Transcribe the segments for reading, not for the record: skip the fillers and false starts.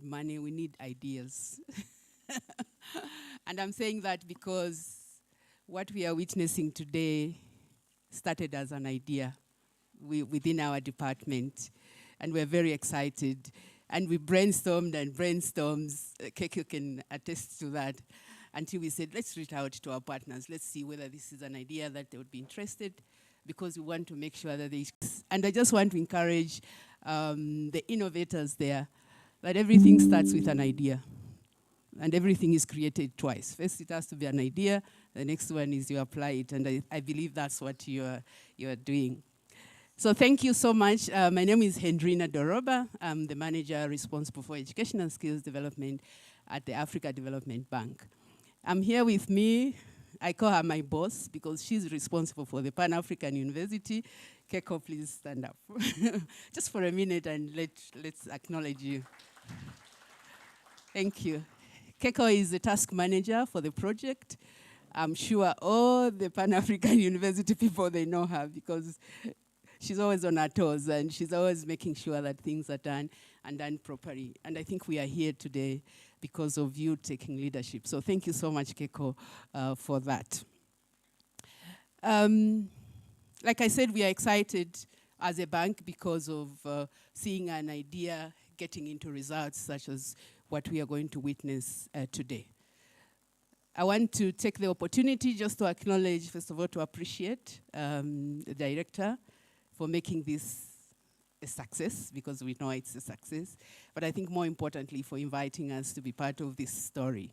money, we need ideas. And I'm saying that because what we are witnessing today started as an idea within our department, and we're very excited. And we brainstormed and brainstorms, Keke can attest to that, until we said, let's reach out to our partners. Let's see whether this is an idea that they would be interested, because we want to make sure that they... And I just want to encourage the innovators there, that everything starts with an idea. And everything is created twice. First, it has to be an idea. The next one is you apply it. And I believe that's what you are doing. So thank you so much. My name is Hendrina Doroba. I'm the manager responsible for education and skills development at the Africa Development Bank. I'm here with me. I call her my boss because she's responsible for the Pan-African University. Keko, please stand up. Just for a minute and let's acknowledge you. Thank you. Keko is the task manager for the project. I'm sure all the Pan-African University people, they know her because she's always on her toes and she's always making sure that things are done and done properly. And I think we are here today because of you taking leadership. So thank you so much, Keko, for that. Like I said, we are excited as a bank because of seeing an idea getting into results such as what we are going to witness today. I want to take the opportunity just to acknowledge, first of all, to appreciate the director for making this a success, because we know it's a success. But I think more importantly, for inviting us to be part of this story.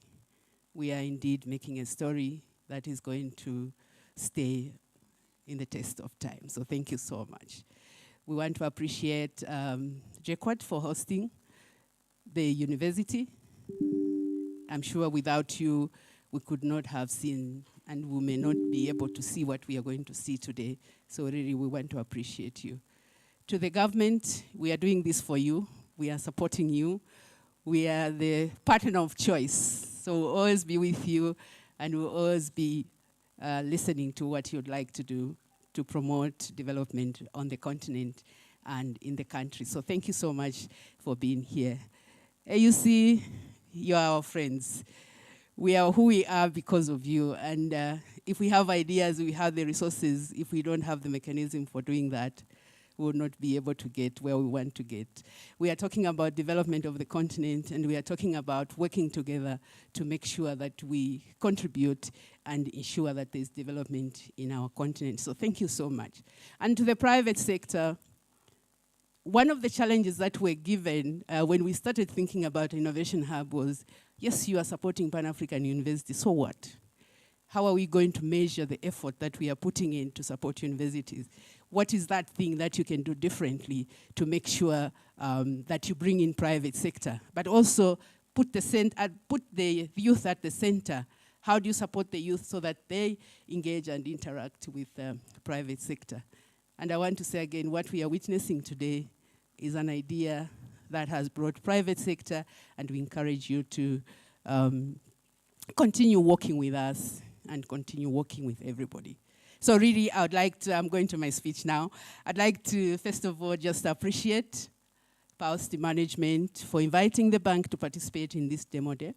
We are indeed making a story that is going to stay in the test of time. So thank you so much. We want to appreciate JQuat for hosting the university. I'm sure without you, we could not have seen, and we may not be able to see what we are going to see today. So really, we want to appreciate you. To the government, we are doing this for you. We are supporting you. We are the partner of choice. So we'll always be with you, and we'll always be listening to what you'd like to do to promote development on the continent and in the country. So thank you so much for being here. AUC, you are our friends. We are who we are because of you. And if we have ideas, we have the resources. If we don't have the mechanism for doing that, we will not be able to get where we want to get. We are talking about development of the continent, and we are talking about working together to make sure that we contribute and ensure that there's development in our continent. So thank you so much. And to the private sector, one of the challenges that we're given when we started thinking about Innovation Hub was, yes, you are supporting Pan-African University, so what? How are we going to measure the effort that we are putting in to support universities? What is that thing that you can do differently to make sure that you bring in private sector? But also put the youth at the center. How do you support the youth so that they engage and interact with the private sector? And I want to say again, what we are witnessing today is an idea that has brought private sector, and we encourage you to continue working with us and continue working with everybody. So really, I would like to, I'm going to my speech now. I'd like to, first of all, just appreciate PAUSTI management for inviting the bank to participate in this demo day,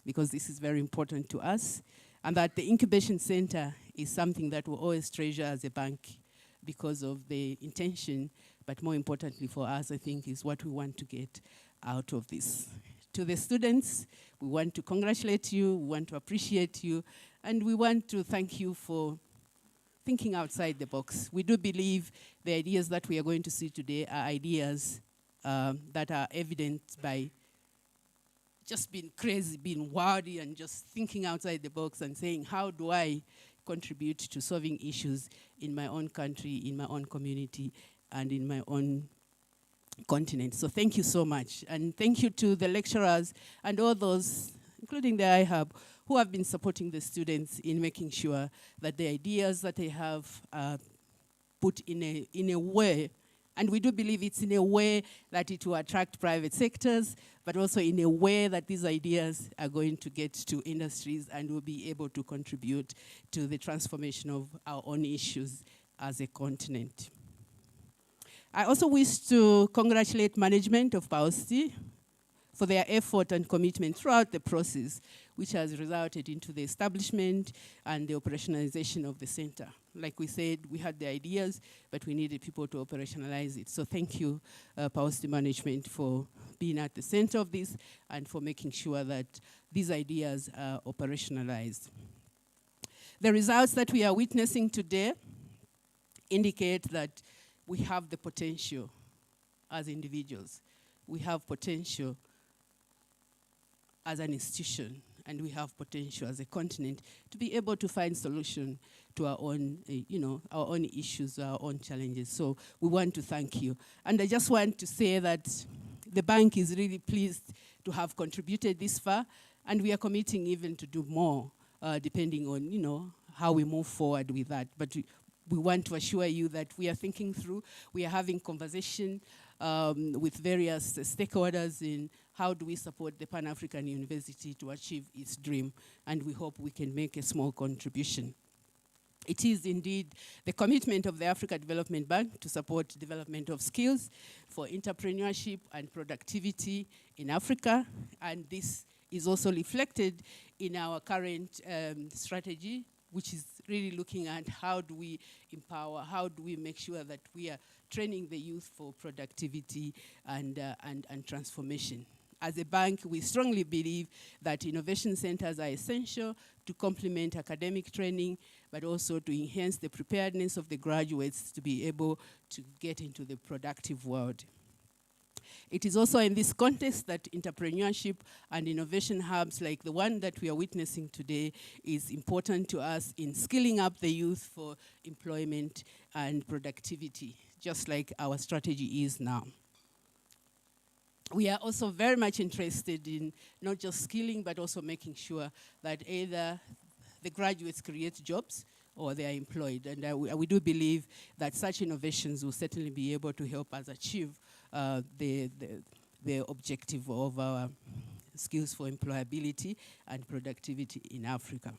because this is very important to us, and that the incubation center is something that we'll always treasure as a bank because of the intention, but more importantly for us, I think, is what we want to get out of this. To the students, we want to congratulate you, we want to appreciate you, and we want to thank you for thinking outside the box. We do believe the ideas that we are going to see today are ideas that are evident by just being crazy, being wordy, and just thinking outside the box and saying, how do I contribute to solving issues in my own country, in my own community, and in my own continent. So thank you so much. And thank you to the lecturers and all those, including the iHub, who have been supporting the students in making sure that the ideas that they have are put in a way, and we do believe it's in a way that it will attract private sectors, but also in a way that these ideas are going to get to industries and will be able to contribute to the transformation of our own issues as a continent. I also wish to congratulate management of PAUSTI for their effort and commitment throughout the process, which has resulted into the establishment and the operationalization of the center. Like we said, we had the ideas, but we needed people to operationalize it. So thank you, PAUSTI management, for being at the center of this and for making sure that these ideas are operationalized. The results that we are witnessing today indicate that we have the potential as individuals. We have potential as an institution, and we have potential as a continent to be able to find solution to our own, our own issues, our own challenges. So we want to thank you. And I just want to say that the bank is really pleased to have contributed this far, and we are committing even to do more, depending on, how we move forward with that. But we want to assure you that we are thinking through, we are having conversation with various stakeholders in how do we support the Pan-African University to achieve its dream, and we hope we can make a small contribution. It is indeed the commitment of the Africa Development Bank to support development of skills for entrepreneurship and productivity in Africa, and this is also reflected in our current strategy, which is really looking at how do we empower, how do we make sure that we are training the youth for productivity and transformation. As a bank, we strongly believe that innovation centers are essential to complement academic training, but also to enhance the preparedness of the graduates to be able to get into the productive world. It is also in this context that entrepreneurship and innovation hubs like the one that we are witnessing today is important to us in skilling up the youth for employment and productivity, just like our strategy is now. We are also very much interested in not just skilling, but also making sure that either the graduates create jobs or they are employed. And we do believe that such innovations will certainly be able to help us achieve the objective of our skills for employability and productivity in Africa.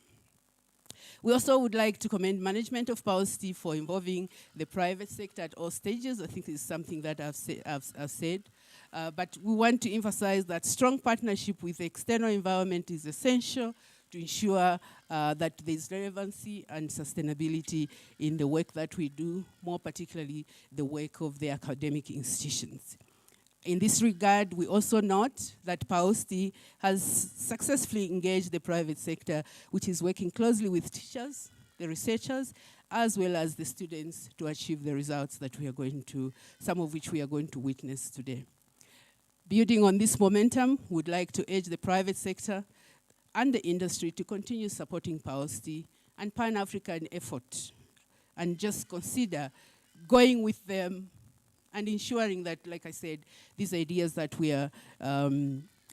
We also would like to commend management of PAUSTI for involving the private sector at all stages. I think it's something that I've said. But we want to emphasize that strong partnership with the external environment is essential to ensure that there's relevancy and sustainability in the work that we do, more particularly the work of the academic institutions. In this regard, we also note that PAUSTI has successfully engaged the private sector, which is working closely with teachers, the researchers, as well as the students to achieve the results that we are going to, some of which we are going to witness today. Building on this momentum, we'd like to urge the private sector and the industry to continue supporting PAUSTI and Pan-African effort, and just consider going with them and ensuring that, like I said, these ideas that we are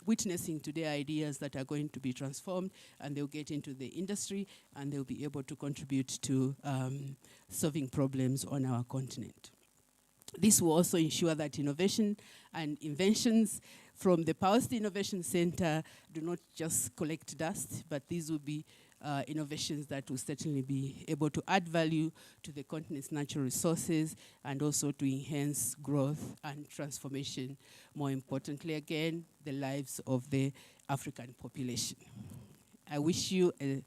witnessing today are ideas that are going to be transformed, and they'll get into the industry and they'll be able to contribute to solving problems on our continent. This will also ensure that innovation and inventions from the PAUSTI Innovation Center do not just collect dust, but these will be innovations that will certainly be able to add value to the continent's natural resources and also to enhance growth and transformation, more importantly, again, the lives of the African population. I wish you a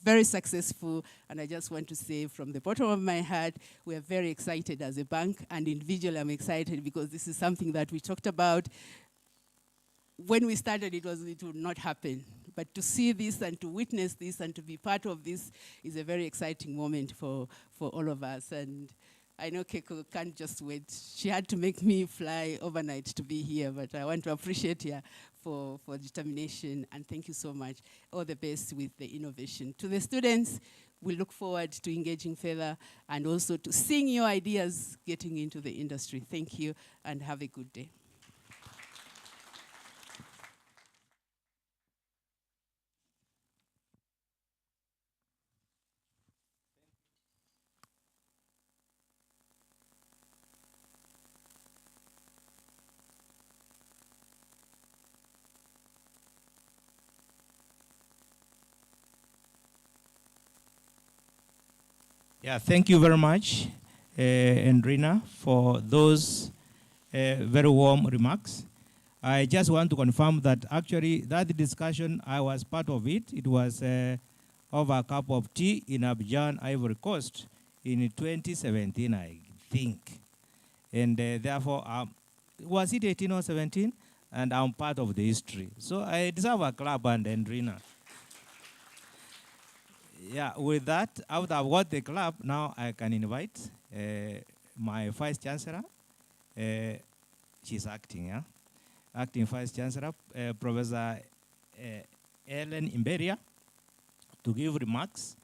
very successful, and I just want to say from the bottom of my heart, we are very excited as a bank, and individually I'm excited because this is something that we talked about. When we started, it would not happen. But to see this and to witness this and to be part of this is a very exciting moment for all of us. And I know Keiko can't just wait. She had to make me fly overnight to be here, but I want to appreciate her for determination, and thank you so much. All the best with the innovation. To the students, we look forward to engaging further and also to seeing your ideas getting into the industry. Thank you, and have a good day. Yeah, thank you very much, Andrina, for those very warm remarks. I just want to confirm that actually that discussion, I was part of it. It was over a cup of tea in Abidjan, Ivory Coast in 2017, I think. And therefore, was it 18 or 17? And I'm part of the history. So I deserve a clap and Rina. Yeah, with that, after I've got the clap, now I can invite my Vice Chancellor. She's acting, yeah? Acting Vice Chancellor, Professor Ellen Imberia, to give remarks,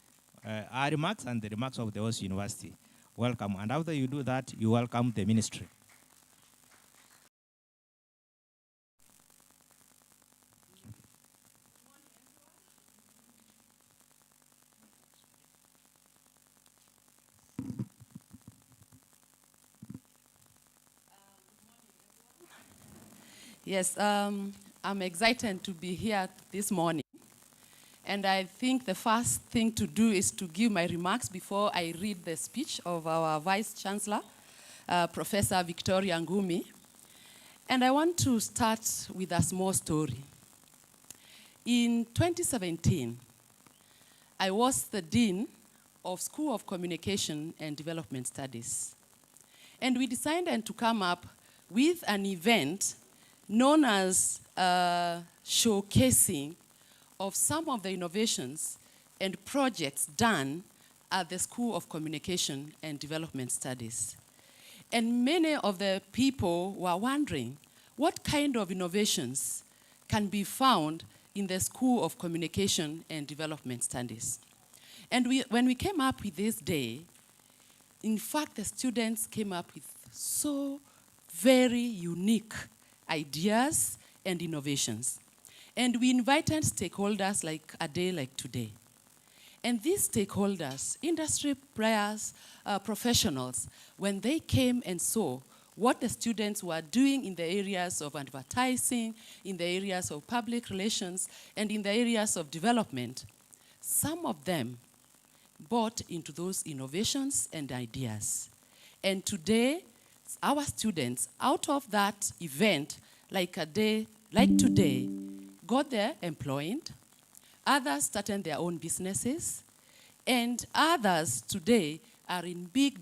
our remarks and the remarks of the host university. Welcome. And after you do that, you welcome the ministry. Yes, I'm excited to be here this morning. And I think the first thing to do is to give my remarks before I read the speech of our Vice Chancellor, Professor Victoria Ngumi. And I want to start with a small story. In 2017, I was the Dean of School of Communication and Development Studies. And we decided to come up with an event known as showcasing of some of the innovations and projects done at the School of Communication and Development Studies. And many of the people were wondering what kind of innovations can be found in the School of Communication and Development Studies. And when we came up with this day, in fact, the students came up with so very unique ideas and innovations. And we invited stakeholders like a day like today. And these stakeholders, industry players, professionals, when they came and saw what the students were doing in the areas of advertising, in the areas of public relations, and in the areas of development, some of them bought into those innovations and ideas. And today, our students, out of that event, like a day like today, got their employment, others started their own businesses, and others today are in big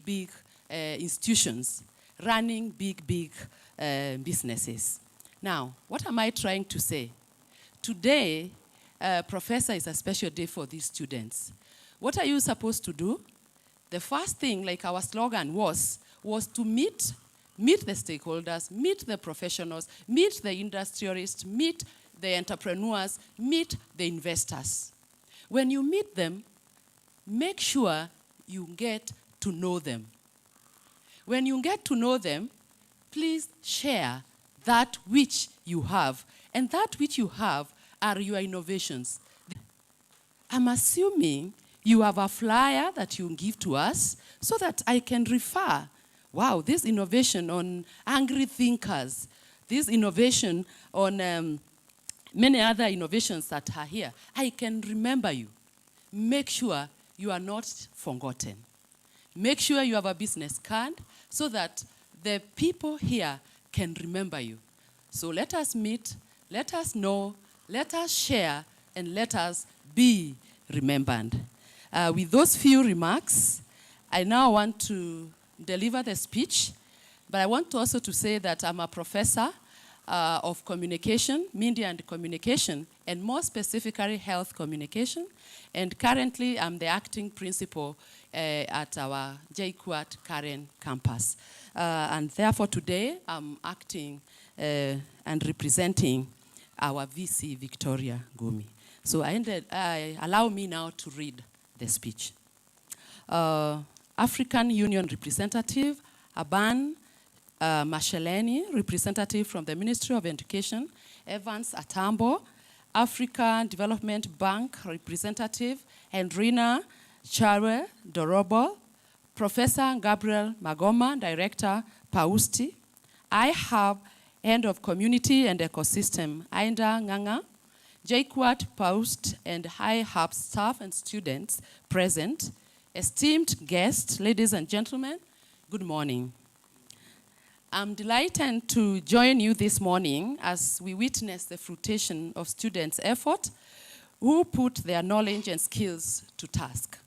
institutions running big businesses. Now, what am I trying to say? Today, Professor, is a special day for these students. What are you supposed to do? The first thing, like our slogan was to meet the stakeholders, meet the professionals, meet the industrialists, meet the entrepreneurs, meet the investors. When you meet them, make sure you get to know them. When you get to know them, please share that which you have. And that which you have are your innovations. I'm assuming you have a flyer that you give to us so that I can refer. Wow, this innovation on angry thinkers, this innovation on many other innovations that are here. I can remember you. Make sure you are not forgotten. Make sure you have a business card so that the people here can remember you. So let us meet, let us know, let us share, and let us be remembered. With those few remarks, I now want to deliver the speech, but I want also to say that I'm a professor of communication, media and communication, and more specifically health communication. And currently, I'm the acting principal at our JKUAT Karen campus. And therefore, today, I'm acting and representing our VC, Victoria Ngumi. So allow me now to read the speech. African Union Representative, Aban Masheleni, representative from the Ministry of Education, Evans Atambo, African Development Bank representative, Hendrina Charwe Dorobo, Professor Gabriel Magoma, Director, PAUSTI. I have Head of Community and Ecosystem, Ainda Nganga, JKUAT, PAUST, and High Hub staff and students present. Esteemed guests, ladies and gentlemen, good morning. I'm delighted to join you this morning as we witness the fruition of students' effort who put their knowledge and skills to task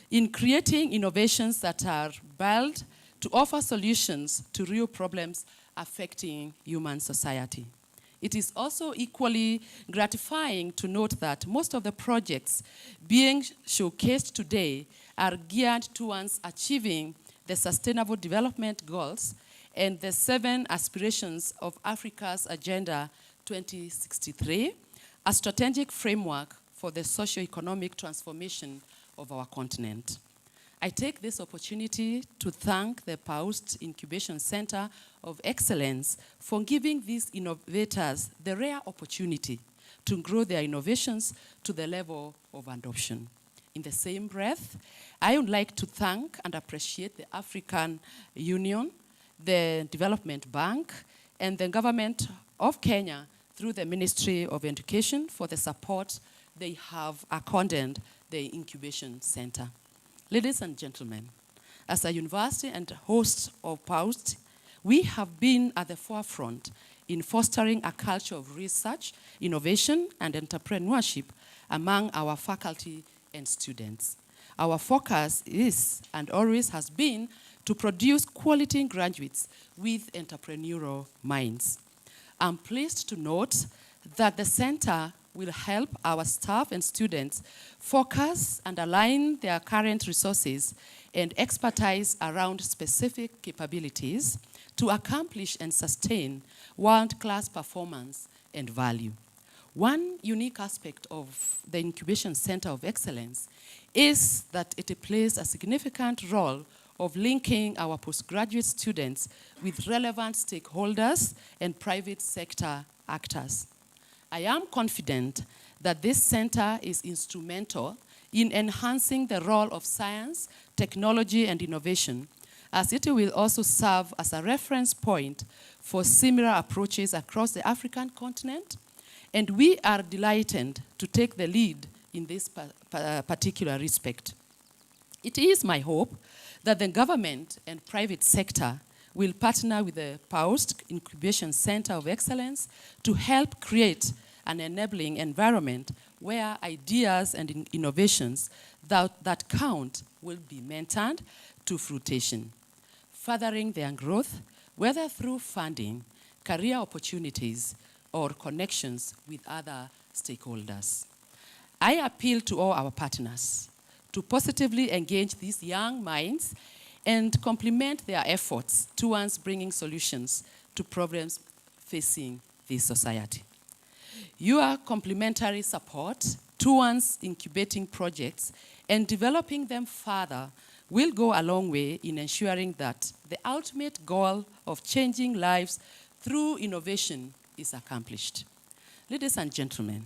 in creating innovations that are built to offer solutions to real problems affecting human society. It is also equally gratifying to note that most of the projects being showcased today are geared towards achieving the Sustainable Development Goals and the 7 aspirations of Africa's Agenda 2063, a strategic framework for the socio-economic transformation of our continent. I take this opportunity to thank the PAUSTI Incubation Center of Excellence for giving these innovators the rare opportunity to grow their innovations to the level of adoption. In the same breath, I would like to thank and appreciate the African Union, the Development Bank, and the government of Kenya through the Ministry of Education for the support they have accorded the Incubation Center. Ladies and gentlemen, as a university and host of PAUSTI, we have been at the forefront in fostering a culture of research, innovation, and entrepreneurship among our faculty and students. Our focus is and always has been to produce quality graduates with entrepreneurial minds. I'm pleased to note that the center will help our staff and students focus and align their current resources and expertise around specific capabilities to accomplish and sustain world-class performance and value. One unique aspect of the Incubation Center of Excellence is that it plays a significant role of linking our postgraduate students with relevant stakeholders and private sector actors. I am confident that this center is instrumental in enhancing the role of science, technology, and innovation, as it will also serve as a reference point for similar approaches across the African continent, and we are delighted to take the lead in this particular respect. It is my hope that the government and private sector will partner with the PAUSTI Incubation Center of Excellence to help create an enabling environment where ideas and innovations that count will be mentored to fruition, furthering their growth, whether through funding, career opportunities, or connections with other stakeholders. I appeal to all our partners to positively engage these young minds and complement their efforts towards bringing solutions to problems facing this society. Your complementary support towards incubating projects and developing them further will go a long way in ensuring that the ultimate goal of changing lives through innovation is accomplished. Ladies and gentlemen,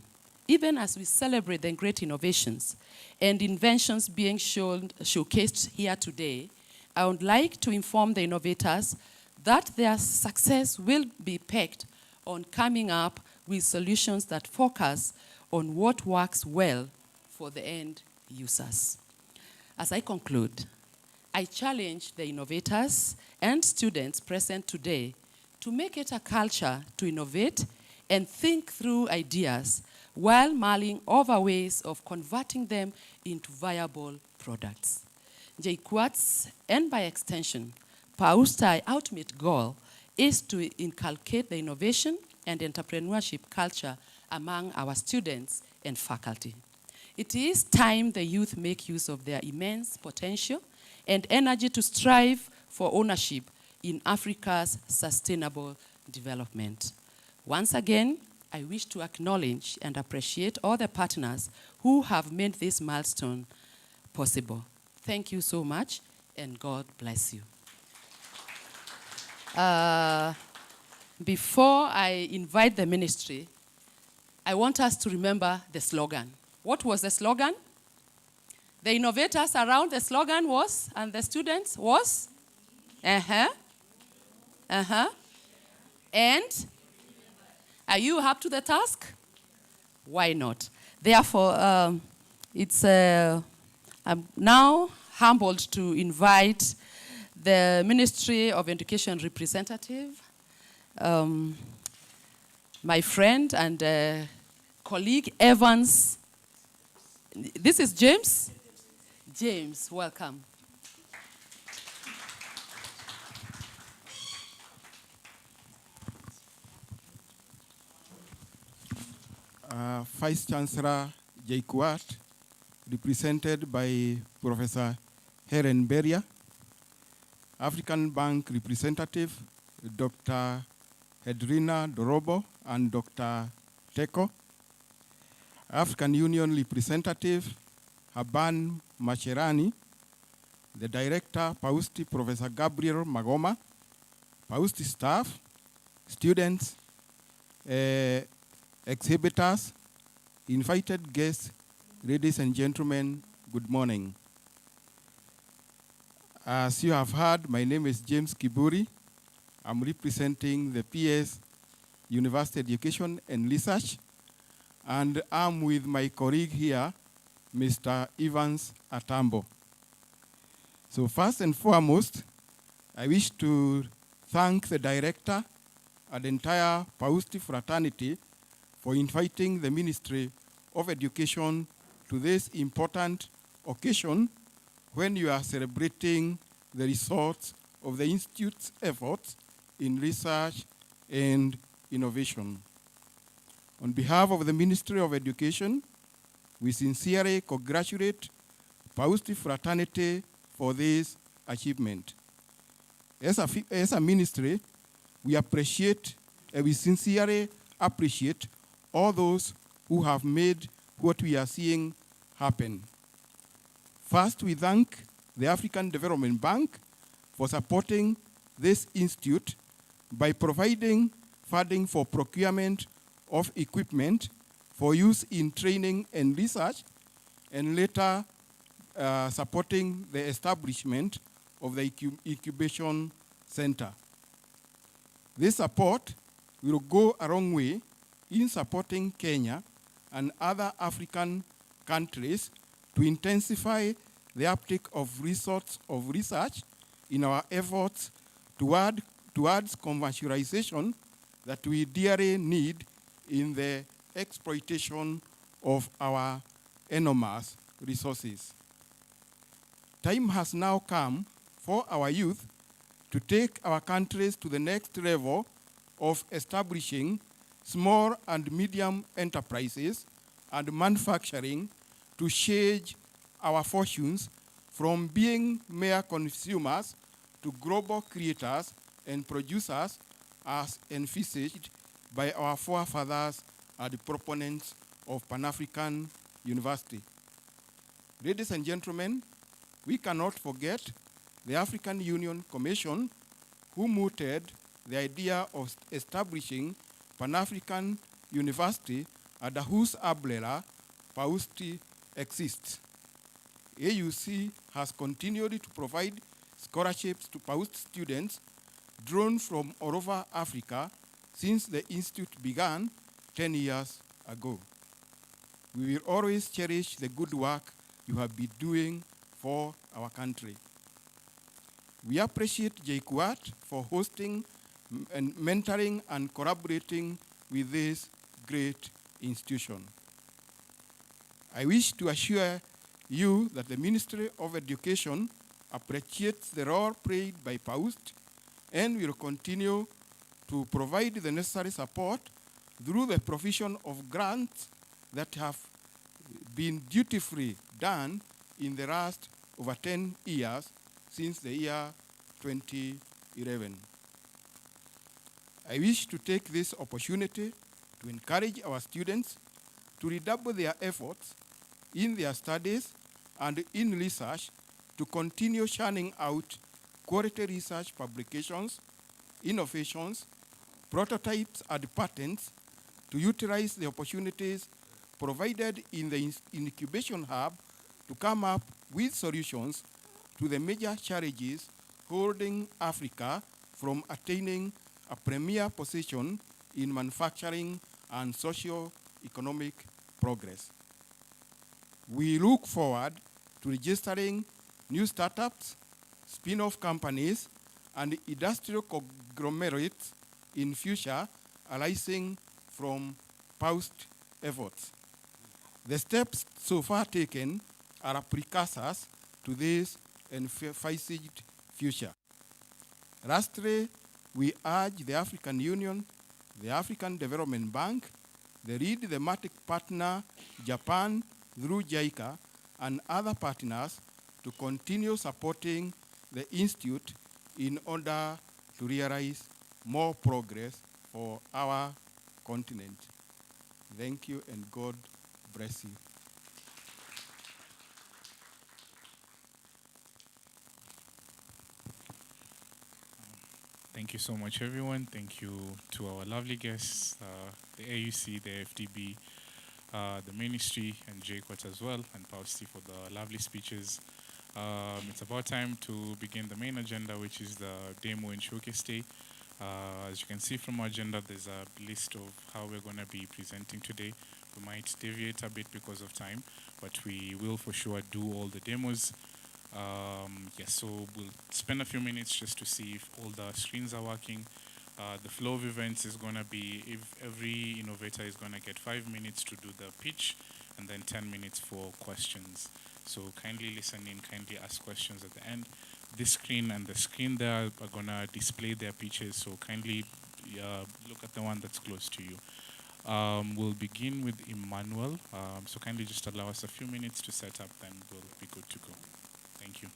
even as we celebrate the great innovations and inventions being showcased here today, I would like to inform the innovators that their success will be pegged on coming up with solutions that focus on what works well for the end users. As I conclude, I challenge the innovators and students present today to make it a culture to innovate and think through ideas while mulling over ways of converting them into viable products. JQuat's, and by extension, PAUSTI's ultimate goal is to inculcate the innovation and entrepreneurship culture among our students and faculty. It is time the youth make use of their immense potential and energy to strive for ownership in Africa's sustainable development. Once again, I wish to acknowledge and appreciate all the partners who have made this milestone possible. Thank you so much, and God bless you. Before I invite the ministry, I want us to remember the slogan. What was the slogan? The innovators around the slogan was, and the students was? And? Are you up to the task? Why not? Therefore, I'm now humbled to invite the Ministry of Education representative, my friend and colleague Evans. This is James? James, welcome. Vice Chancellor JKUAT, represented by Professor Helen Beria, African Bank representative, Dr. Hedrina Dorobo and Dr. Teko, African Union representative, Haban Macherani, the director, PAUSTI, Professor Gabriel Magoma, PAUSTI staff, students, exhibitors, invited guests, ladies and gentlemen, good morning. As you have heard, my name is James Kiburi. I'm representing the PS University Education and Research, and I'm with my colleague here, Mr. Evans Atambo. So first and foremost, I wish to thank the director and the entire PAUSTI fraternity for inviting the Ministry of Education to this important occasion when you are celebrating the results of the Institute's efforts in research and innovation. On behalf of the Ministry of Education, we sincerely congratulate PAUSTI fraternity for this achievement. As a ministry, we sincerely appreciate all those who have made what we are seeing happen. First, we thank the African Development Bank for supporting this institute by providing funding for procurement of equipment for use in training and research, and later supporting the establishment of the incubation center. This support will go a long way in supporting Kenya and other African countries to intensify the uptake of research in our efforts towards commercialization that we dearly need in the exploitation of our enormous resources. Time has now come for our youth to take our countries to the next level of establishing small and medium enterprises and manufacturing to change our fortunes from being mere consumers to global creators and producers as envisaged by our forefathers and the proponents of Pan-African University. Ladies and gentlemen, we cannot forget the African Union Commission, who mooted the idea of establishing Pan-African University under whose umbrella PAUSTI exists. AUC has continued to provide scholarships to PAUSTI students drawn from all over Africa since the institute began 10 years ago. We will always cherish the good work you have been doing for our country. We appreciate JKUAT for hosting and mentoring and collaborating with this great institution. I wish to assure you that the Ministry of Education appreciates the role played by PAUSTI and will continue to provide the necessary support through the provision of grants that have been dutifully done in the last over 10 years since the year 2011. I wish to take this opportunity to encourage our students to redouble their efforts in their studies and in research to continue churning out quality research publications, innovations, prototypes, and patents to utilize the opportunities provided in the incubation hub to come up with solutions to the major challenges holding Africa from attaining a premier position in manufacturing and socio-economic progress. We look forward to registering new startups, spin-off companies, and industrial conglomerates in future arising from PAUST efforts. The steps so far taken are precursors to this envisaged future. Lastly, we urge the African Union, the African Development Bank, the lead thematic partner, Japan, through JICA, and other partners to continue supporting the Institute in order to realize more progress for our continent. Thank you, and God bless you. Thank you so much, everyone. Thank you to our lovely guests, the AUC, the FDB, the Ministry, and JQuat as well, and PAUSTI for the lovely speeches. It's about time to begin the main agenda, which is the demo and showcase day. As you can see from our agenda, there's a list of how we're going to be presenting today. We might deviate a bit because of time, but we will for sure do all the demos. Yes, so we'll spend a few minutes just to see if all the screens are working. The flow of events is going to be, if every innovator is going to get 5 minutes to do the pitch, and then 10 minutes for questions. So kindly listen in, kindly ask questions at the end. This screen and the screen there are going to display their pitches, so kindly look at the one that's close to you. We'll begin with Emmanuel, so kindly just allow us a few minutes to set up, then we'll be good to go. Thank you.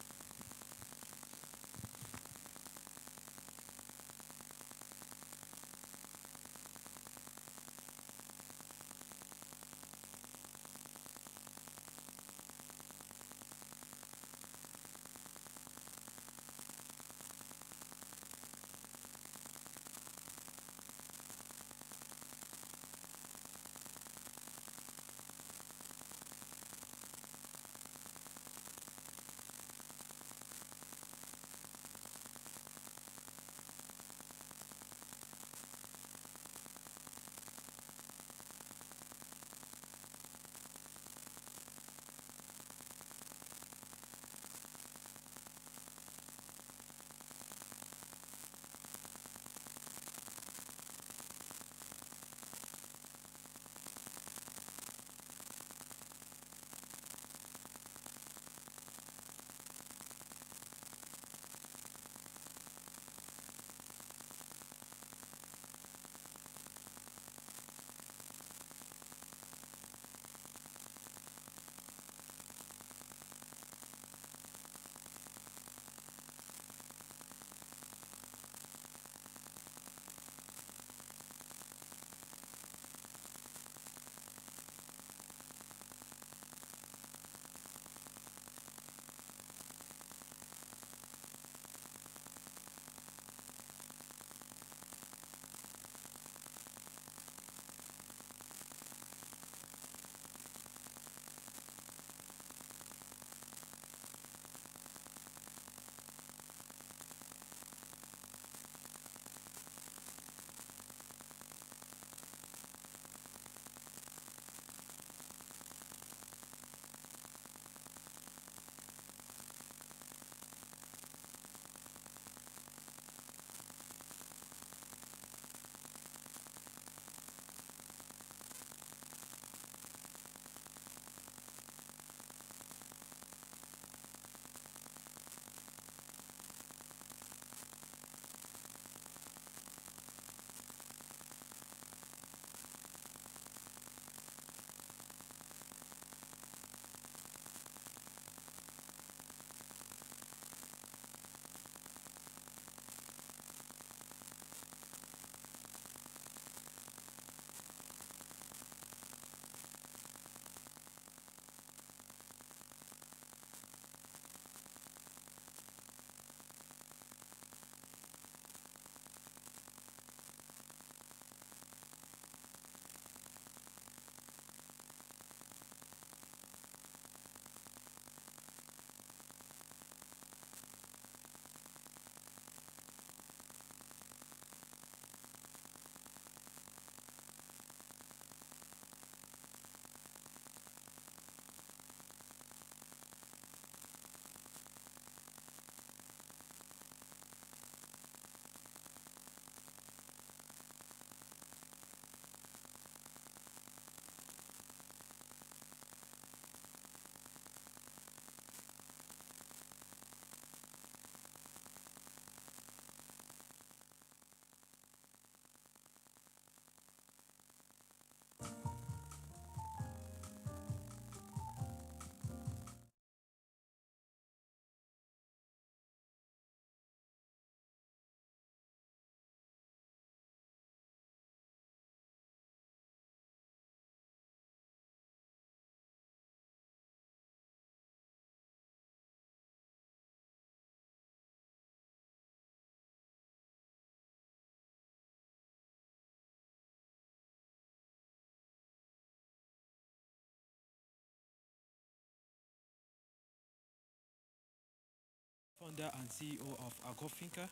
Founder and CEO of AgroThinker.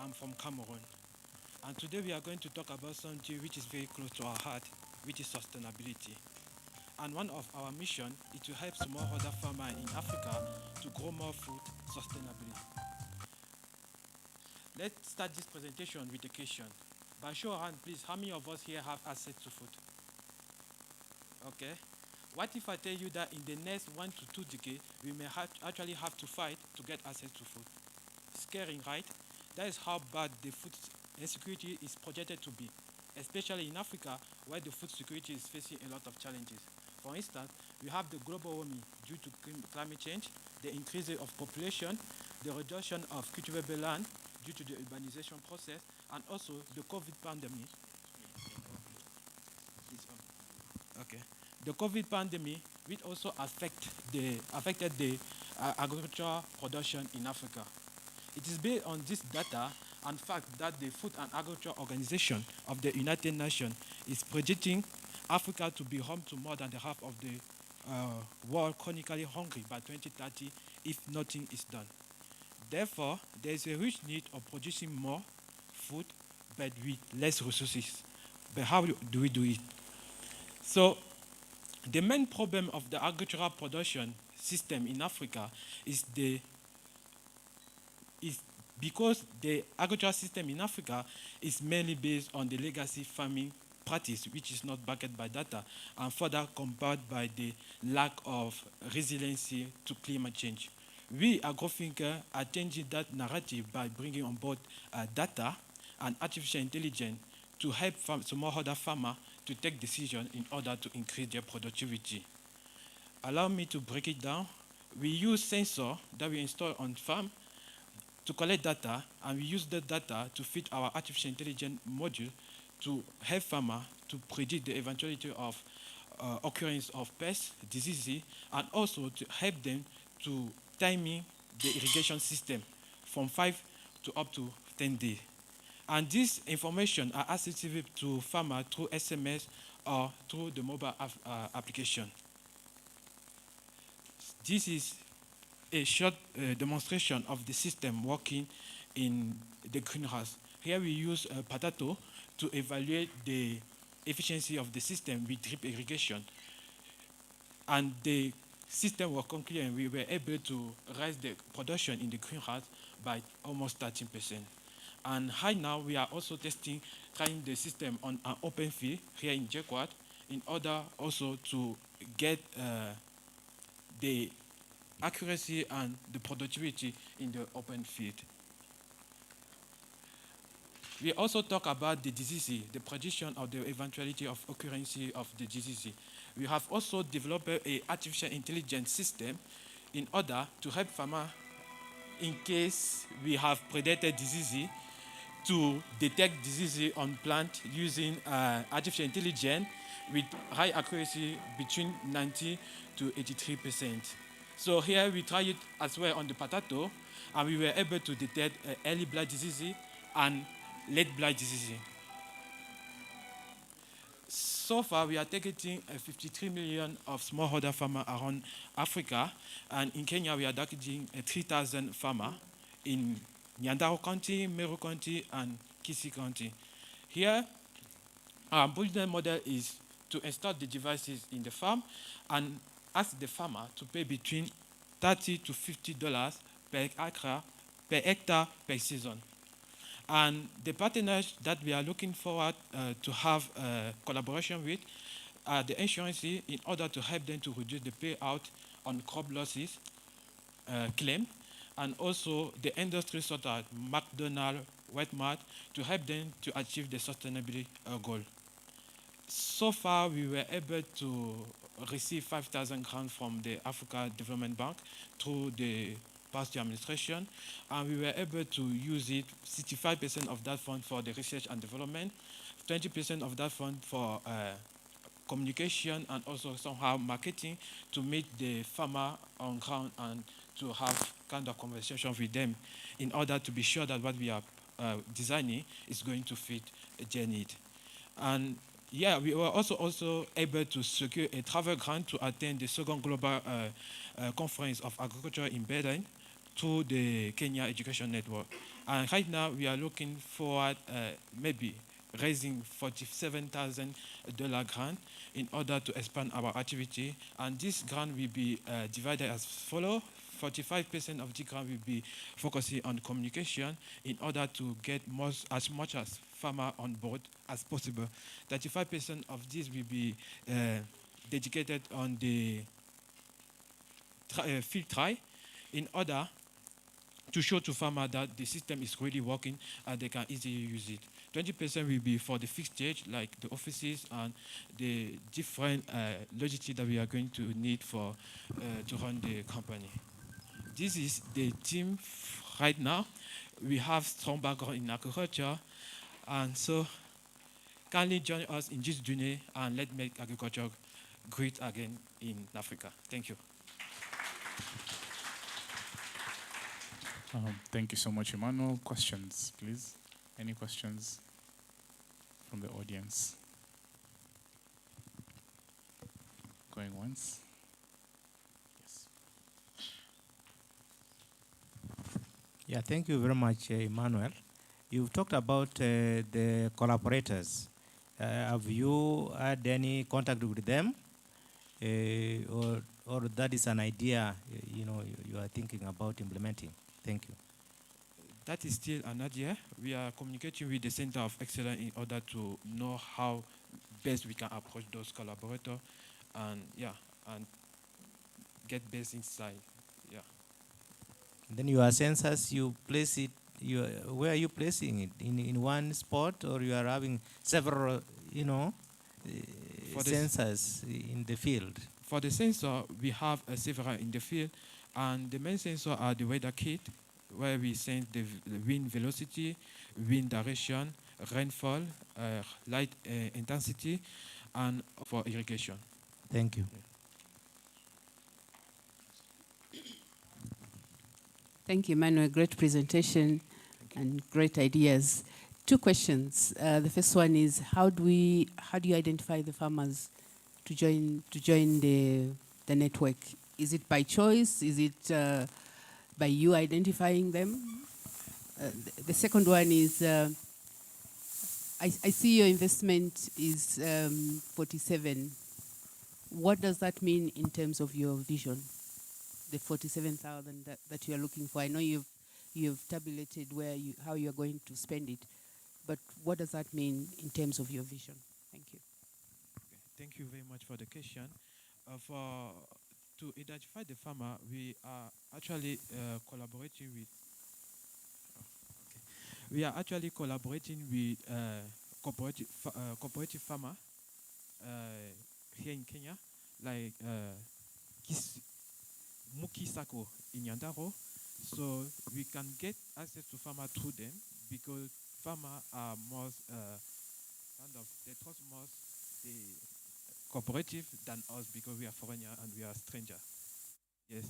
I'm from Cameroon. And today we are going to talk about something which is very close to our heart, which is sustainability. And one of our mission is to help smallholder farmers in Africa to grow more food sustainably. Let's start this presentation with a question. By show of hand, please, how many of us here have access to food? Okay. What if I tell you that in the next 1 to 2 decades, we may actually have to fight to get access to food? Scaring, right? That is how bad the food insecurity is projected to be, especially in Africa, where the food security is facing a lot of challenges. For instance, we have the global warming due to climate change, the increase of population, the reduction of cultivable land due to the urbanization process, and also the COVID pandemic. Okay. The COVID pandemic, which also affected the agricultural production in Africa. It is based on this data and fact that the Food and Agriculture Organization of the United Nations is projecting Africa to be home to more than the half of the world chronically hungry by 2030 if nothing is done. Therefore, there is a huge need of producing more food but with less resources. But how do we do it? So, the main problem of the agricultural production system in Africa is because the agricultural system in Africa is mainly based on the legacy farming practice, which is not backed by data, and further compounded by the lack of resiliency to climate change. We, AgroThinker, are changing that narrative by bringing on board data and artificial intelligence to help smallholder farmers to take decisions in order to increase their productivity. Allow me to break it down. We use sensors that we install on farm to collect data, and we use the data to feed our artificial intelligence module to help farmers to predict the eventuality of occurrence of pests, diseases, and also to help them to timing the irrigation system from 5 to up to 10 days. And this information are accessible to farmers through SMS or through the mobile application. This is a short demonstration of the system working in the greenhouse. Here we use a potato to evaluate the efficiency of the system with drip irrigation. And the system was concluded, and we were able to raise the production in the greenhouse by almost 13%. And right now, we are also trying the system on an open field here in Jequat in order also to get the accuracy and the productivity in the open field. We also talk about the disease, the prediction of the eventuality of occurrence of the disease. We have also developed an artificial intelligence system in order to help farmers in case we have predator disease to detect disease on plant using artificial intelligence with high accuracy between 90 to 83%. So here we try it as well on the potato, and we were able to detect early blight disease and late blight disease. So far, we are targeting 53 million of smallholder farmers around Africa, and in Kenya, we are targeting 3,000 farmers in Nyandarua County, Meru County, and Kisii County. Here, our business model is to install the devices in the farm and ask the farmer to pay between $30 to $50 per hectare per season. And the partners that we are looking forward to have collaboration with are the insurance in order to help them to reduce the payout on crop losses claim, and also the industry such as McDonald's, Walmart, to help them to achieve the sustainability goal. So far, we were able to receive 5,000 grants from the Africa Development Bank through the PAUSTI administration, and we were able to use it, 65% of that fund for the research and development, 20% of that fund for communication and also somehow marketing to meet the farmer on ground and to have kind of conversation with them in order to be sure that what we are designing is going to fit their need. And yeah, we were also able to secure a travel grant to attend the second global conference of agriculture in Berlin through the Kenya Education Network. And right now, we are looking forward maybe raising $47,000 grant in order to expand our activity. And this grant will be divided as follows. 45% of the grant will be focusing on communication in order to get as much as farmer on board as possible. 35% of this will be dedicated on the field trial in order to show to farmers that the system is really working and they can easily use it. 20% will be for the fixed stage, like the offices and the different logistics that we are going to need for to run the company. This is the team right now. We have strong background in agriculture, and so kindly join us in this journey and let's make agriculture great again in Africa. Thank you. Thank you so much, Emmanuel. Questions, please? Any questions from the audience? Going once? Yes. Yeah, thank you very much, Emmanuel. You've talked about the collaborators. Have you had any contact with them? Or that is an idea you are thinking about implementing? Thank you. That is still an idea. We are communicating with the Center of Excellence in order to know how best we can approach those collaborators and get best insight. Yeah. Then your sensors, you place it. Where are you placing it? In one spot, or you are having several, sensors in the field? For the sensor, we have several in the field, and the main sensor are the weather kit, where we sense the wind velocity, wind direction, rainfall, light intensity, and for irrigation. Thank you. Thank you, Manuel. Great presentation and great ideas. Two questions. The first one is, how do you identify the farmers to join the network? Is it by choice? Is it by you identifying them? The second one is, I see your investment is 47. What does that mean in terms of your vision? The 47,000 that you are looking for. I know you've tabulated how you are going to spend it, but what does that mean in terms of your vision? Thank you. Okay. Thank you very much for the question. To identify the farmer, we are actually collaborating with. We are actually collaborating with cooperative farmer here in Kenya, like Muki Sako in Nyandaro. So we can get access to farmer through them because farmers are most they trust most the cooperative than us because we are foreigner and we are stranger. Yes.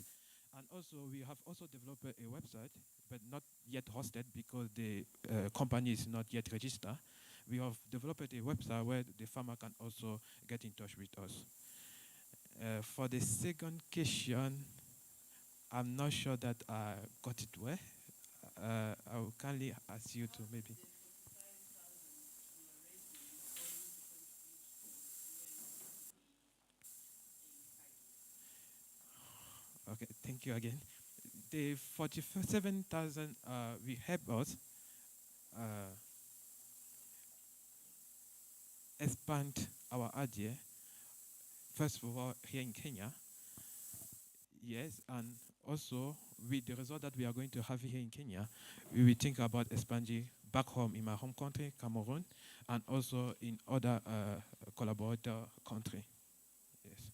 And also we have also developed a website, but not yet hosted because the company is not yet registered. We have developed a website where the farmer can also get in touch with us. For the second question, I'm not sure that I got it well. I will kindly ask you to maybe. Okay, thank you again. The 47,000 will help us expand our idea. First of all, here in Kenya, yes, and also with the result that we are going to have here in Kenya, we will think about expanding back home in my home country, Cameroon, and also in other collaborator country. Yes.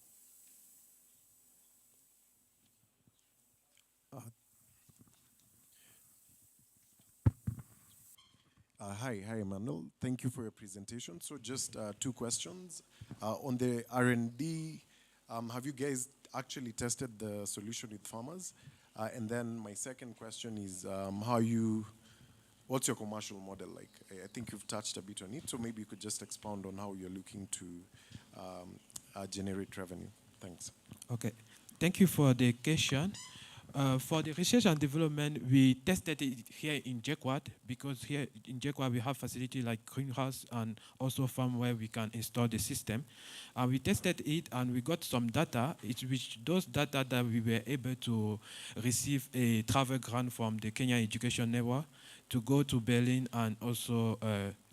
Hi, Emmanuel. Thank you for your presentation. So just two questions. On the R&D, have you guys actually tested the solution with farmers? And then my second question is what's your commercial model like? I think you've touched a bit on it, so maybe you could just expound on how you're looking to generate revenue. Thanks. Okay. Thank you for the question. For the research and development, we tested it here in JECWAD because here in JECWAD we have facility like greenhouse and also farm where we can install the system. And we tested it and we got some data, which those data that we were able to receive a travel grant from the Kenya Education Network to go to Berlin and also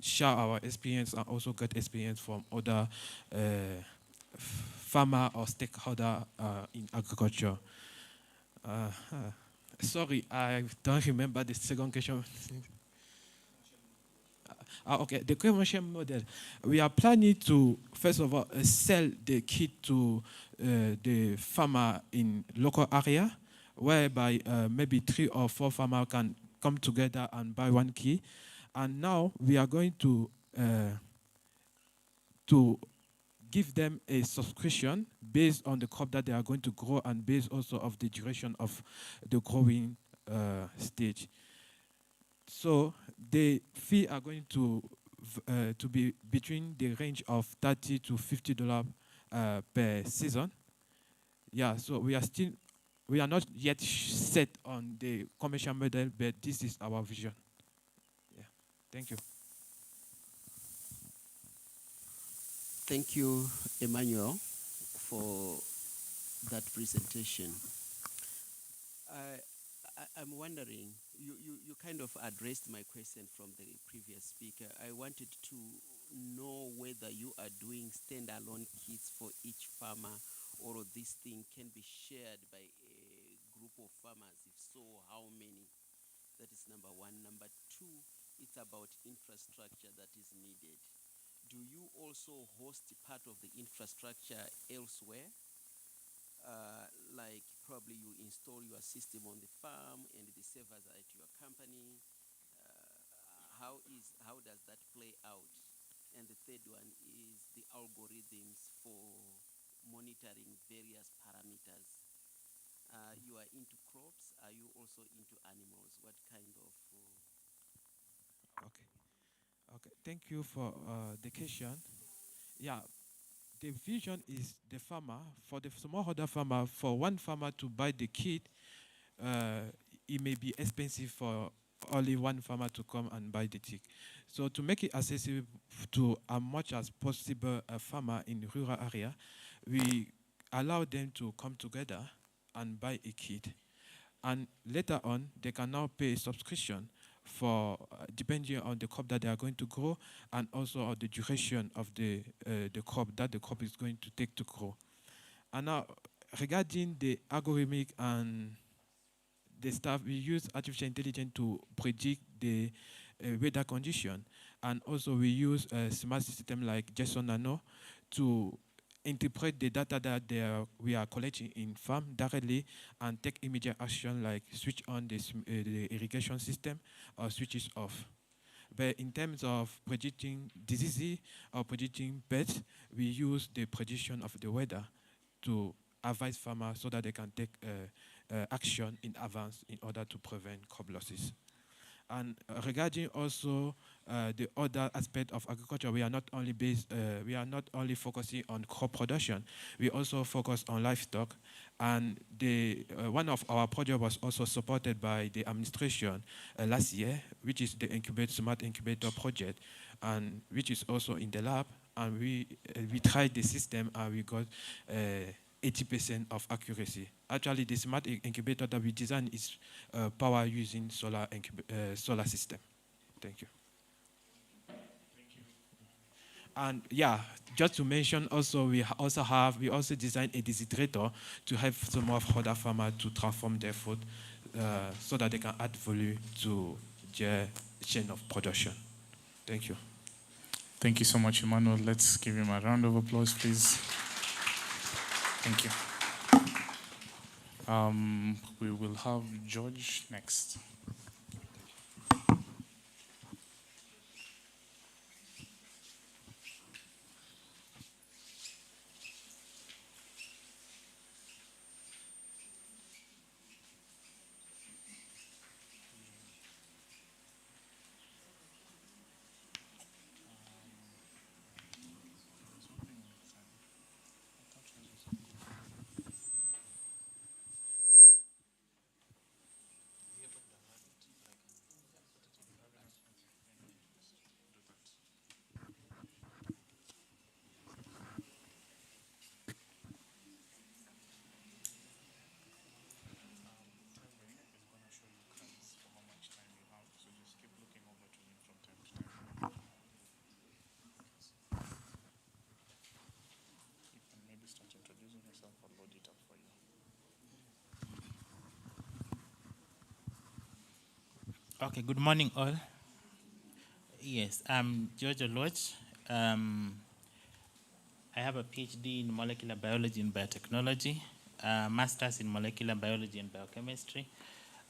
share our experience and also get experience from other farmer or stakeholder in agriculture. Sorry, I don't remember the second question. Okay, the commercial model. We are planning to, first of all, sell the kit to the farmer in local area, whereby maybe 3 or 4 farmers can come together and buy one kit. And now we are going to give them a subscription based on the crop that they are going to grow and based also of the duration of the growing stage. So the fee are going to be between the range of $30 to $50 per season. Yeah, so we are not yet set on the commercial model, but this is our vision. Yeah, thank you. Thank you, Emmanuel, for that presentation. I'm wondering, you kind of addressed my question from the previous speaker. I wanted to know whether you are doing standalone kits for each farmer, or this thing can be shared by a group of farmers. If so, how many? That is number one. Number two, it's about infrastructure that is needed. Do you also host part of the infrastructure elsewhere? Like probably you install your system on the farm and the servers are at your company. How does that play out? And the third one is the algorithms for monitoring various parameters. You are into crops. Are you also into animals? What kind of? Okay. Thank you for the question. Yeah. The vision is the farmer, for the smallholder farmer, for one farmer to buy the kit, it may be expensive for only one farmer to come and buy the kit. So to make it accessible to as much as possible a farmer in the rural area, we allow them to come together and buy a kit. And later on, they can now pay a subscription for depending on the crop that they are going to grow and also on the duration of the crop that the crop is going to take to grow. And now, regarding the algorithmic and the stuff, we use artificial intelligence to predict the weather condition, and also we use a smart system like Nano to interpret the data that we are collecting in farm directly and take immediate action like switch on the irrigation system or switch it off. But in terms of predicting disease or predicting pests, we use the prediction of the weather to advise farmers so that they can take action in advance in order to prevent crop losses. And regarding also the other aspect of agriculture, we are not only focusing on crop production. We also focus on livestock. And one of our projects was also supported by the administration last year, which is the Smart Incubator project, and which is also in the lab. And we tried the system and we got 80% of accuracy. Actually, the smart incubator that we designed is power using solar system. Thank you. And yeah, just to mention also, we also designed a desiderator to help some of other farmers to transform their food so that they can add value to their chain of production. Thank you. Thank you so much, Emmanuel. Let's give him a round of applause, please. Thank you. We will have George next. Okay, good morning all. Yes, I'm George Oloch. I have a PhD in molecular biology and biotechnology, master's in molecular biology and biochemistry.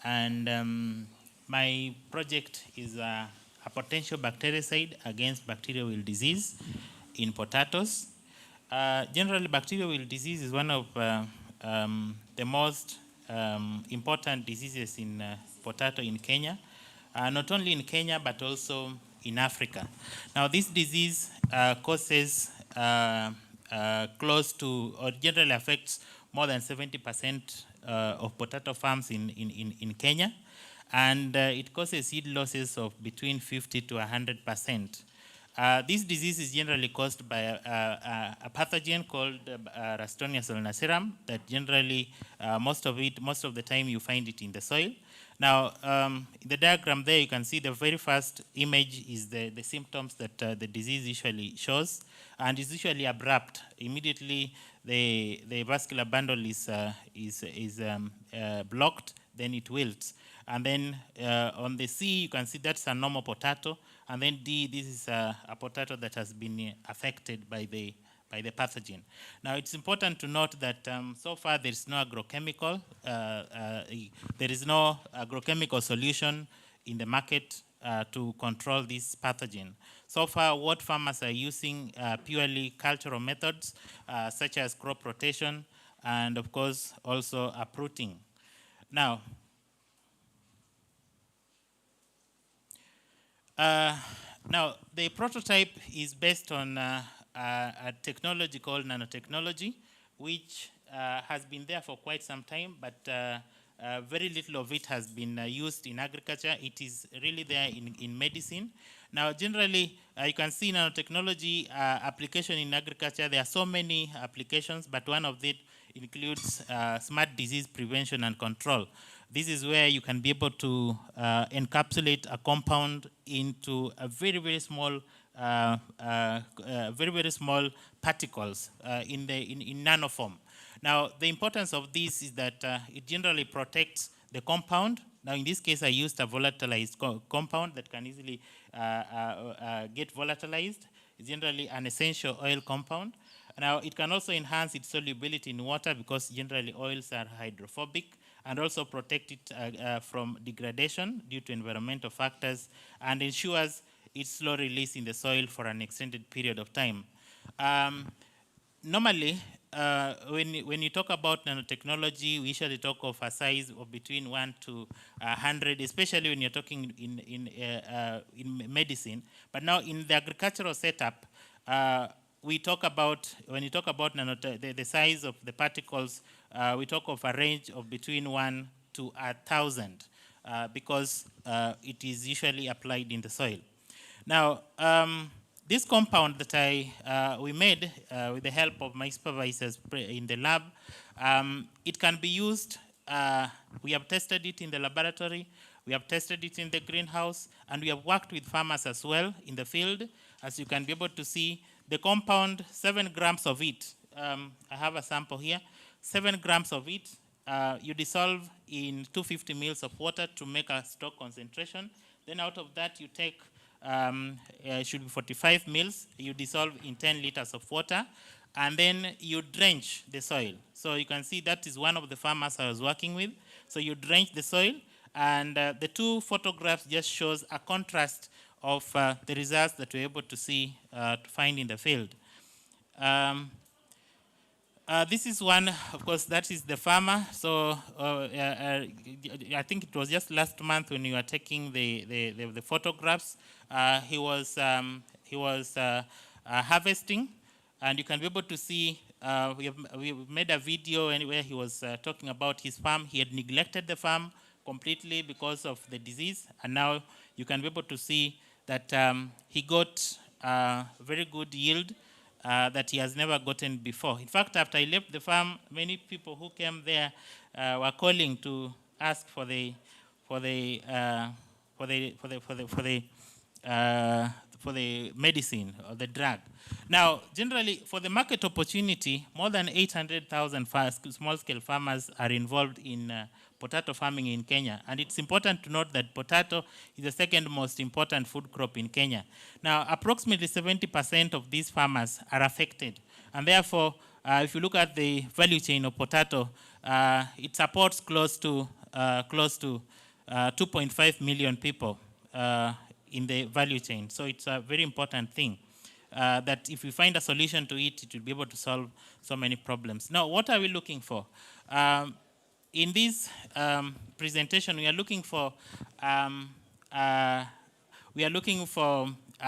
And my project is a potential bactericide against bacterial disease in potatoes. Generally, bacterial disease is one of the most important diseases in potato in Kenya. Not only in Kenya, but also in Africa. Now, this disease causes close to, or generally affects more than 70% of potato farms in Kenya. And it causes seed losses of between 50 to 100%. This disease is generally caused by a pathogen called Ralstonia solanacearum that generally, most of the time you find it in the soil. Now, in the diagram there, you can see the very first image is the symptoms that the disease usually shows, and it's usually abrupt. Immediately, the vascular bundle is blocked, then it wilts. And then on the C, you can see that's a normal potato. And then D, this is a potato that has been affected by the pathogen. Now, it's important to note that so far there is no agrochemical. There is no agrochemical solution in the market to control this pathogen. So far, what farmers are using purely cultural methods, such as crop rotation, and of course, also uprooting. Now, the prototype is based on a technology called nanotechnology, which has been there for quite some time, but very little of it has been used in agriculture. It is really there in medicine. Now, generally, you can see nanotechnology application in agriculture. There are so many applications, but one of it includes smart disease prevention and control. This is where you can be able to encapsulate a compound into a very, very small, very small particles in nano form. Now, the importance of this is that it generally protects the compound. Now, in this case, I used a volatilized compound that can easily get volatilized. It's generally an essential oil compound. Now, it can also enhance its solubility in water because generally oils are hydrophobic, and also protect it from degradation due to environmental factors, and ensures its slow release in the soil for an extended period of time. Normally, when you talk about nanotechnology, we usually talk of a size of between 1 to 100, especially when you're talking in medicine. But now in the agricultural setup, we talk about, when you talk about the size of the particles, we talk of a range of between 1 to 1,000 because it is usually applied in the soil. Now, this compound that we made with the help of my supervisors in the lab, it can be used. We have tested it in the laboratory, we have tested it in the greenhouse, and we have worked with farmers as well in the field. As you can be able to see, the compound, 7 grams of it, I have a sample here, 7 grams of it, you dissolve in 250 mils of water to make a stock concentration. Then out of that, you take, should be 45 mils, you dissolve in 10 liters of water, and then you drench the soil. So you can see that is one of the farmers I was working with. So you drench the soil, and the 2 photographs just shows a contrast of the results that we're able to see, to find in the field. This is one, of course, that is the farmer. So I think it was just last month when you were taking the photographs. He was harvesting, and you can be able to see, we made a video where he was talking about his farm. He had neglected the farm completely because of the disease, and now you can be able to see that he got very good yield that he has never gotten before. In fact, after I left the farm, many people who came there were calling to ask for the medicine or the drug. Now, generally, for the market opportunity, more than 800,000 small-scale farmers are involved in potato farming in Kenya. And it's important to note that potato is the second most important food crop in Kenya. Now, approximately 70% of these farmers are affected. And therefore, if you look at the value chain of potato, it supports close to 2.5 million people in the value chain. So it's a very important thing that if we find a solution to it, it will be able to solve so many problems. Now, what are we looking for? In this presentation, we are looking for a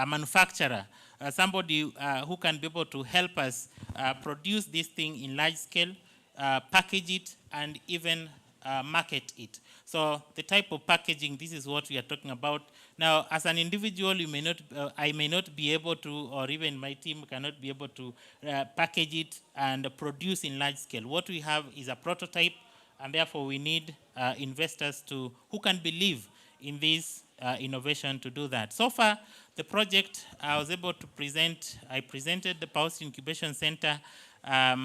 manufacturer, somebody who can be able to help us produce this thing in large scale, package it, and even market it. So the type of packaging, this is what we are talking about. Now, as an individual, you may not, I may not be able to, or even my team cannot be able to package it and produce in large scale. What we have is a prototype, and therefore we need investors who can believe in this innovation to do that. So far, the project I was able to present, I presented the PAUSTI Incubation Center at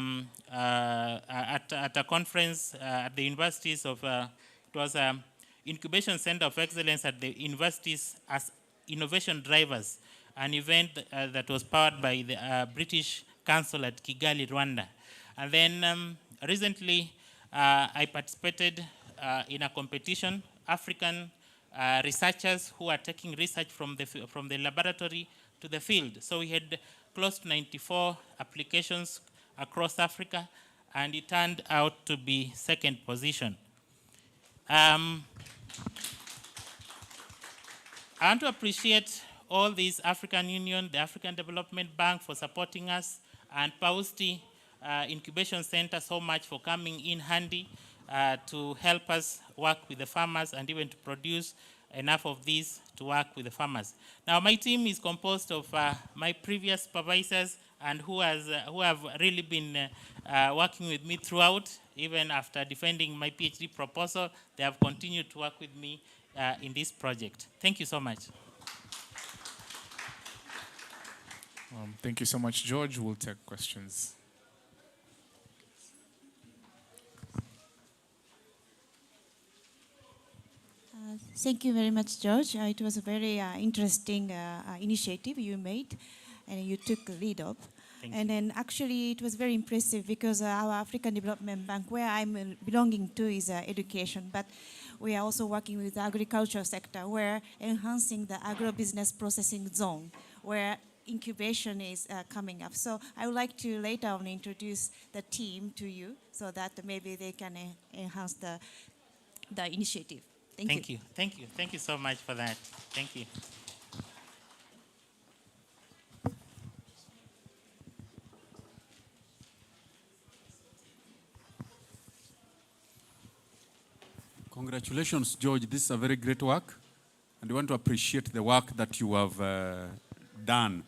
a conference at the universities of, it was an incubation center of excellence at the universities as innovation drivers, an event that was powered by the British Council at Kigali, Rwanda. And then recently, I participated in a competition, African researchers who are taking research from the laboratory to the field. So we had close to 94 applications across Africa, and it turned out to be second position. I want to appreciate all these African Union, the African Development Bank for supporting us, and PAUSTI Incubation Center so much for coming in handy to help us work with the farmers and even to produce enough of these to work with the farmers. Now, my team is composed of my previous supervisors and who have really been working with me throughout. Even after defending my PhD proposal, they have continued to work with me in this project. Thank you so much. Thank you so much, George. We'll take questions. Thank you very much, George. It was a very interesting initiative you made, and you took the lead of. And then actually it was very impressive because our African Development Bank, where I'm belonging to, is education, but we are also working with the agricultural sector, where enhancing the agro-business processing zone, where incubation is coming up. So I would like to later on introduce the team to you so that maybe they can enhance the initiative. Thank you. Thank you. Thank you so much for that. Thank you. Congratulations, George. This is a very great work, and I want to appreciate the work that you have done.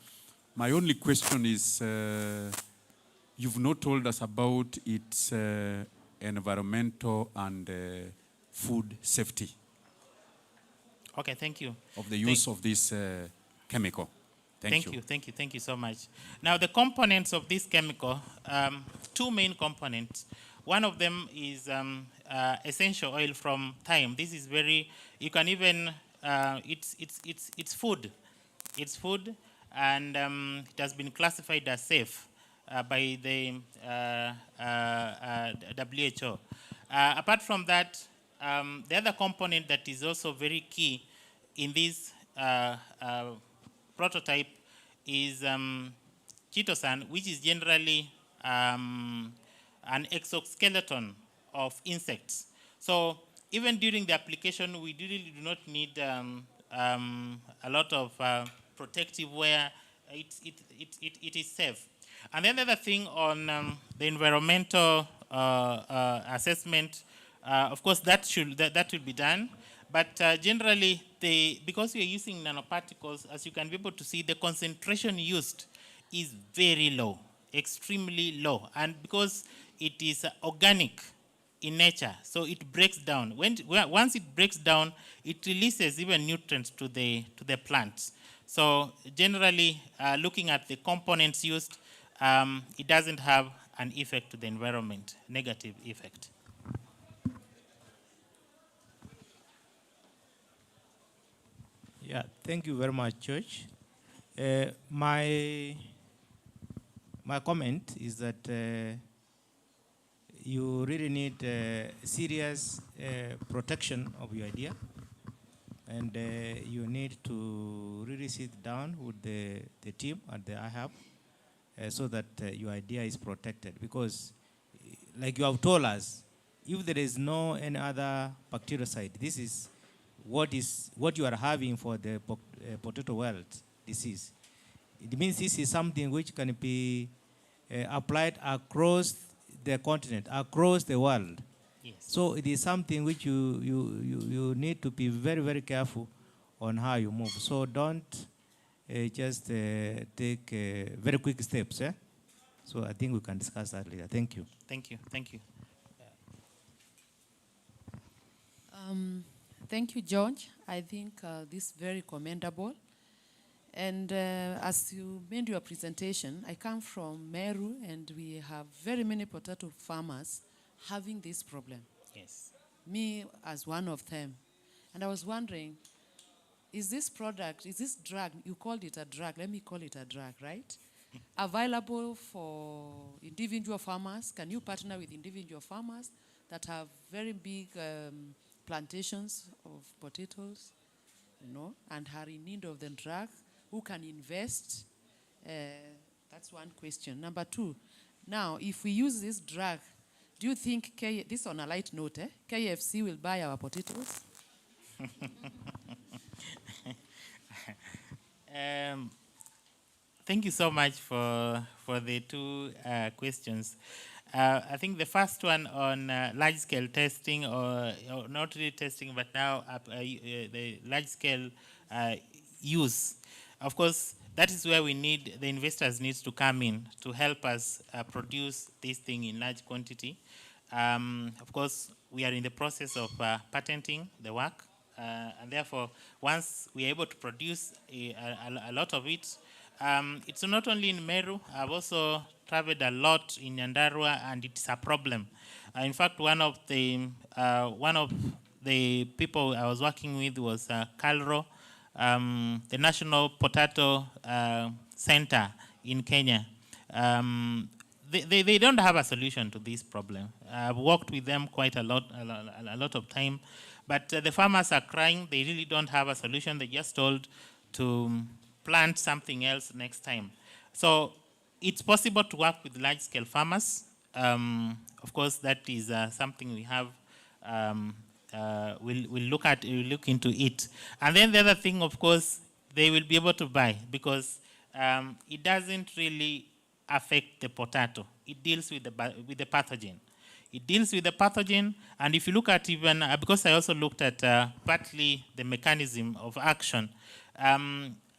My only question is, you've not told us about its environmental and food safety. Okay, thank you. Of the use of this chemical. Thank you. Thank you so much. Now, the components of this chemical, two main components. One of them is essential oil from thyme. This is very, you can even, it's food. It's food, and it has been classified as safe by the WHO. Apart from that, the other component that is also very key in this prototype is Ketosan, which is generally an exoskeleton of insects. So even during the application, we really do not need a lot of protective wear. It is safe. And then the other thing on the environmental assessment, of course, that will be done. But generally, because we are using nanoparticles, as you can be able to see, the concentration used is very low, extremely low. And because it is organic in nature, so it breaks down. Once it breaks down, it releases even nutrients to the plants. So generally, looking at the components used, it doesn't have an effect to the environment, negative effect. Yeah, thank you very much, George. My comment is that you really need serious protection of your idea, and you need to really sit down with the team at the iHub so that your idea is protected. Because, like you have told us, if there is no any other bactericide, this is what you are having for the potato wilt disease. It means this is something which can be applied across the continent, across the world. Yes. So it is something which you need to be very, very careful on how you move. So don't just take very quick steps. So I think we can discuss that later. Thank you. Thank you. Thank you. Thank you, George. I think this is very commendable. And as you made your presentation, I come from Meru, and we have very many potato farmers having this problem. Yes. Me as one of them. And I was wondering, is this product, is this drug, you called it a drug, let me call it a drug, right? Available for individual farmers? Can you partner with individual farmers that have very big plantations of potatoes, and are in need of the drug? Who can invest? That's one question. Number two, now, if we use this drug, do you think, this on a light note, KFC will buy our potatoes? Thank you so much for the two questions. I think the first one on large-scale testing, or not really testing, but now the large-scale use. Of course, that is where we need, the investors need to come in to help us produce this thing in large quantity. Of course, we are in the process of patenting the work. And therefore, once we are able to produce a lot of it, it's not only in Meru. I've also traveled a lot in Nyandarua, and it's a problem. In fact, one of the people I was working with was Calro, the National Potato Center in Kenya. They don't have a solution to this problem. I've worked with them quite a lot of time, but the farmers are crying. They really don't have a solution. They just told to plant something else next time. So it's possible to work with large-scale farmers. Of course, that is something we have. We'll look into it. And then the other thing, of course, they will be able to buy, because it doesn't really affect the potato. It deals with the pathogen. It deals with the pathogen, and if you look at even, because I also looked at partly the mechanism of action,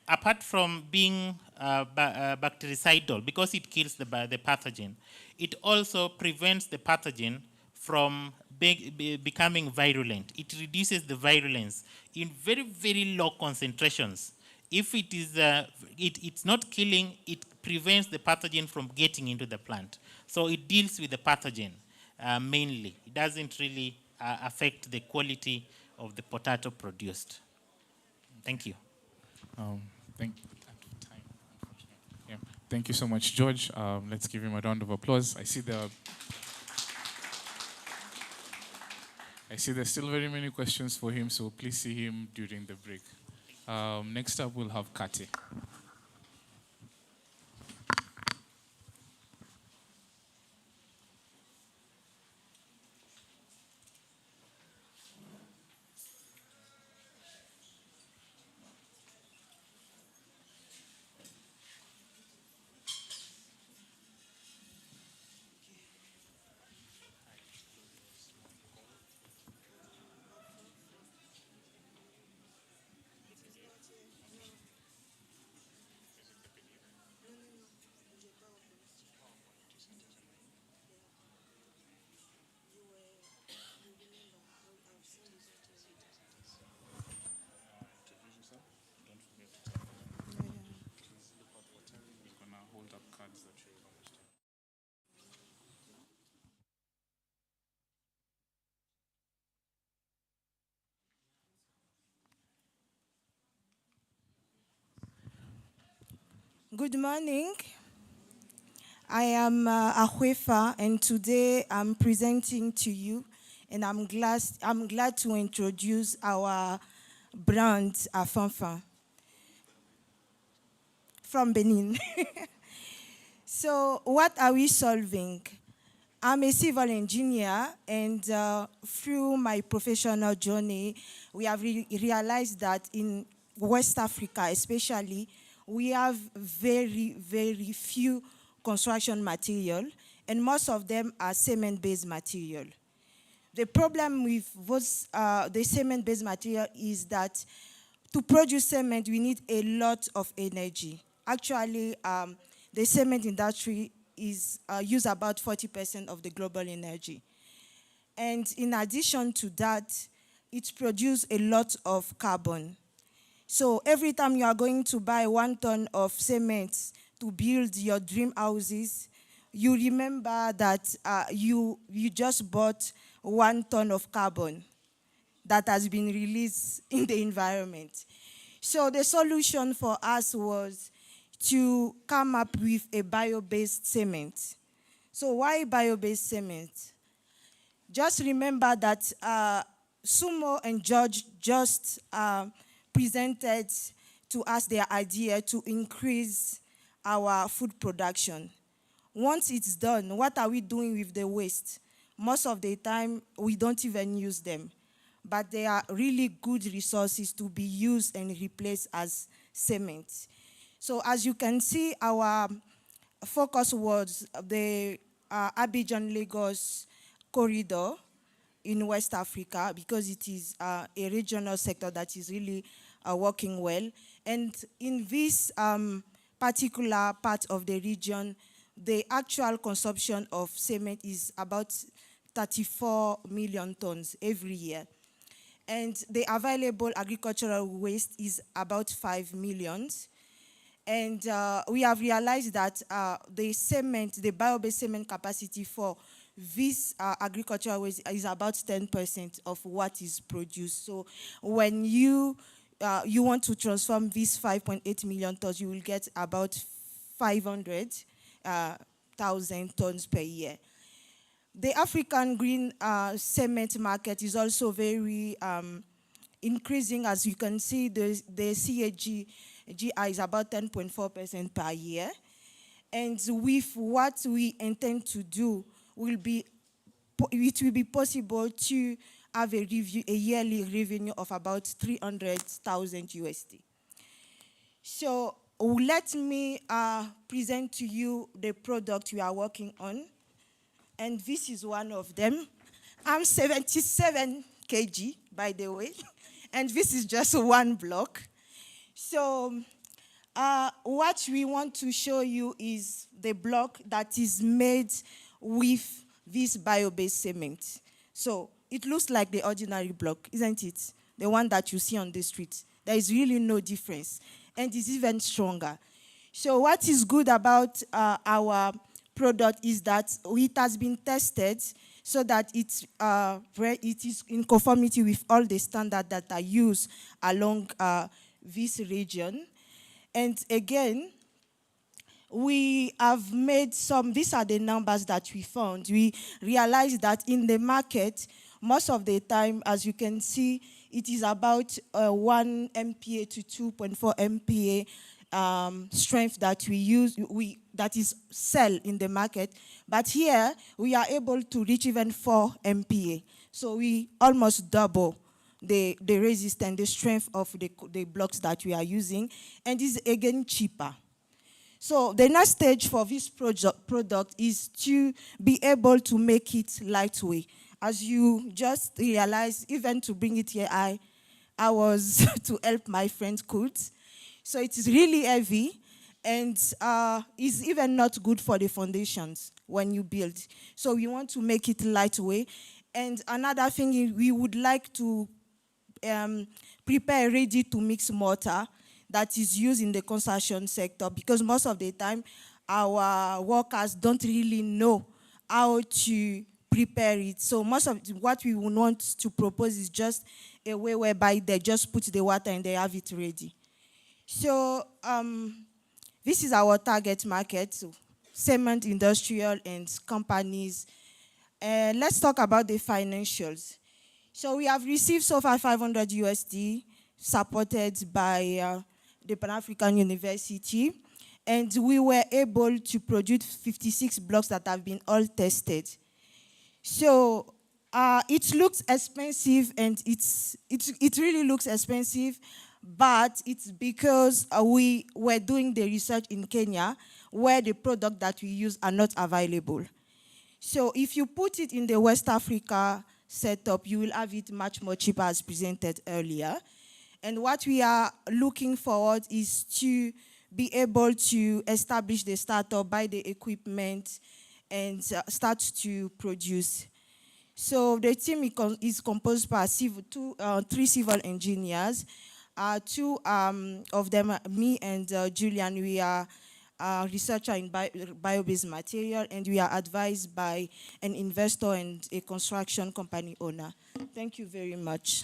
apart from being bactericidal, because it kills the pathogen, it also prevents the pathogen from becoming virulent. It reduces the virulence in very, very low concentrations. If it is, it's not killing, it prevents the pathogen from getting into the plant. So it deals with the pathogen mainly. It doesn't really affect the quality of the potato produced. Thank you. Thank you. Yeah. Thank you so much, George. Let's give him a round of applause. I see there's still very many questions for him, so please see him during the break. Next up, we'll have Kati. Good morning. I am Ahwefa, and today I'm presenting to you, and I'm glad to introduce our brand, Afanfan, from Benin. So what are we solving? I'm a civil engineer, and through my professional journey, we have realized that in West Africa especially, we have very, very few construction material, and most of them are cement-based material. The problem with the cement-based material is that to produce cement, we need a lot of energy. Actually, the cement industry use about 40% of the global energy. And in addition to that, it produces a lot of carbon. So every time you are going to buy 1 ton of cement to build your dream houses, you remember that you just bought 1 ton of carbon that has been released in the environment. So the solution for us was to come up with a bio-based cement. So why bio-based cement? Just remember that Sumo and George just presented to us their idea to increase our food production. Once it's done, what are we doing with the waste? Most of the time, we don't even use them. But they are really good resources to be used and replaced as cement. So as you can see, our focus was the Abidjan-Lagos corridor in West Africa, because it is a regional sector that is really working well. And in this particular part of the region, the actual consumption of cement is about 34 million tons every year. And the available agricultural waste is about 5 million. And we have realized that the bio-based cement capacity for this agricultural waste is about 10% of what is produced. So when you want to transform these 5.8 million tons, you will get about 500,000 tons per year. The African green cement market is also very increasing. As you can see, the CAGR is about 10.4% per year. And with what we intend to do, it will be possible to have a yearly revenue of about 300,000 USD. So let me present to you the product we are working on. And this is one of them. I'm 77 kg, by the way. And this is just one block. So what we want to show you is the block that is made with this bio-based cement. So it looks like the ordinary block, isn't it? The one that you see on the street. There is really no difference. And it's even stronger. So what is good about our product is that it has been tested so that it is in conformity with all the standards that are used along this region. And again, we have made these are the numbers that we found. We realized that in the market, most of the time, as you can see, it is about 1 MPa to 2.4 MPa strength that that is sell in the market. But here, we are able to reach even 4 MPa. So we almost double the resistance, the strength of the blocks that we are using, and is again cheaper. So the next stage for this product is to be able to make it lightweight. As you just realized, even to bring it here, I was to help my friend cook. So it is really heavy, and is even not good for the foundations when you build. So we want to make it lightweight. And another thing is we would like to prepare ready-to-mix mortar that is used in the construction sector, because most of the time our workers don't really know how to prepare it. So most of what we would want to propose is just a way whereby they just put the water and they have it ready. So This is our target market, so cement, industrial, and companies. Let's talk about the financials. So we have received so far 500 USD, supported by the Pan-African University, and we were able to produce 56 blocks that have been all tested. So it looks expensive, and it really looks expensive, but it's because we were doing the research in Kenya where the product that we use are not available. So if you put it in the West Africa setup, you will have it much more cheaper as presented earlier. And what we are looking forward is to be able to establish the startup, buy the equipment, and start to produce. So the team is composed by three civil engineers. Two of them, me and Julian, we are researcher in bio-based material, and we are advised by an investor and a construction company owner. Thank you very much.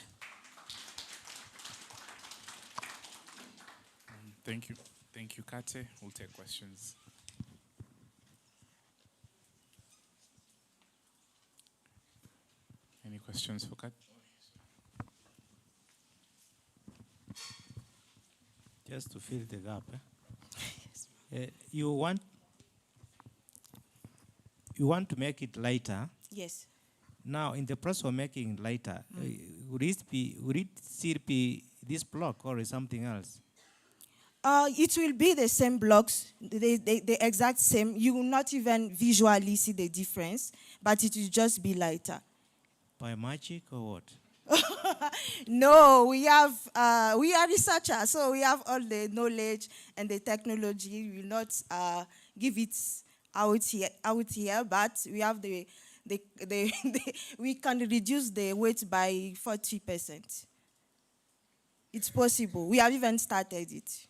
Thank you. Thank you, Kate. We'll take questions. Any questions for Kate? Just to fill the gap. You want to make it lighter. Yes. Now, in the process of making it lighter, would it still be this block or something else? It will be the same blocks, the exact same. You will not even visually see the difference, but it will just be lighter. By magic or what? No, we are researchers, so we have all the knowledge and the technology. We will not give it out here, but we have we can reduce the weight by 40%. It's possible. We have even started it.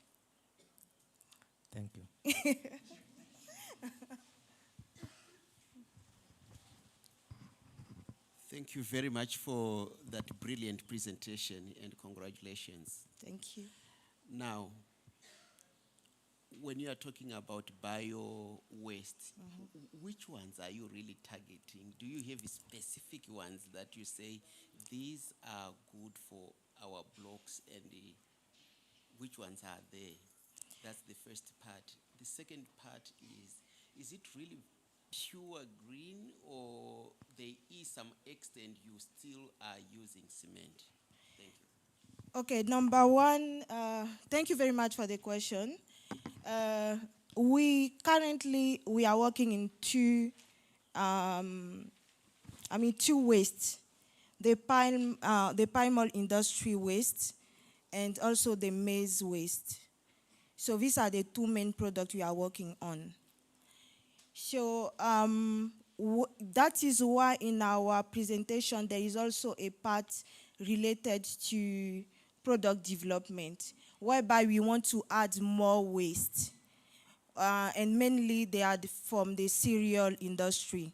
Thank you. Thank you very much for that brilliant presentation, and congratulations. Thank you. Now, when you are talking about bio-waste, which ones are you really targeting? Do you have specific ones that you say, these are good for our blocks, and which ones are there? That's the first part. The second part is it really pure green, or there is some extent you still are using cement? Thank you. Okay, number one, thank you very much for the question. We are working in two wastes: the palm oil industry waste and also the maize waste. So these are the two main products we are working on. So that is why in our presentation there is also a part related to product development, whereby we want to add more waste. And mainly they are from the cereal industry.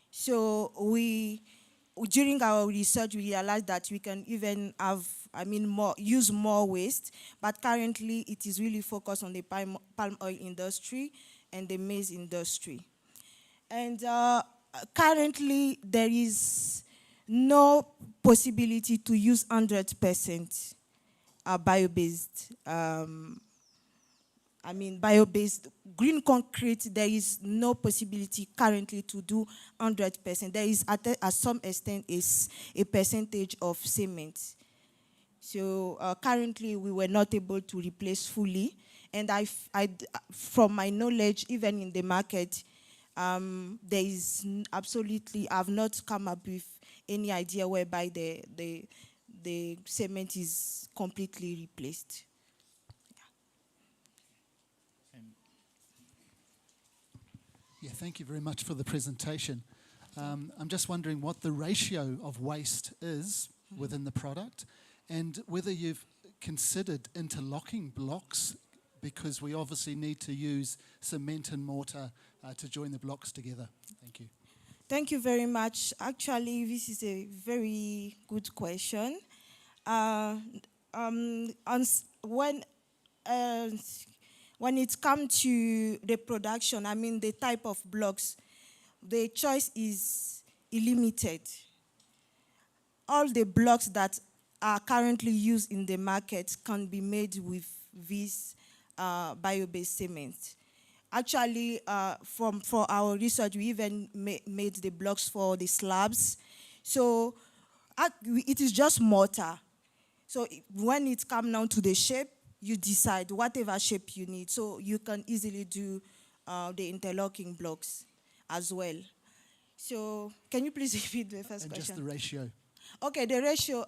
So during our research, we realized that we can even use more waste, but currently it is really focused on the palm oil industry and the maize industry. And currently there is no possibility to use 100% bio-based. Bio-based green concrete, there is no possibility currently to do 100%. There is, at some extent, is a percentage of cement. So currently, we were not able to replace fully. And from my knowledge, even in the market, there is absolutely, I've not come up with any idea whereby the cement is completely replaced. Yeah, thank you very much for the presentation. I'm just wondering what the ratio of waste is within the product, and whether you've considered interlocking blocks, because we obviously need to use cement and mortar to join the blocks together. Thank you. Thank you very much. Actually, this is a very good question. when it comes to the production, I mean the type of blocks, the choice is illimited. All the blocks that are currently used in the market can be made with this bio-based cement. Actually, for our research, we even made the blocks for the slabs. So it is just mortar. So when it comes down to the shape, you decide whatever shape you need. So you can easily do the interlocking blocks as well. So can you please repeat the first question? And just the ratio. Okay, the ratio,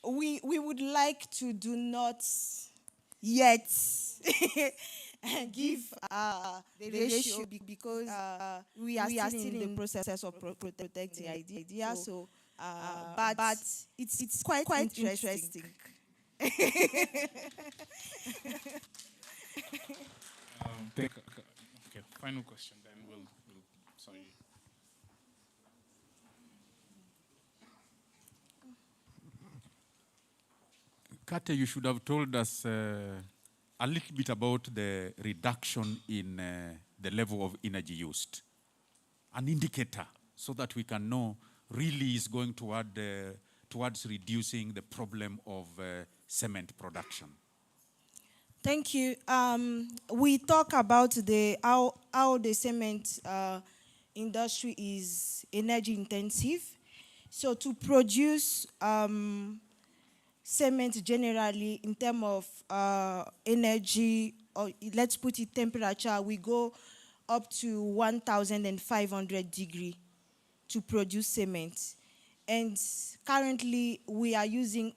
we would like to do not yet give the ratio because we are still in the process of protecting the idea. So, but it's quite interesting. Okay, final question, then we'll sorry. Kate, you should have told us a little bit about the reduction in the level of energy used. An indicator so that we can know really is going towards reducing the problem of cement production. Thank you. We talk about how the cement industry is energy intensive. So to produce cement generally in terms of energy, or let's put it temperature, we go up to 1,500 degrees to produce cement. And currently we are using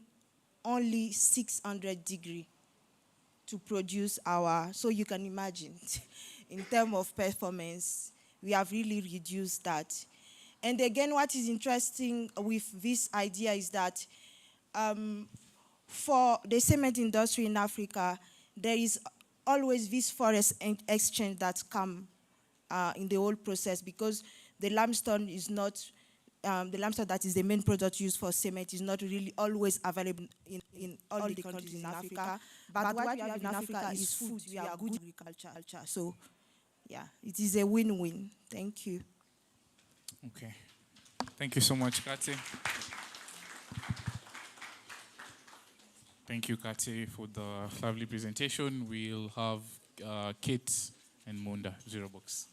only 600 degrees to produce so you can imagine, in terms of performance, we have really reduced that. And again, what is interesting with this idea is that for the cement industry in Africa, there is always this forest exchange that comes in the whole process, because the limestone is not, the limestone that is the main product used for cement is not really always available in all the countries in Africa. But what we have in Africa is food. We have good agriculture. So, yeah, it is a win-win. Thank you. Okay. Thank you so much, Kate. Thank you, Kate, for the lovely presentation. We'll have Kate and Munda, Zero Box.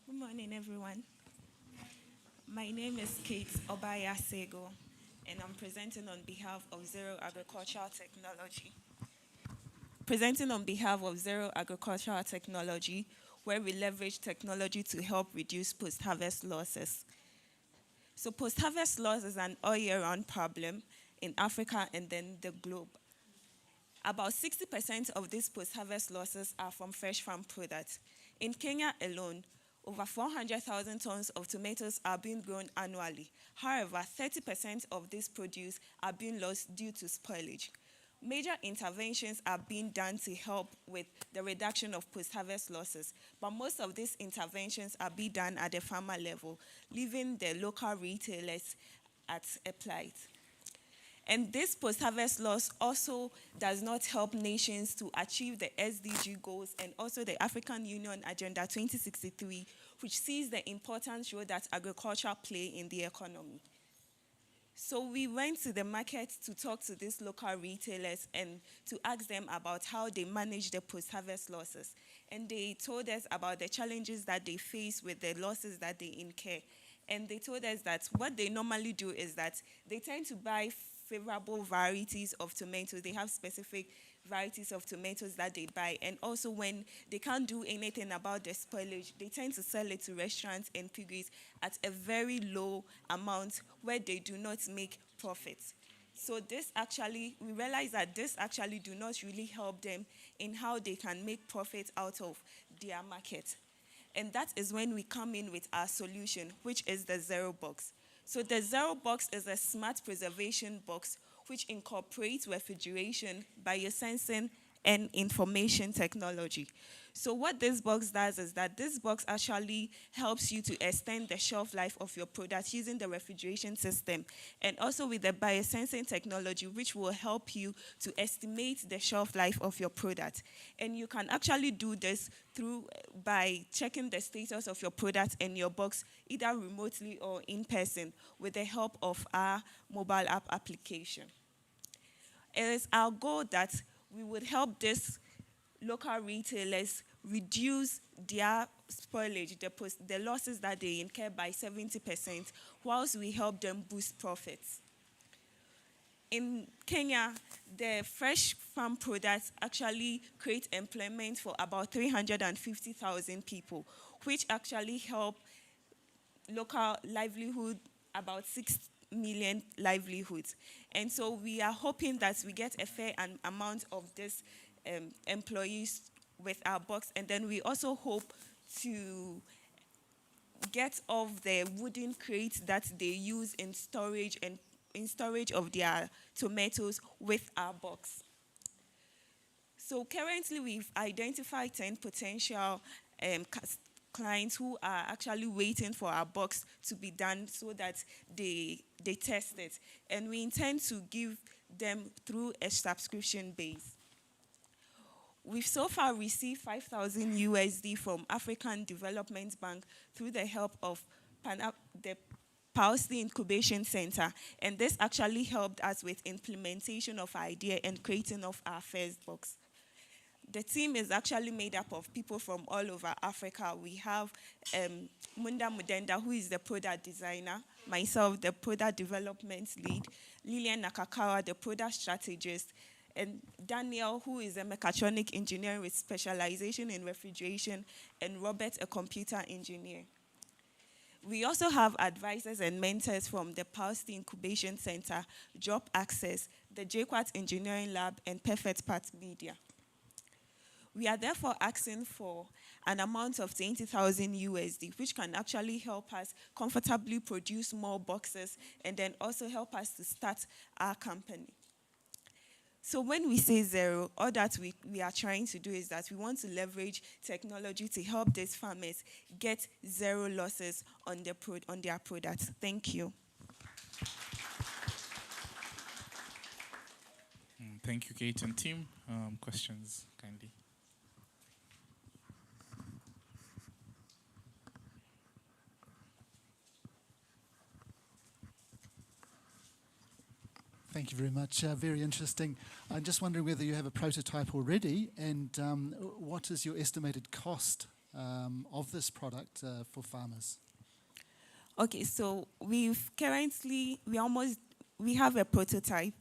Good morning, everyone. My name is Kate Obaya Sego, and I'm presenting on behalf of Zero Agricultural Technology. Presenting on behalf of Zero Agricultural Technology, where we leverage technology to help reduce post-harvest losses. So post-harvest loss is an all-year-round problem in Africa and then the globe. About 60% of these post-harvest losses are from fresh farm products. In Kenya alone, over 400,000 tons of tomatoes are being grown annually. However, 30% of this produce are being lost due to spoilage. Major interventions are being done to help with the reduction of post-harvest losses, but most of these interventions are being done at the farmer level, leaving the local retailers at a plight. And this post-harvest loss also does not help nations to achieve the SDG goals and also the African Union Agenda 2063, which sees the important role that agriculture play in the economy. So we went to the market to talk to these local retailers and to ask them about how they manage the post-harvest losses. And they told us about the challenges that they face with the losses that they incur. And they told us that what they normally do is that they tend to buy favorable varieties of tomatoes. They have specific varieties of tomatoes that they buy. And also when they can't do anything about the spoilage, they tend to sell it to restaurants and piggeries at a very low amount where they do not make profits. So this actually, we realize that this actually do not really help them in how they can make profit out of their market. And that is when we come in with our solution, which is the Zero Box. So the Zero Box is a smart preservation box which incorporates refrigeration, biosensing, and information technology. So what this box does is that this box actually helps you to extend the shelf life of your product using the refrigeration system, and also with the biosensing technology, which will help you to estimate the shelf life of your product. And you can actually do this by checking the status of your product in your box, either remotely or in person, with the help of our mobile app application. It is our goal that we would help these local retailers reduce their spoilage, the losses that they incur by 70%, whilst we help them boost profits. In Kenya, the fresh farm products actually create employment for about 350,000 people, which actually help local livelihood, about 6 million livelihoods. And so we are hoping that we get a fair amount of this employees with our box, and then we also hope to get off the wooden crates that they use in storage of their tomatoes with our box. So currently we've identified 10 potential clients who are actually waiting for our box to be done so that they test it. And we intend to give them through a subscription base. We've so far received 5,000 USD from African Development Bank through the help of the PAUSTI Incubation Center. And this actually helped us with implementation of our idea and creating of our first box. The team is actually made up of people from all over Africa. We have Munda Mudenda, who is the product designer, myself, the product development lead, Lillian Nakakawa, the product strategist, and Daniel, who is a mechatronic engineer with specialization in refrigeration, and Robert, a computer engineer. We also have advisors and mentors from the PAUSTI Incubation Center, Job Access, the JQuat Engineering Lab, and Perfect Path Media. We are therefore asking for an amount of 20,000 USD, which can actually help us comfortably produce more boxes and then also help us to start our company. So when we say zero, all that we are trying to do is that we want to leverage technology to help these farmers get zero losses on their products. Thank you. Thank you, Kate and team. Questions, kindly. Thank you very much. Very interesting. I'm just wondering whether you have a prototype already, and what is your estimated cost of this product for farmers? Okay, so we have a prototype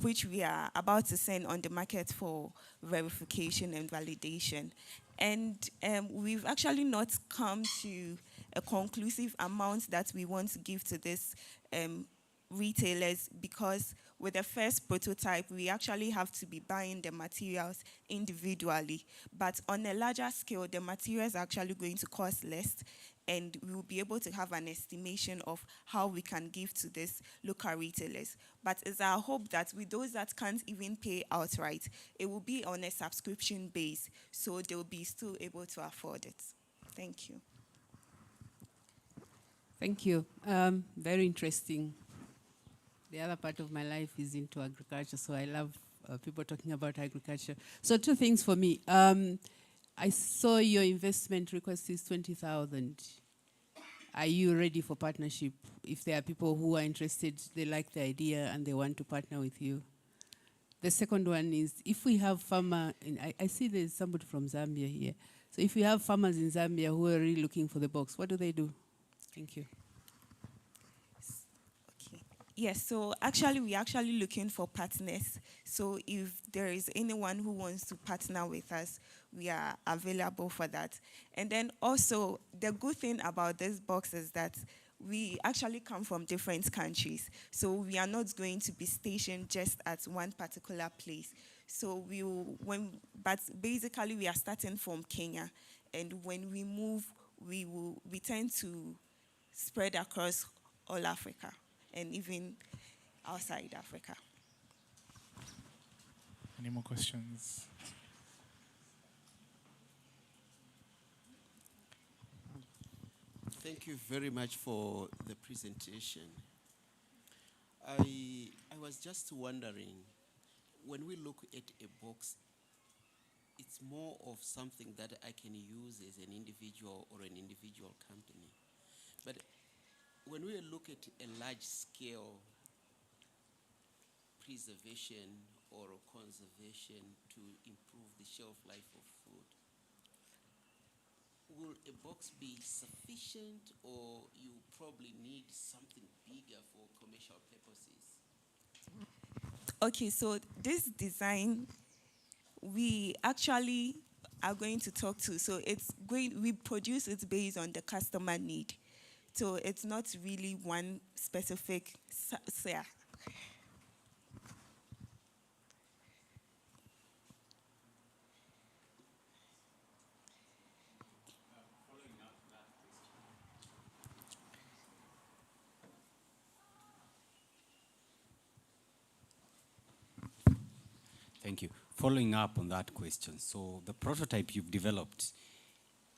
which we are about to send on the market for verification and validation. And we've actually not come to a conclusive amount that we want to give to this retailers, because with the first prototype, we actually have to be buying the materials individually. But on a larger scale, the materials are actually going to cost less, and we will be able to have an estimation of how we can give to these local retailers. But it's our hope that with those that can't even pay outright, it will be on a subscription base, so they'll be still able to afford it. Thank you. Thank you. Very interesting. The other part of my life is into agriculture, so I love people talking about agriculture. So 2 things for me. I saw your investment request is 20,000. Are you ready for partnership? If there are people who are interested, they like the idea and they want to partner with you. The second one is, if we have farmer, I see there's somebody from Zambia here. So if we have farmers in Zambia who are really looking for the box, what do they do? Thank you. Yes, so actually we're actually looking for partners. So if there is anyone who wants to partner with us, we are available for that. And then also, the good thing about this box is that we actually come from different countries. So we are not going to be stationed just at one particular place. So but basically we are starting from Kenya. And when we move, we tend to spread across all Africa, and even outside Africa. Any more questions? Thank you very much for the presentation. I was just wondering, when we look at a box, it's more of something that I can use as an individual or an individual company. But when we look at a large scale preservation or conservation to improve the shelf life of food, will a box be sufficient, or you probably need something bigger for commercial purposes? Okay, so this design, we actually are going to talk to. So we produce it based on the customer need. So it's not really one specific, yeah. Thank you. Following up on that question, so the prototype you've developed,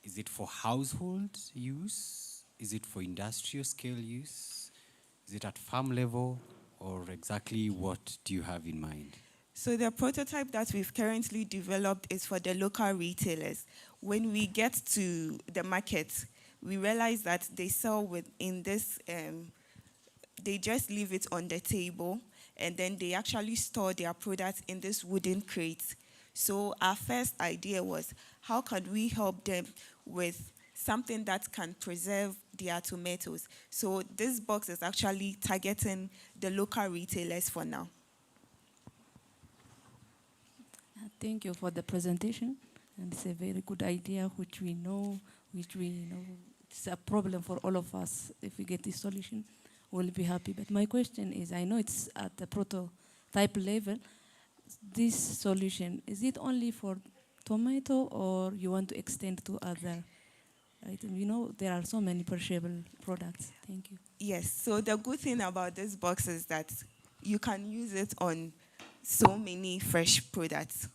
is it for household use? Is it for industrial scale use? Is it at farm level? Or exactly what do you have in mind? So the prototype that we've currently developed is for the local retailers. When we get to the market, we realize that they sell within this, they just leave it on the table, and then they actually store their products in this wooden crates. So our first idea was, how can we help them with something that can preserve their tomatoes? So this box is actually targeting the local retailers for now. Thank you for the presentation. And it's a very good idea, which we know it's a problem for all of us. If we get this solution, we'll be happy. But my question is, I know it's at the prototype level. This solution, is it only for tomato, or you want to extend to other items? You know, there are so many perishable products. Thank you. Yes, so the good thing about this box is that you can use it on so many fresh products.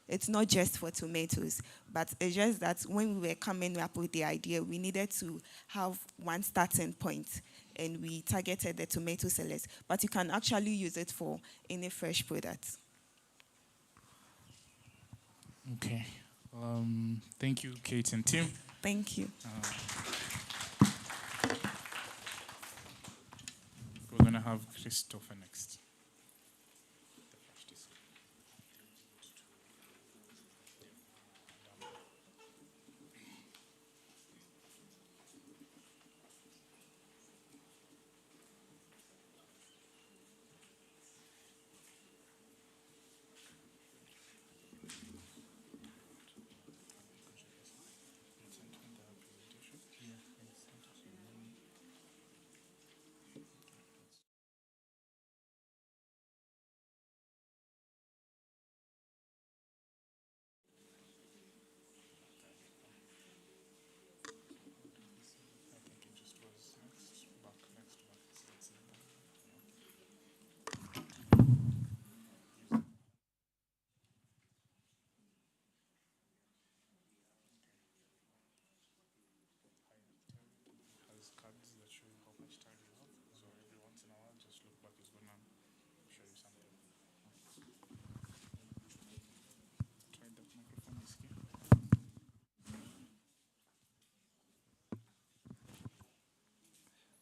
It's not just for tomatoes, but it's just that when we were coming up with the idea, we needed to have one starting point, and we targeted the tomato sellers. But you can actually use it for any fresh products. Okay. Thank you, Kate and Tim. Thank you. We're going to have Christopher next.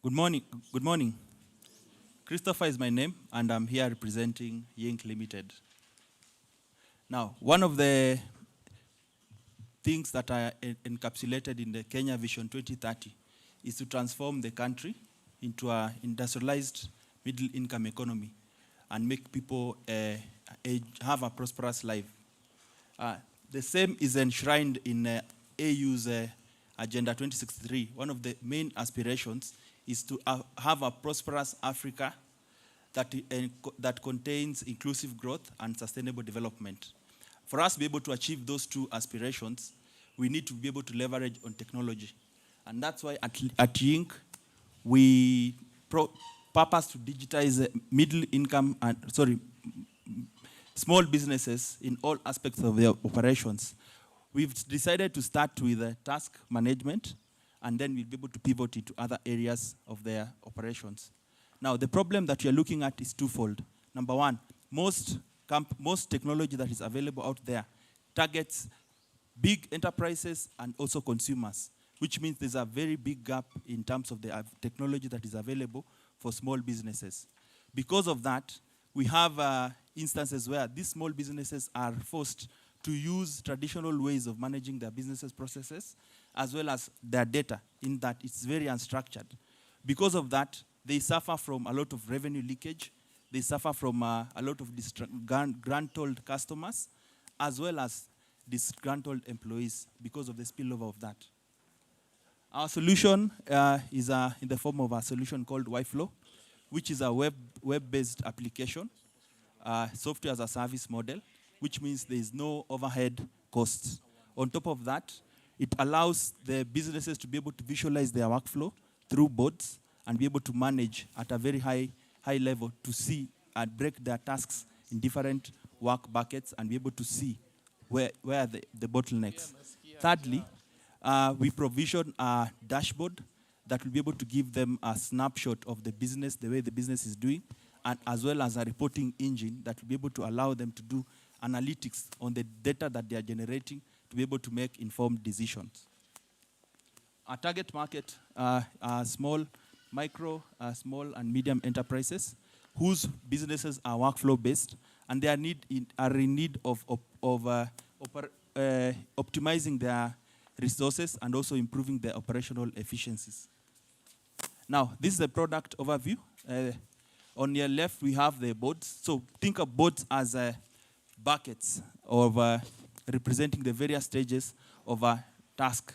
Good morning. Good morning. Christopher is my name, and I'm here representing Yink Limited. Now, one of the things that are encapsulated in the Kenya Vision 2030 is to transform the country into an industrialized middle-income economy and make people have a prosperous life. The same is enshrined in AU's Agenda 2063. One of the main aspirations is to have a prosperous Africa that contains inclusive growth and sustainable development. For us to be able to achieve those two aspirations, we need to be able to leverage on technology. And that's why at Yink, we purpose to digitize small businesses in all aspects of their operations. We've decided to start with task management, and then we'll be able to pivot into other areas of their operations. Now, the problem that we are looking at is twofold. Number one, most technology that is available out there targets big enterprises and also consumers, which means there's a very big gap in terms of the technology that is available for small businesses. Because of that, we have instances where these small businesses are forced to use traditional ways of managing their businesses processes, as well as their data, in that it's very unstructured. Because of that, they suffer from a lot of revenue leakage. They suffer from a lot of disgruntled customers, as well as disgruntled employees because of the spillover of that. Our solution is in the form of a solution called YFlow, which is a web-based application, software as a service model, which means there is no overhead costs. On top of that, it allows the businesses to be able to visualize their workflow through boards and be able to manage at a very high level to see and break their tasks in different work buckets and be able to see where are the bottlenecks. Thirdly, we provision a dashboard that will be able to give them a snapshot of the business, the way the business is doing, and as well as a reporting engine that will be able to allow them to do analytics on the data that they are generating to be able to make informed decisions. Our target market are small and medium enterprises whose businesses are workflow-based, and they are in need of optimizing their resources and also improving their operational efficiencies. Now, this is a product overview. On your left, we have the boards. So think of boards as buckets of representing the various stages of a task.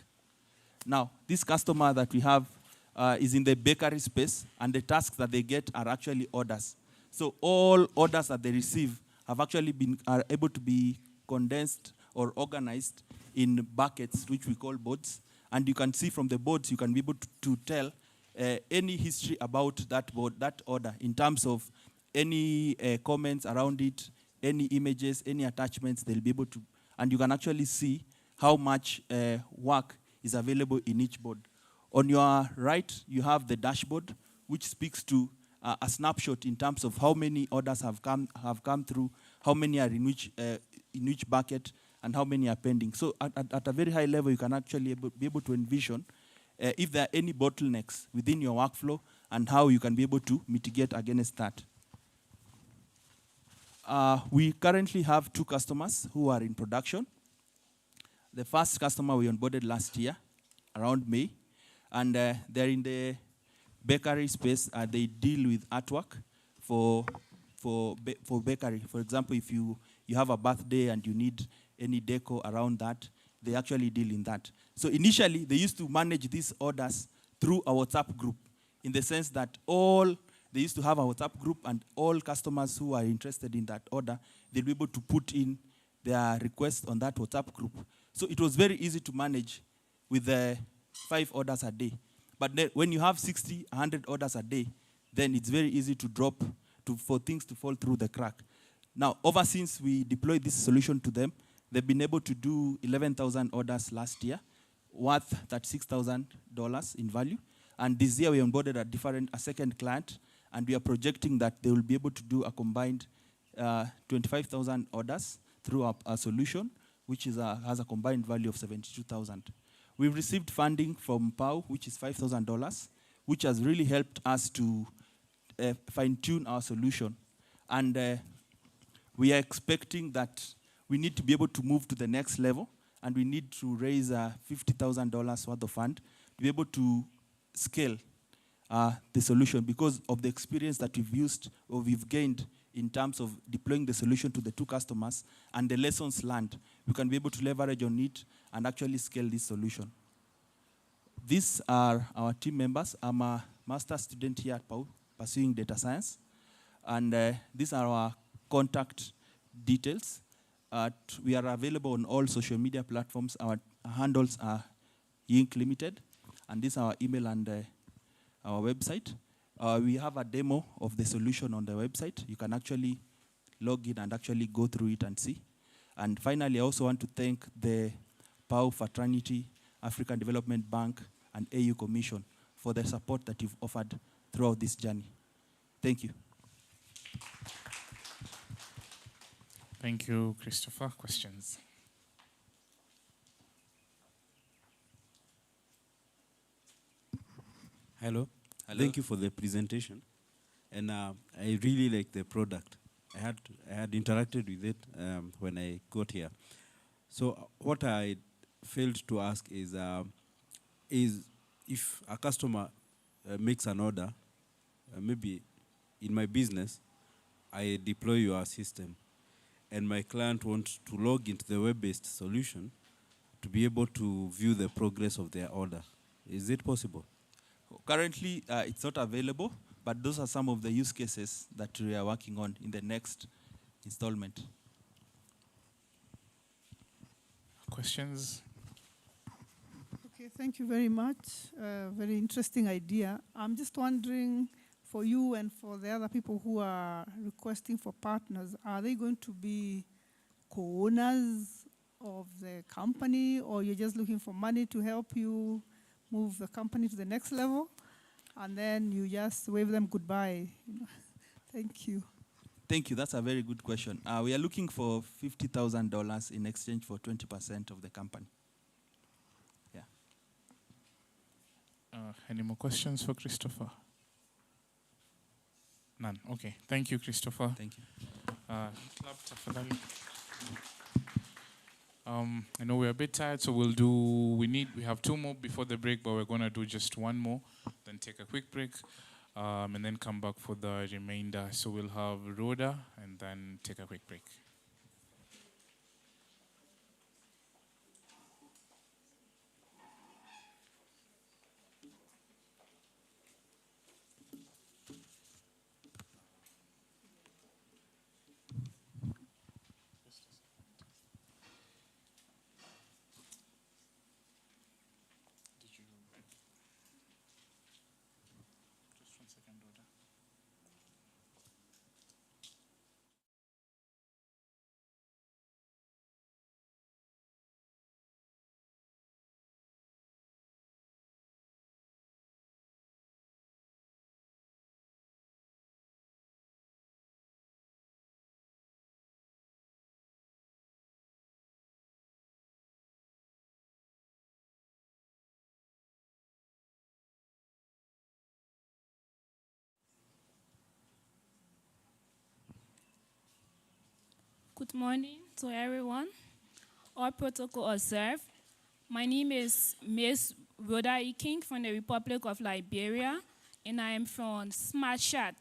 Now, this customer that we have is in the bakery space, and the tasks that they get are actually orders. So all orders that they receive have actually are able to be condensed or organized in buckets, which we call boards. And you can see from the boards, you can be able to tell any history about that board, that order, in terms of any comments around it, any images, any attachments, they'll be able to, and you can actually see how much work is available in each board. On your right, you have the dashboard, which speaks to a snapshot in terms of how many orders have come through, how many are in which bucket, and how many are pending. So at a very high level, you can actually be able to envision if there are any bottlenecks within your workflow and how you can be able to mitigate against that. We currently have 2 customers who are in production. The first customer we onboarded last year, around May, and they're in the bakery space. They deal with artwork for bakery. For example, if you have a birthday and you need any deco around that, they actually deal in that. So initially, they used to manage these orders through a WhatsApp group, in the sense that they used to have a WhatsApp group, and all customers who are interested in that order, they'll be able to put in their request on that WhatsApp group. So it was very easy to manage with 5 orders a day. But then when you have 60, 100 orders a day, then it's very easy to for things to fall through the crack. Now, since we deployed this solution to them, they've been able to do 11,000 orders last year, worth $36,000 in value. And this year we onboarded a second client, and we are projecting that they will be able to do a combined 25,000 orders through our solution, which has a combined value of $72,000. We've received funding from PAU, which is $5,000. which has really helped us to fine-tune our solution. And we are expecting that we need to be able to move to the next level, and we need to raise $50,000 worth of fund to be able to scale the solution because of the experience that we've used or we've gained in terms of deploying the solution to the 2 customers and the lessons learned. We can be able to leverage on it and actually scale this solution. These are our team members. I'm a master's student here at PAU pursuing data science. And these are our contact details. We are available on all social media platforms. Our handles are Inc. Limited. And this is our email and our website. We have a demo of the solution on the website. You can actually log in and actually go through it and see. And finally, I also want to thank the PAU Fraternity, African Development Bank, and AU Commission for the support that you've offered throughout this journey. Thank you. Thank you, Christopher. Questions? Hello. Hello. Thank you for the presentation. And I really like the product. I had interacted with it when I got here. So what I failed to ask is if a customer makes an order, maybe in my business, I deploy your system, and my client wants to log into the web-based solution to be able to view the progress of their order. Is it possible? Currently, it's not available, but those are some of the use cases that we are working on in the next installment. Questions? Okay, thank you very much. Very interesting idea. I'm just wondering, for you and for the other people who are requesting for partners, are they going to be co-owners of the company, or you're just looking for money to help you move the company to the next level, and then you just wave them goodbye? Thank you. Thank you. That's a very good question. We are looking for $50,000 in exchange for 20% of the company. Yeah. Any more questions for Christopher? None. Okay. Thank you, Christopher. Thank you. Club tafadhali. I know we're a bit tired, so we have 2 more before the break, but we're going to do just 1 more, then take a quick break, and then come back for the remainder. So we'll have Rhoda, and then take a quick break. Good morning to everyone. All protocol observed. My name is Ms. Rhoda E. King from the Republic of Liberia, and I am from SmartShot.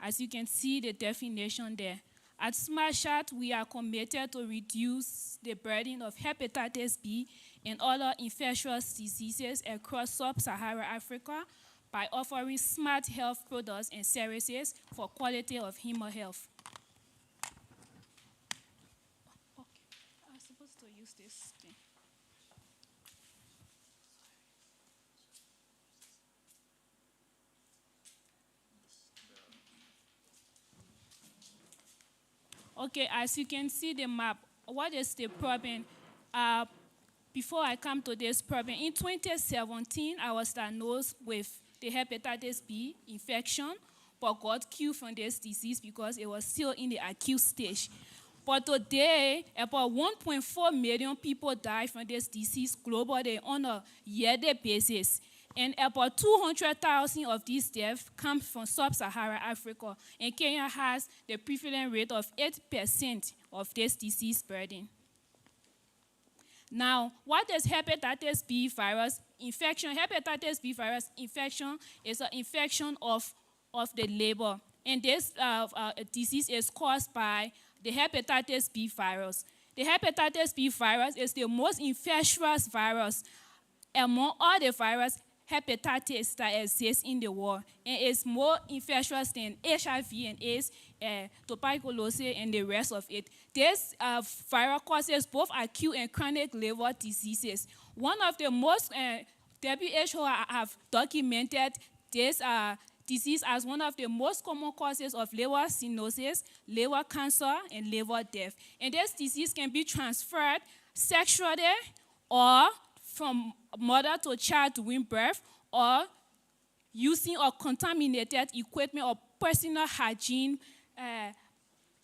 As you can see the definition there. At SmartShot, we are committed to reduce the burden of hepatitis B and other infectious diseases across sub-Saharan Africa by offering smart health products and services for quality of human health. To use this thing. Okay, as you can see the map, what is the problem? Before I come to this problem, in 2017, I was diagnosed with the hepatitis B infection, but got cured from this disease because it was still in the acute stage. But today, about 1.4 million people die from this disease globally on a yearly basis. And about 200,000 of these deaths come from sub-Saharan Africa. And Kenya has the prevalent rate of 8% of this disease burden. Now, what is hepatitis B virus infection? Hepatitis B virus infection is an infection of the liver. And this disease is caused by the hepatitis B virus. The hepatitis B virus is the most infectious virus among all the virus hepatitis that exists in the world. And it's more infectious than HIV and AIDS, tuberculosis, and the rest of it. This virus causes both acute and chronic liver diseases. One of the most, WHO have documented this disease as one of the most common causes of liver cirrhosis, liver cancer, and liver death. And this disease can be transferred sexually or from mother to child during birth, or using or contaminated equipment or personal hygiene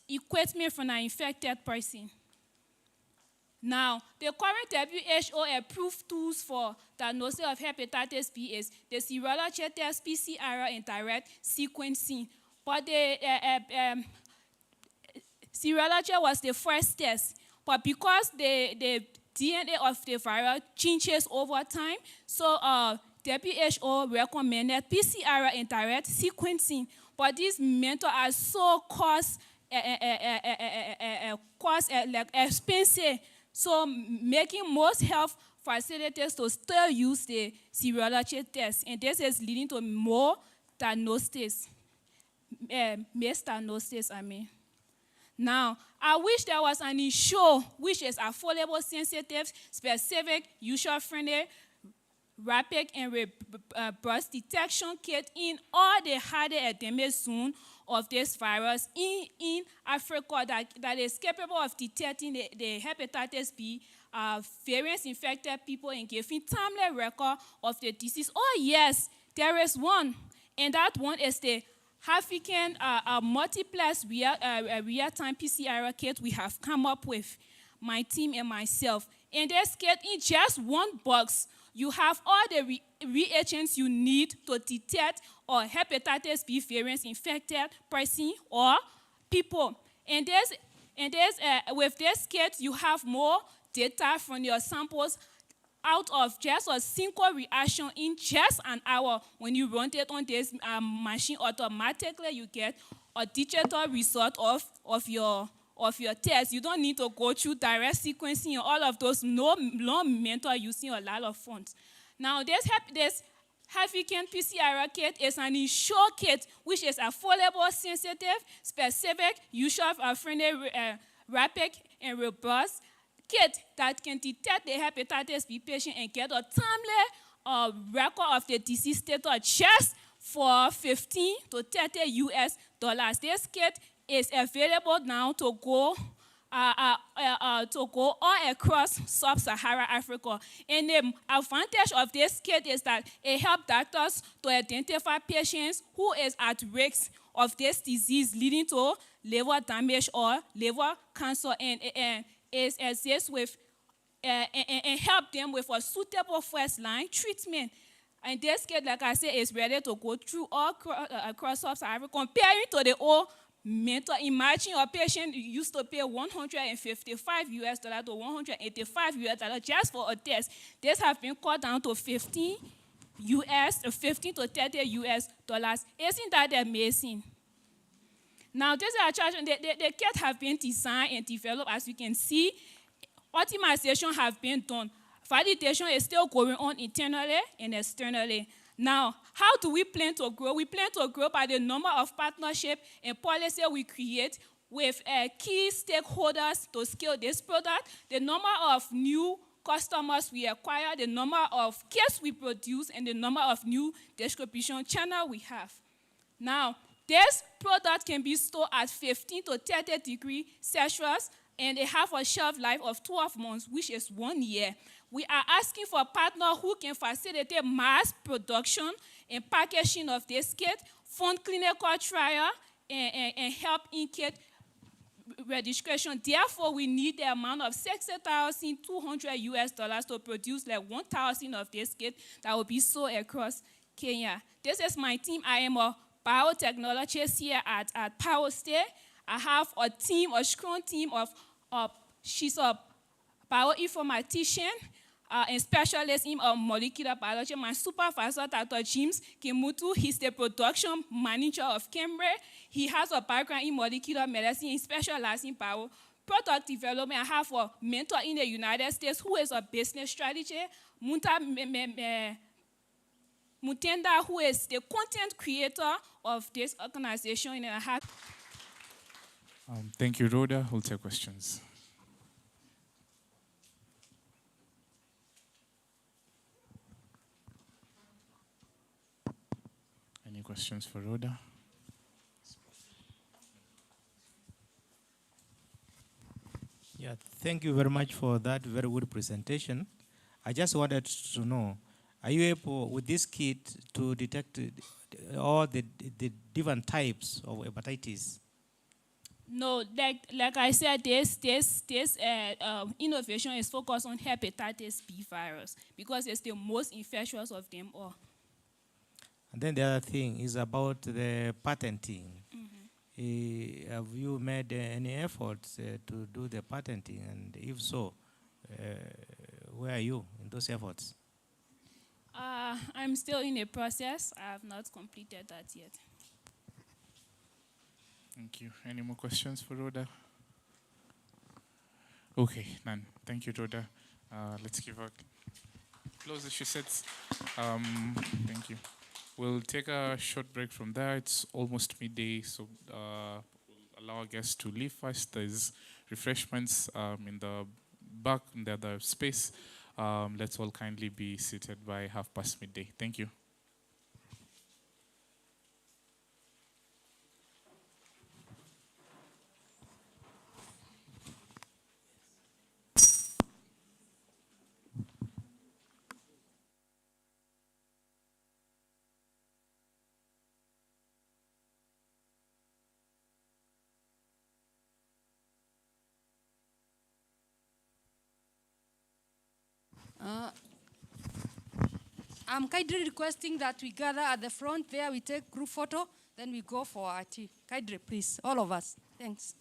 equipment from an infected person. Now, the current WHO approved tools for diagnosis of hepatitis B is the serology test, PCR, and direct sequencing. But the serology was the first test. But because the DNA of the virus changes over time, so WHO recommended PCR and direct sequencing. But these methods are so expensive, so making most health facilities to still use the serology test, and this is leading to more diagnosis, misdiagnosis, Now, I wish there was an ensure which is affordable, sensitive, specific, user-friendly, rapid, and robust detection kit in all the harder endemic zone of this virus in Africa that is capable of detecting the hepatitis B variants infected people and giving timely record of the disease. Oh yes, there is one, and that one is the African multiplex real-time PCR kit we have come up with, my team and myself. In this kit, in just one box, you have all the reagents you need to detect or hepatitis B variants infected person or people. And with this kit, you have more data from your samples out of just a single reaction in just an hour. When you run it on this machine, automatically you get a digital result of your test. You don't need to go through direct sequencing and all of those long mental using a lot of funds. Now this African PCR kit is an ensure kit which is affordable, sensitive, specific, user-friendly, rapid, and robust kit that can detect the hepatitis B patient and get a timely record of the disease status just for $15 to $30. This kit is available now to go all across sub-Saharan Africa. And the advantage of this kit is that it helps doctors to identify patients who is at risk of this disease leading to liver damage or liver cancer, and it exists with and help them with a suitable first-line treatment. And this kit, like I said, is ready to go through all across sub-Saharan Africa. Comparing to the old method, imagine a patient used to pay $155 to $185 just for a test. This has been cut down to $15 to $30. Isn't that amazing? Now, this is a charge. The kit have been designed and developed, as you can see. Optimization have been done. Validation is still going on internally and externally. Now, how do we plan to grow? We plan to grow by the number of partnership and policy we create with key stakeholders to scale this product, the number of new customers we acquire, the number of kits we produce, and the number of new distribution channels we have. Now, this product can be stored at 15 to 30 degrees Celsius, and they have a shelf life of 12 months, which is 1 year. We are asking for partners who can facilitate mass production and packaging of this kit, fund clinical trial, and help in kit registration. Therefore, we need the amount of $60,200 to produce like 1,000 of this kit that will be sold across Kenya. This is my team. I am a biotechnologist here at PAUSTI. I have a team, a strong team of she's a bioinformatician and specialist in molecular biology. My supervisor, Dr. James Kimutu, he's the production manager of Cambridge. He has a background in molecular medicine and specializes in product development. I have a mentor in the United States who is a business strategist, Mutenda, who is the content creator of this organization. And I have Thank you, Rhoda. We'll take questions. Any questions for Rhoda? Yeah, thank you very much for that very good presentation. I just wanted to know, are you able, with this kit, to detect all the different types of hepatitis? No, like I said, this innovation is focused on hepatitis B virus because it's the most infectious of them all. And then the other thing is about the patenting. Have you made any efforts to do the patenting? And if so, where are you in those efforts? I'm still in a process. I have not completed that yet. Thank you. Any more questions for Rhoda? Okay, none. Thank you, Rhoda. Let's give her close as she sits. Thank you. We'll take a short break from there. It's almost midday, so we'll allow our guests to leave first. There's refreshments in the back, in the other space. Let's all kindly be seated by midday. Thank you. I'm kindly requesting that we gather at the front there, we take group photo, then we go for our tea. Kindly, please, all of us. Thanks.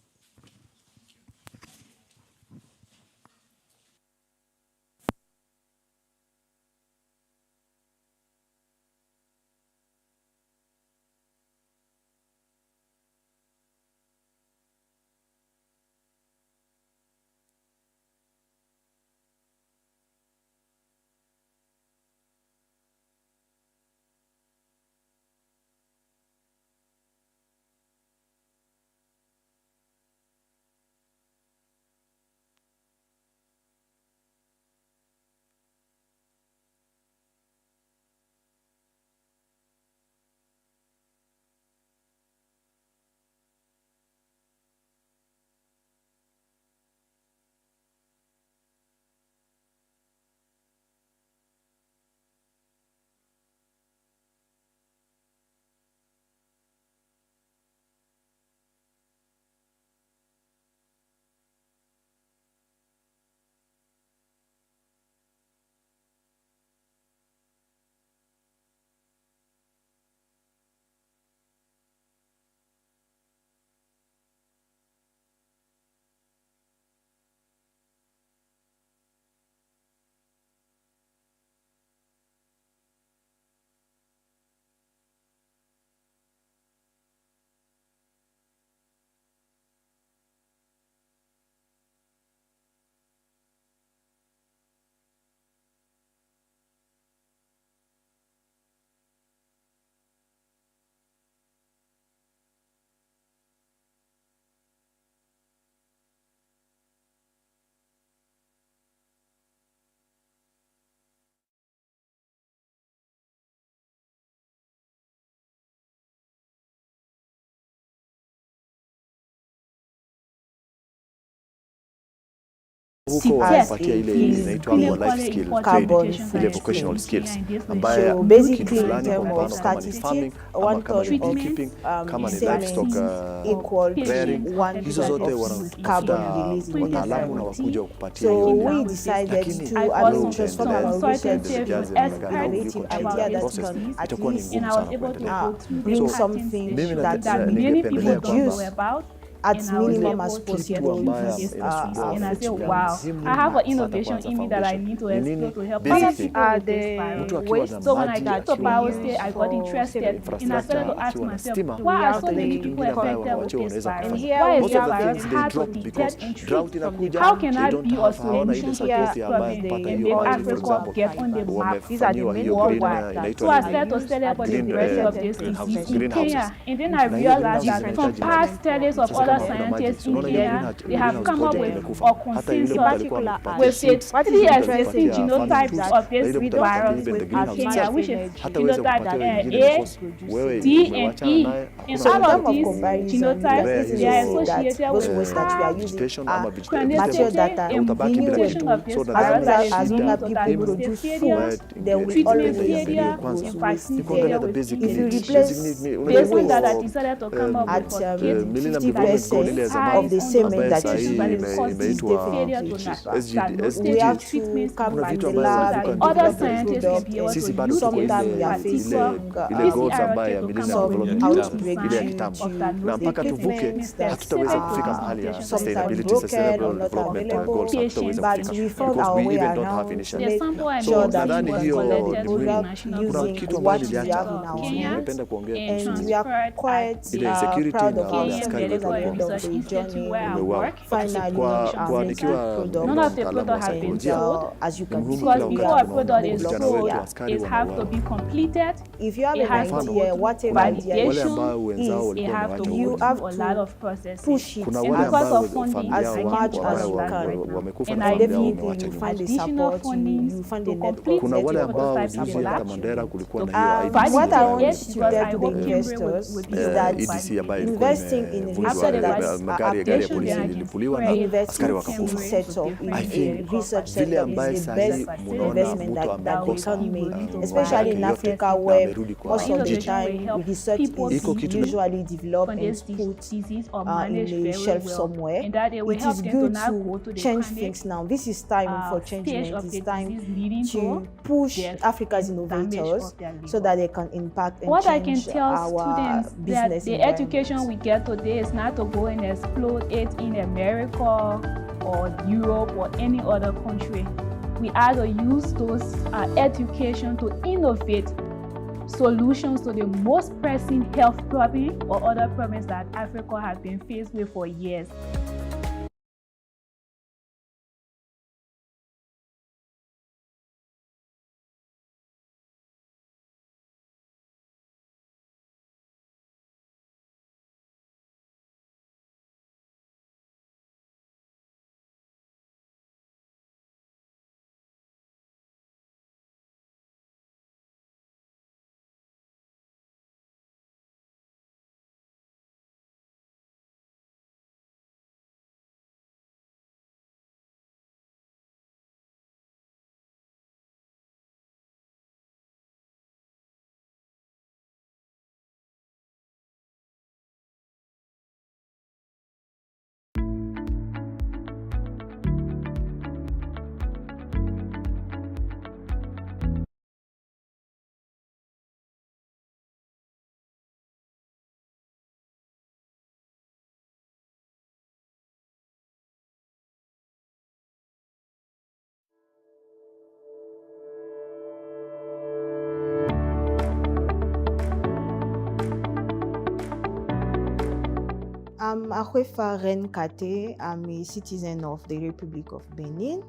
huko wanapatia ile inaitwa life skill training, ile vocational skills ambaye kitu fulani kwa mfano kama ni farming ama kama ni beekeeping kama ni livestock rearing, hizo zote wanatafuta wataalamu na wakuja kupatia hiyo elimu. Lakini itakuwa ni ngumu sana kuendelea. So mimi ningependelea kwamba as minimum as possible. And I say, wow, I have an innovation in me that I need to explore to help other people with this virus. So when I came to PAUSTI, I got interested and I started to ask myself, why are so many people affected with this virus? Why is this virus hard to detect and treat? How can I be a solution to this problem and make Africa get on the map? These are the main worldwide. So I started to study about the severity of this disease in Kenya, and then I realized that from past studies of other scientists in Kenya, they have come up with a consensus with the 3 existing genotypes of this virus in Kenya, which is genotype A, D, and E. And all of these genotypes, they are associated with high chronicity and mutation of this virus that is linked to diagnostic failure, treatment failure, and vaccine failure with based on that, I decided to come up with a kit of the semen that is failure to we have to come back the lab, other scientists can be able to use ile goals ambayo ile kitambo na mpaka tuvuke hatutaweza kufika mahali ya sustainability sustainable development goals hatutaweza kufika because we even don't have initiative. So nadhani hiyo ni muhimu. Kuna kitu ambacho ningependa kuongea ile insecurity na wale askari wetu kwa nikiwa mtaalamu wa saikolojia ni muhimu kila wakati vijana wetu askari completed. If you have an idea, whatever idea wale ambao wenzao walikuwa you have to push it. Kuna wale ambao as much as you can. wamekufa And na I familia think wamewacha you nyuma. find the support, you find the network. Kuna wale ambao juzi hata Mandera kulikuwa na hiyo IDC what I want to get to the investors is that IDC ambayo ilikuwa imevunjwa magari ya polisi ilipuliwa na askari wakakufa. I think vile ambaye sahi munaona mtu amekosa especially in Africa where most of the time research is usually developed and put in a shelf somewhere. It is good to change things now. This is time for changement. It's time to push Africa's innovators so that they can impact and what change I can tell our students business that the education we get today is not to go and explode it in America or Europe or any other country. We either use those education to innovate solutions to the most pressing health problem or other problems that Africa has been faced with for years. I'm Akwefa Ren Kate. I'm a citizen of the Republic of Benin.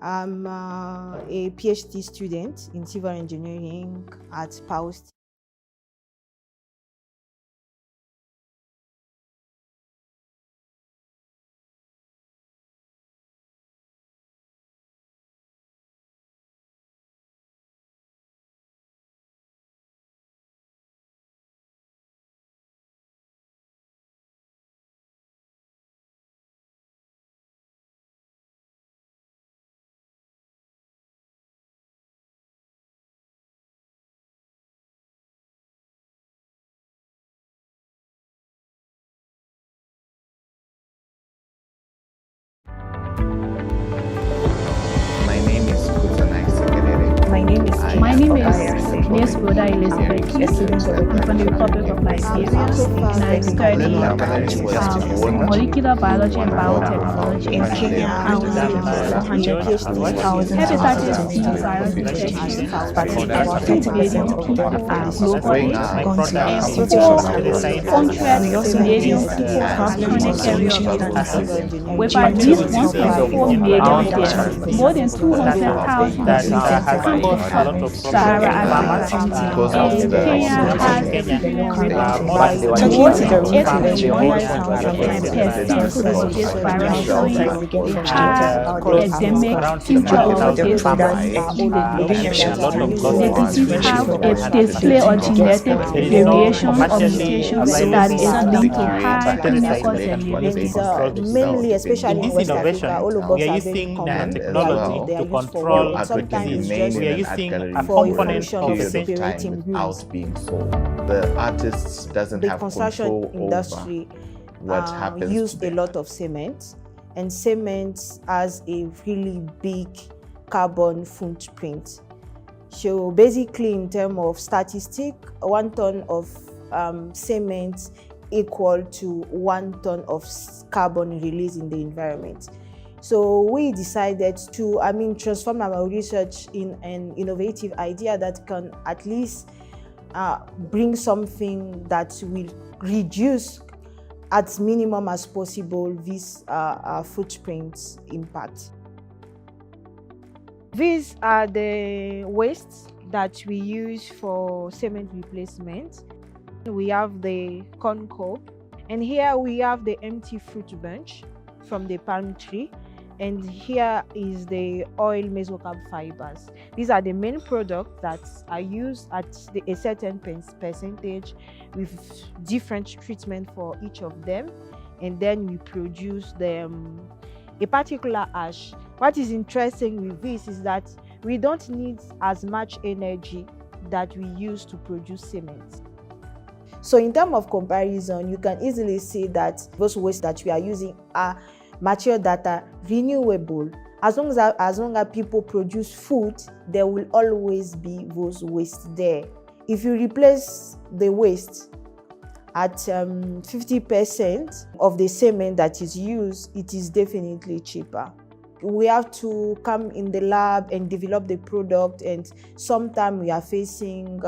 I'm a PhD student in civil engineering at PAUSTI. My name is Ms. Rhoda Elizabeth Keith. I'm from the Republic of Liberia, and I study molecular biology and biotechnology. In Kenya, Hepatitis C virus detection has 2 billion people globally, and 400 million people have chronic kidney disease, with at least 1.4 million deaths. More than 200,000 people come from Sahara Africa, and Kenya has more than 8,100% of this virus, showing it has endemic feature of this the disease have a display or genetic variation or mutation that is linked to high clinical severity. Mainly, especially in West Africa, all of us are using nanotechnology to control disease. We are using a component of a time without being sold. The artist doesn't The have construction control industry over what happens used to a lot of cement, and cement has a really big carbon footprint. So basically, in terms of statistic, 1 ton of cement equal to 1 ton of carbon released in the environment. So we decided to, transform our research in an innovative idea that can at least bring something that will reduce as minimum as possible this footprint impact. These are the wastes that we use for cement replacement. We have the corn cob, and here we have the empty fruit bunch from the palm tree, and here is the oil mesocarb fibers. These are the main products that are used at a certain percentage with different treatment for each of them, and then we produce a particular ash. What is interesting with this is that we don't need as much energy that we use to produce cement. So in terms of comparison, you can easily see that those wastes that we are using are material that are renewable. As long as people produce food, there will always be those wastes there. If you replace the waste at 50% of the cement that is used, it is definitely cheaper. We have to come in the lab and develop the product, and sometimes we are facing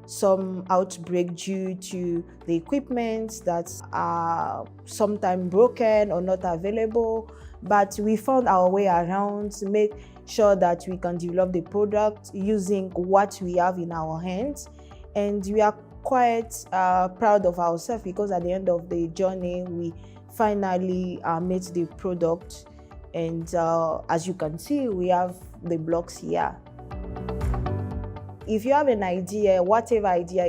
some outbreak due to the equipment that are sometimes broken or not available. But we found our way around to make sure that we can develop the product using what we have in our hands. And we are quite proud of ourselves, because at the end of the journey, we finally made the product. And as you can see, we have the blocks here. If you have an idea, whatever idea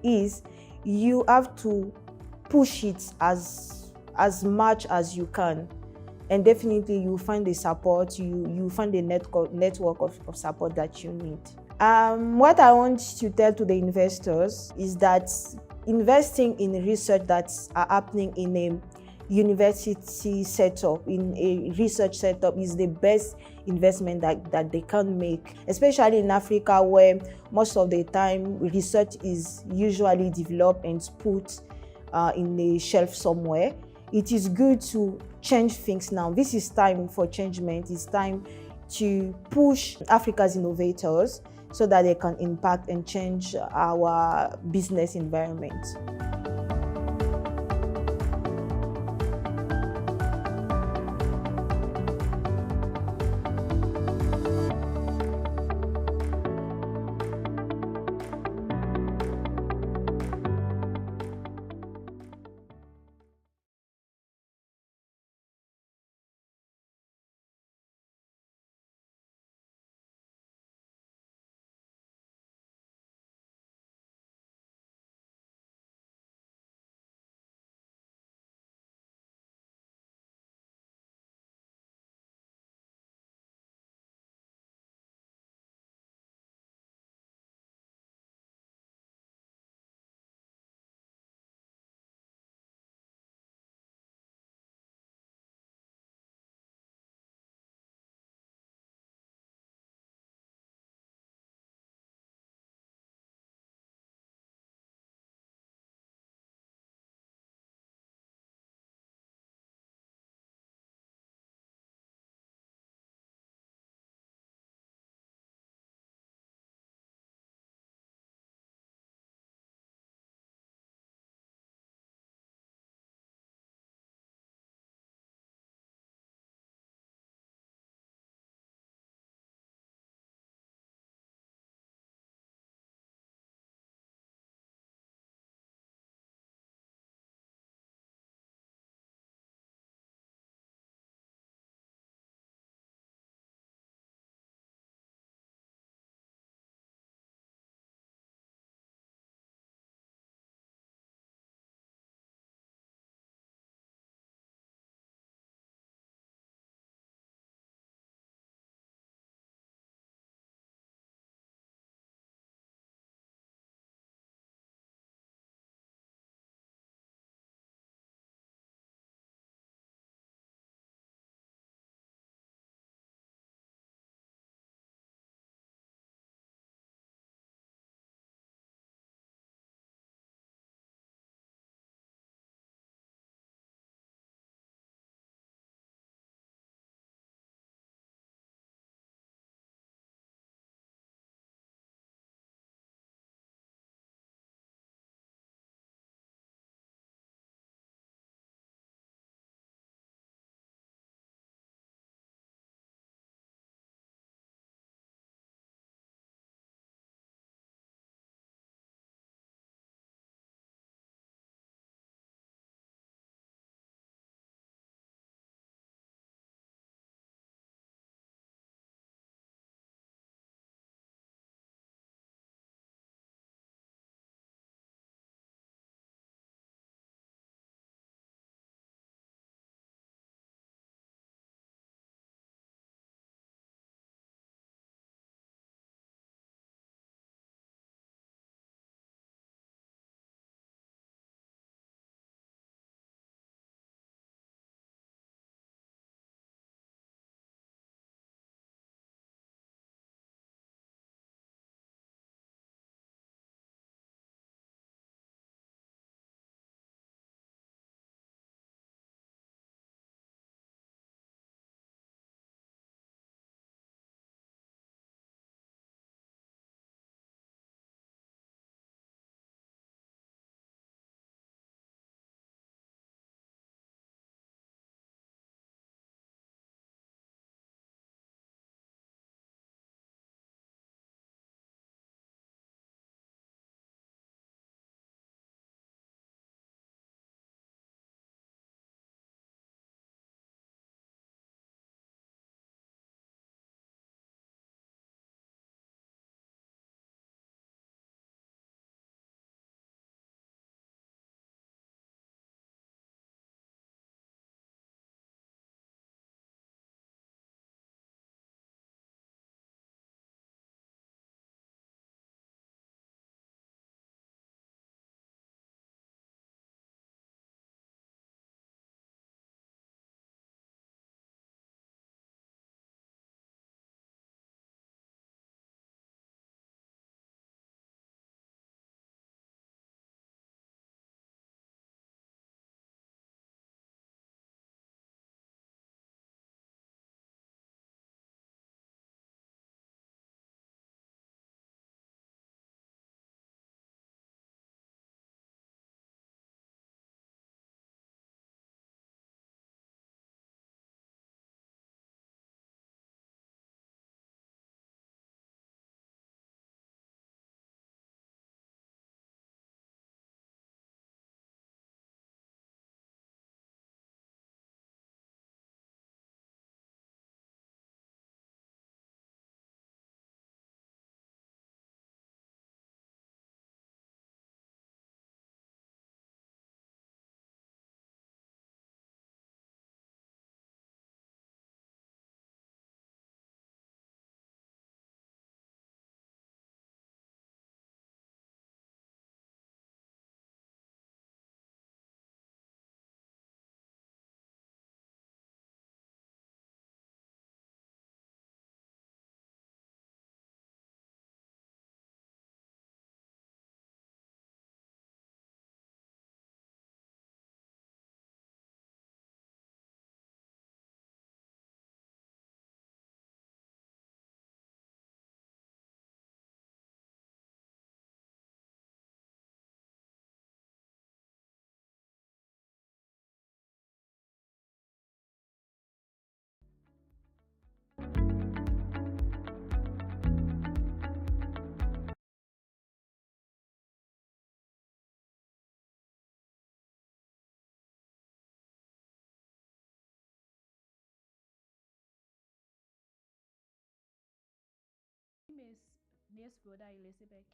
is, you have to push it as much as you can. And definitely you find the support, you find the network of support that you need. What I want to tell to the investors is that investing in research that's happening in a university setup, in a research setup, is the best investment that they can make, especially in Africa, where most of the time research is usually developed and put in a shelf somewhere. It is good to change things now. This is time for changement. It's time to push Africa's innovators so that they can impact and change our business environment.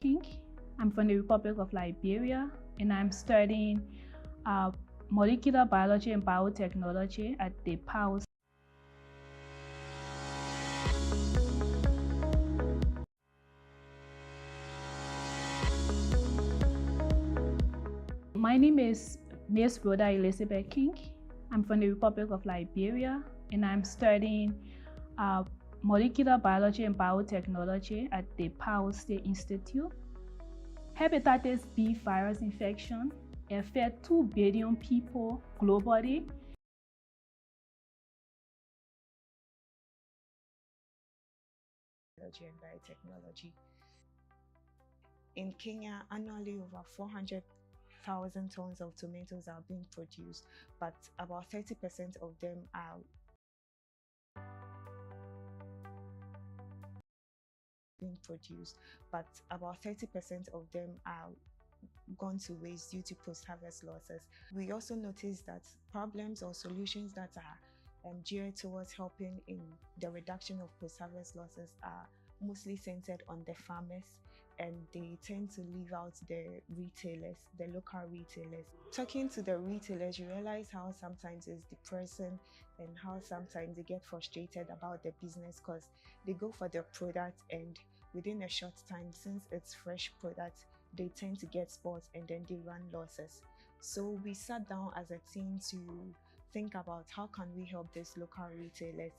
King. I'm from the Republic of Liberia, and I'm studying molecular biology and biotechnology at the PAUSTI. My name is Miss Rhoda Elizabeth King. I'm from the Republic of Liberia, and I'm studying molecular biology and biotechnology at the PAUSTI Institute. Hepatitis B virus infection affects 2 billion people globally. And biotechnology. In Kenya, annually over 400,000 tons of tomatoes are being produced, but about 30% of them are gone to waste due to post-harvest losses. We also noticed that problems or solutions that are geared towards helping in the reduction of post-harvest losses are mostly centered on the farmers, and they tend to leave out the retailers, the local retailers. Talking to the retailers, you realize how sometimes it's depressing and how sometimes they get frustrated about the business because they go for the product and within a short time, since it's fresh product, they tend to get spoiled and then they run losses. So we sat down as a team to think about how can we help these local retailers.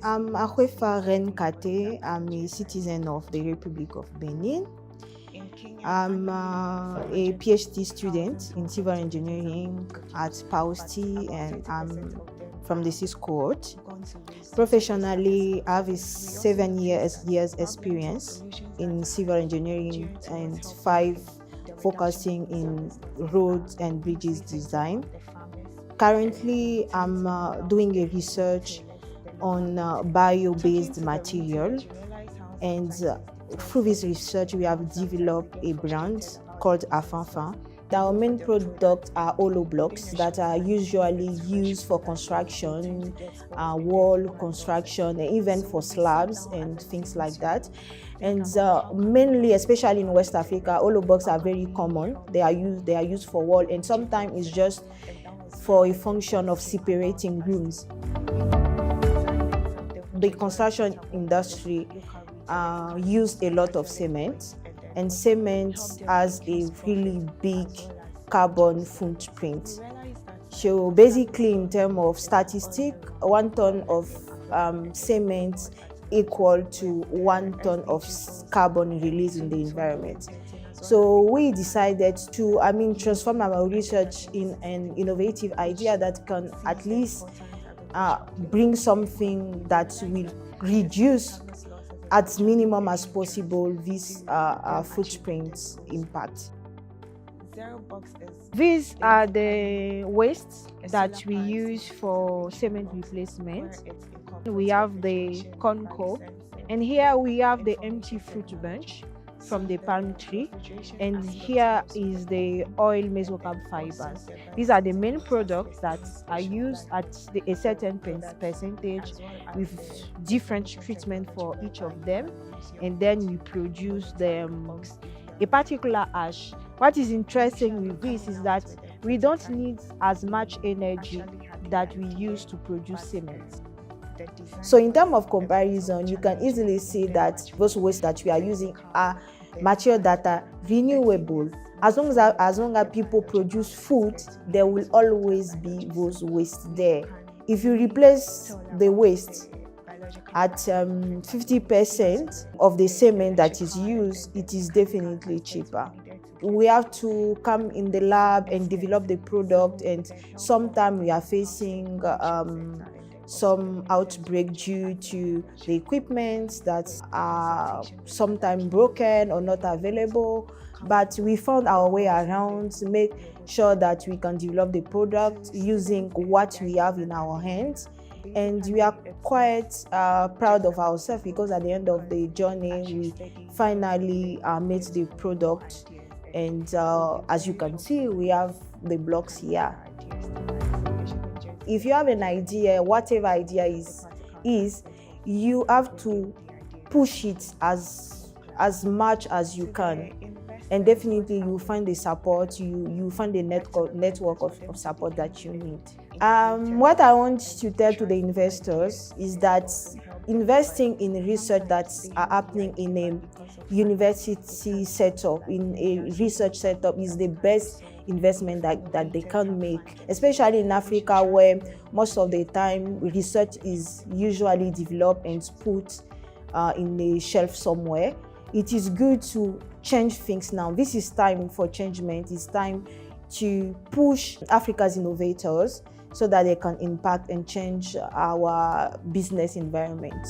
I'm Akwefa Renkate. I'm a citizen of the Republic of Benin. I'm a PhD student in civil engineering at PAUSTI, and I'm from the CIS cohort. Professionally, I have a 7 years experience in civil engineering and 5 focusing in roads and bridges design. Currently, I'm doing a research on bio-based material, and through this research we have developed a brand called Afanfan. Our main products are hollow blocks that are usually used for construction, wall construction, and even for slabs and things like that. And mainly, especially in West Africa, hollow blocks are very common. They are used for wall, and sometimes it's just for a function of separating rooms. The construction industry used a lot of cement, and cement has a really big carbon footprint. So basically, in terms of statistic, 1 ton of cement equal to 1 ton of carbon released in the environment. So we decided to transform our research in an innovative idea that can at least bring something that will reduce as minimum as possible this footprint impact. These are the wastes that we use for cement replacement. We have the corn cob, and here we have the empty fruit bunch from the palm tree, and here is the oil mesocarb fibers. These are the main products that are used at a certain percentage with different treatment for each of them, and then we produce them a particular ash. What is interesting with this is that we don't need as much energy that we use to produce cement. So in terms of comparison, you can easily see that those wastes that we are using are material that are renewable. As long as people produce food, there will always be those wastes there. If you replace the waste at 50% of the cement that is used, it is definitely cheaper. We have to come in the lab and develop the product, and sometimes we are facing some outbreak due to the equipment that are sometimes broken or not available. But we found our way around to make sure that we can develop the product using what we have in our hands. And we are quite proud of ourselves, because at the end of the journey, we finally made the product. And as you can see, we have the blocks here. If you have an idea, whatever idea is, you have to push it as much as you can. And definitely you find the support, you find the network of support that you need. What I want to tell to the investors is that investing in research that's happening in a university setup, in a research setup, is the best investment that they can make, especially in Africa, where most of the time research is usually developed and put in a shelf somewhere. It is good to change things now. This is time for changement. It's time to push Africa's innovators so that they can impact and change our business environment.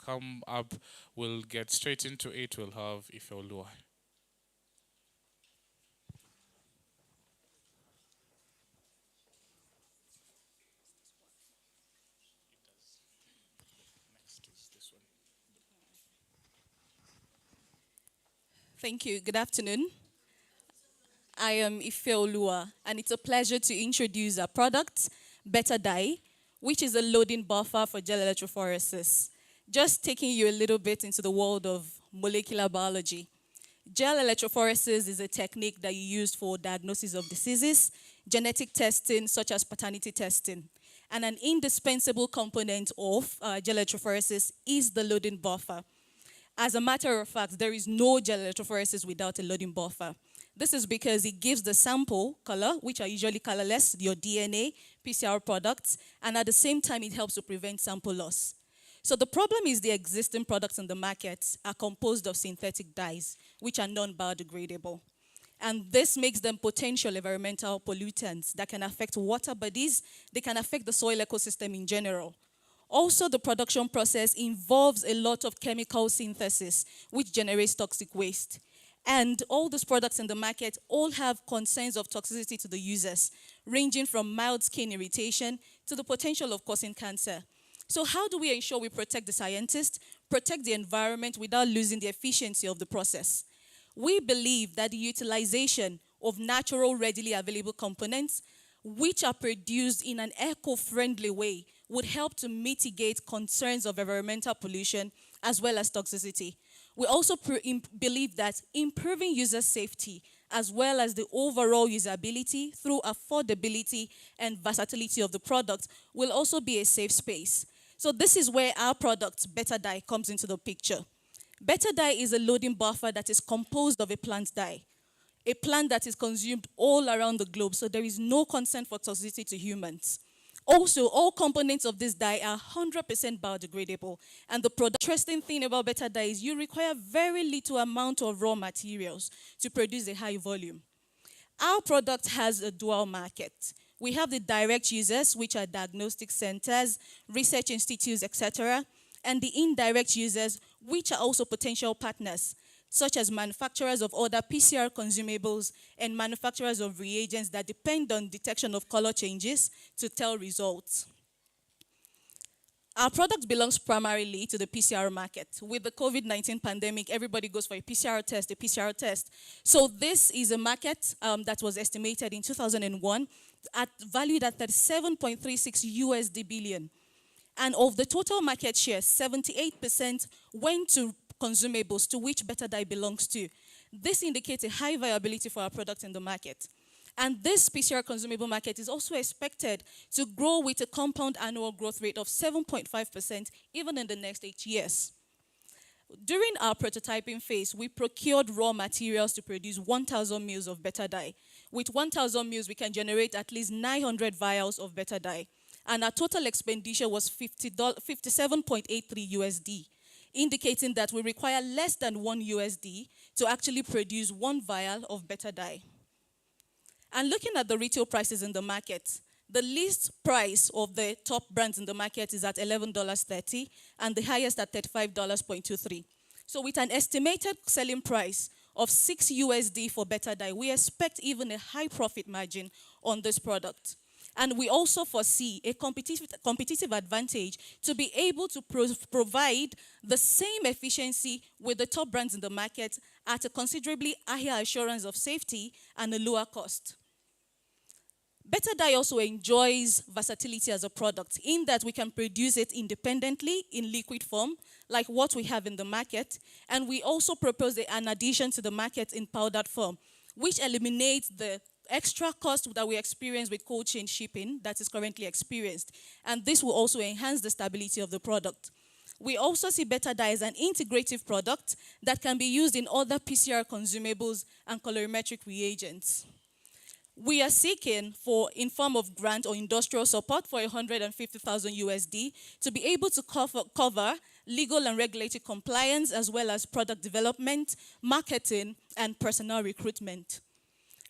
come up. We'll get straight into it. We'll have Ifeoluwa. Thank you. Good afternoon. I am Ifeoluwa, and it's a pleasure to introduce our product, Better Dye, which is a loading buffer for gel electrophoresis. Just taking you a little bit into the world of molecular biology. Gel electrophoresis is a technique that you use for diagnosis of diseases, genetic testing, such as paternity testing. And an indispensable component of gel electrophoresis is the loading buffer. As a matter of fact, there is no gel electrophoresis without a loading buffer. This is because it gives the sample color, which are usually colorless, your DNA, PCR products, and at the same time, it helps to prevent sample loss. So the problem is the existing products in the market are composed of synthetic dyes, which are non-biodegradable. And this makes them potential environmental pollutants that can affect water bodies, they can affect the soil ecosystem in general. Also, the production process involves a lot of chemical synthesis, which generates toxic waste. And all these products in the market all have concerns of toxicity to the users, ranging from mild skin irritation to the potential of causing cancer. So how do we ensure we protect the scientists, protect the environment without losing the efficiency of the process? We believe that the utilization of natural, readily available components, which are produced in an eco-friendly way, would help to mitigate concerns of environmental pollution as well as toxicity. We also believe that improving user safety as well as the overall usability through affordability and versatility of the product will also be a safe space. So this is where our product, Better Dye, comes into the picture. Better Dye is a loading buffer that is composed of a plant dye, a plant that is consumed all around the globe, so there is no concern for toxicity to humans. Also, all components of this dye are 100% biodegradable. And the interesting thing about Better Dye is you require very little amount of raw materials to produce a high volume. Our product has a dual market. We have the direct users, which are diagnostic centers, research institutes, etc., and the indirect users, which are also potential partners, such as manufacturers of other PCR consumables and manufacturers of reagents that depend on detection of color changes to tell results. Our product belongs primarily to the PCR market. With the COVID-19 pandemic, everybody goes for a PCR test. So this is a market that was estimated in 2001, valued at 37.36 USD billion. And of the total market share, 78% went to consumables, to which Better Dye belongs to. This indicates a high viability for our product in the market. And this PCR consumable market is also expected to grow with a compound annual growth rate of 7.5% even in the next 8 years. During our prototyping phase, we procured raw materials to produce 1,000 mils of Better Dye. With 1,000 mils, we can generate at least 900 vials of Better Dye. And our total expenditure was $57.83 USD, indicating that we require less than $1 USD to actually produce 1 vial of Better Dye. And looking at the retail prices in the market, the least price of the top brands in the market is at $11.30 and the highest at $35.23. So with an estimated selling price of $6 USD for Better Dye, we expect even a high profit margin on this product. And we also foresee a competitive advantage to be able to provide the same efficiency with the top brands in the market at a considerably higher assurance of safety and a lower cost. Better Dye also enjoys versatility as a product in that we can produce it independently in liquid form, like what we have in the market, and we also propose an addition to the market in powdered form, which eliminates the extra cost that we experience with cold chain shipping that is currently experienced. And this will also enhance the stability of the product. We also see Better Dye as an integrative product that can be used in other PCR consumables and colorimetric reagents. We are seeking in form of grant or industrial support for 150,000 USD to be able to cover legal and regulatory compliance as well as product development, marketing, and personnel recruitment.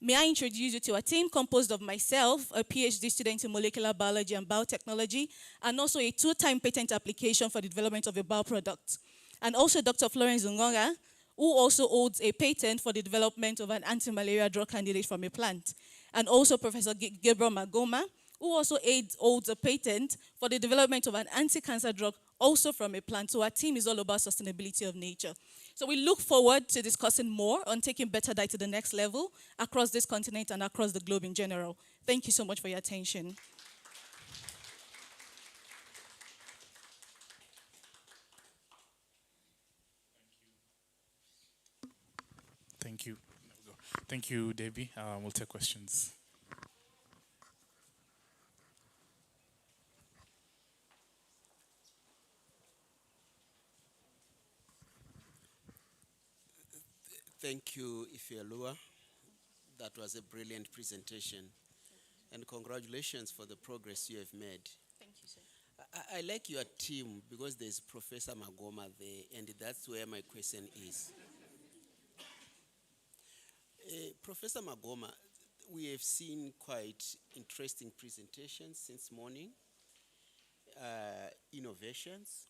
May I introduce you to a team composed of myself, a PhD student in molecular biology and biotechnology, and also a 2-time patent application for the development of a bioproduct. And also Dr. Florence Ngonga, who also holds a patent for the development of an anti-malaria drug candidate from a plant. And also Professor Gabriel Magoma, who also holds a patent for the development of an anti-cancer drug also from a plant. So our team is all about sustainability of nature. So we look forward to discussing more on taking Better Diet to the next level across this continent and across the globe in general. Thank you so much for your attention. Thank you. Thank you, Debbie. We'll take questions. Thank you, Ifeolua. That was a brilliant presentation. And congratulations for the progress you have made. Thank you, sir. I like your team because there's Professor Magoma there, and that's where my question is. Professor Magoma, we have seen quite interesting presentations since morning, innovations.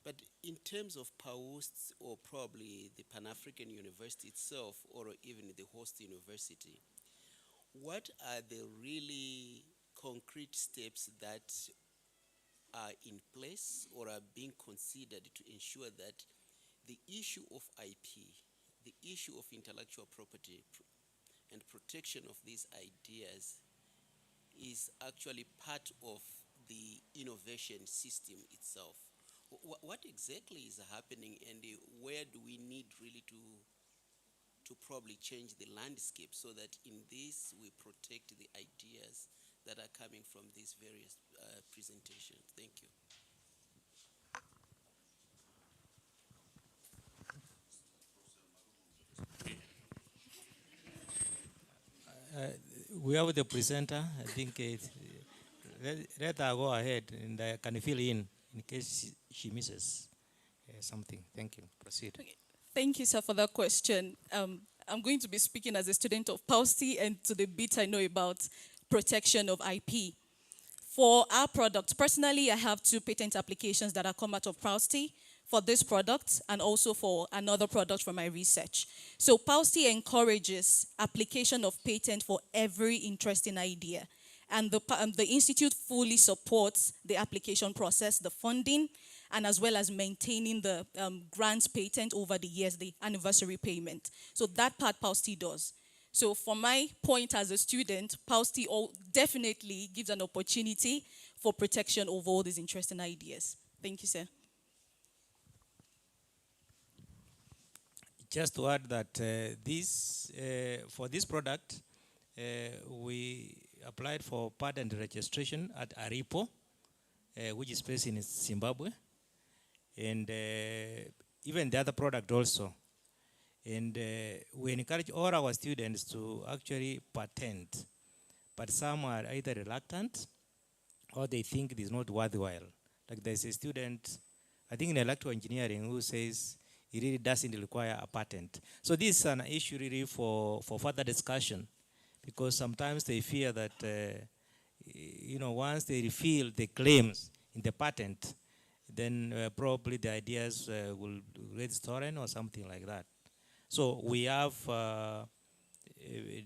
But in terms of PAUST, or probably the Pan-African University itself, or even the host university, what are the really concrete steps that are in place or are being considered to ensure that the issue of IP, the issue of intellectual property and protection of these ideas is actually part of the innovation system itself? What exactly is happening, and where do we need really to probably change the landscape so that in this we protect the ideas that are coming from these various presentations? Thank you. We have the presenter. I think let her go ahead, and I can fill in case she misses something. Thank you. Proceed. Okay. Thank you, sir, for that question. I'm going to be speaking as a student of PAUSTI and to the bit I know about protection of IP. For our product, personally, I have 2 patent applications that have come out of PAUSTI for this product and also for another product from my research. So PAUSTI encourages application of patent for every interesting idea. And the Institute fully supports the application process, the funding, and as well as maintaining the grants patent over the years, the anniversary payment. So that part PAUSTI does. So from my point as a student, PAUSTI definitely gives an opportunity for protection of all these interesting ideas. Thank you, sir. Just to add that for this product, we applied for patent registration at ARIPO, which is based in Zimbabwe, and even the other product also. And we encourage all our students to actually patent, but some are either reluctant or they think it is not worthwhile. Like there's a student, I think in electrical engineering, who says it really doesn't require a patent. So this is an issue really for further discussion, because sometimes they fear that, once they reveal the claims in the patent, then probably the ideas will raise torrent or something like that. So we have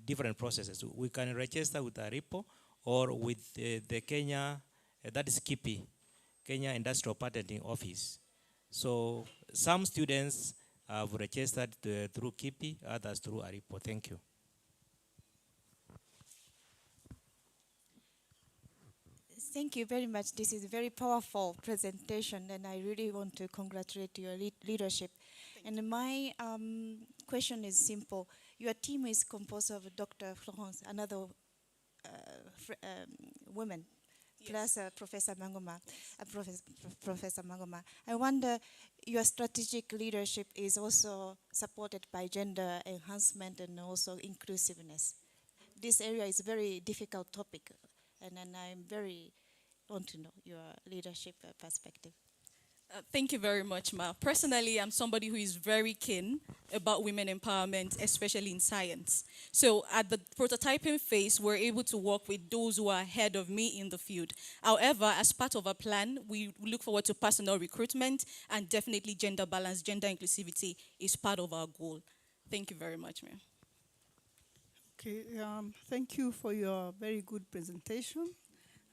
different processes. We can register with ARIPO or with the Kenya, that is KIPI, Kenya Industrial Patenting Office. So some students have registered through KIPI, others through ARIPO. Thank you. Thank you very much. This is a very powerful presentation, and I really want to congratulate your leadership. And my question is simple. Your team is composed of Dr. Florence, another woman, plus Professor Magoma, Professor Magoma. I wonder, your strategic leadership is also supported by gender enhancement and also inclusiveness. This area is a very difficult topic, and I'm very want to know your leadership perspective. Thank you very much, Ma. Personally, I'm somebody who is very keen about women empowerment, especially in science. So at the prototyping phase, we're able to work with those who are ahead of me in the field. However, as part of our plan, we look forward to personal recruitment, and definitely gender balance, gender inclusivity is part of our goal. Thank you very much, ma'am. Okay, thank you for your very good presentation.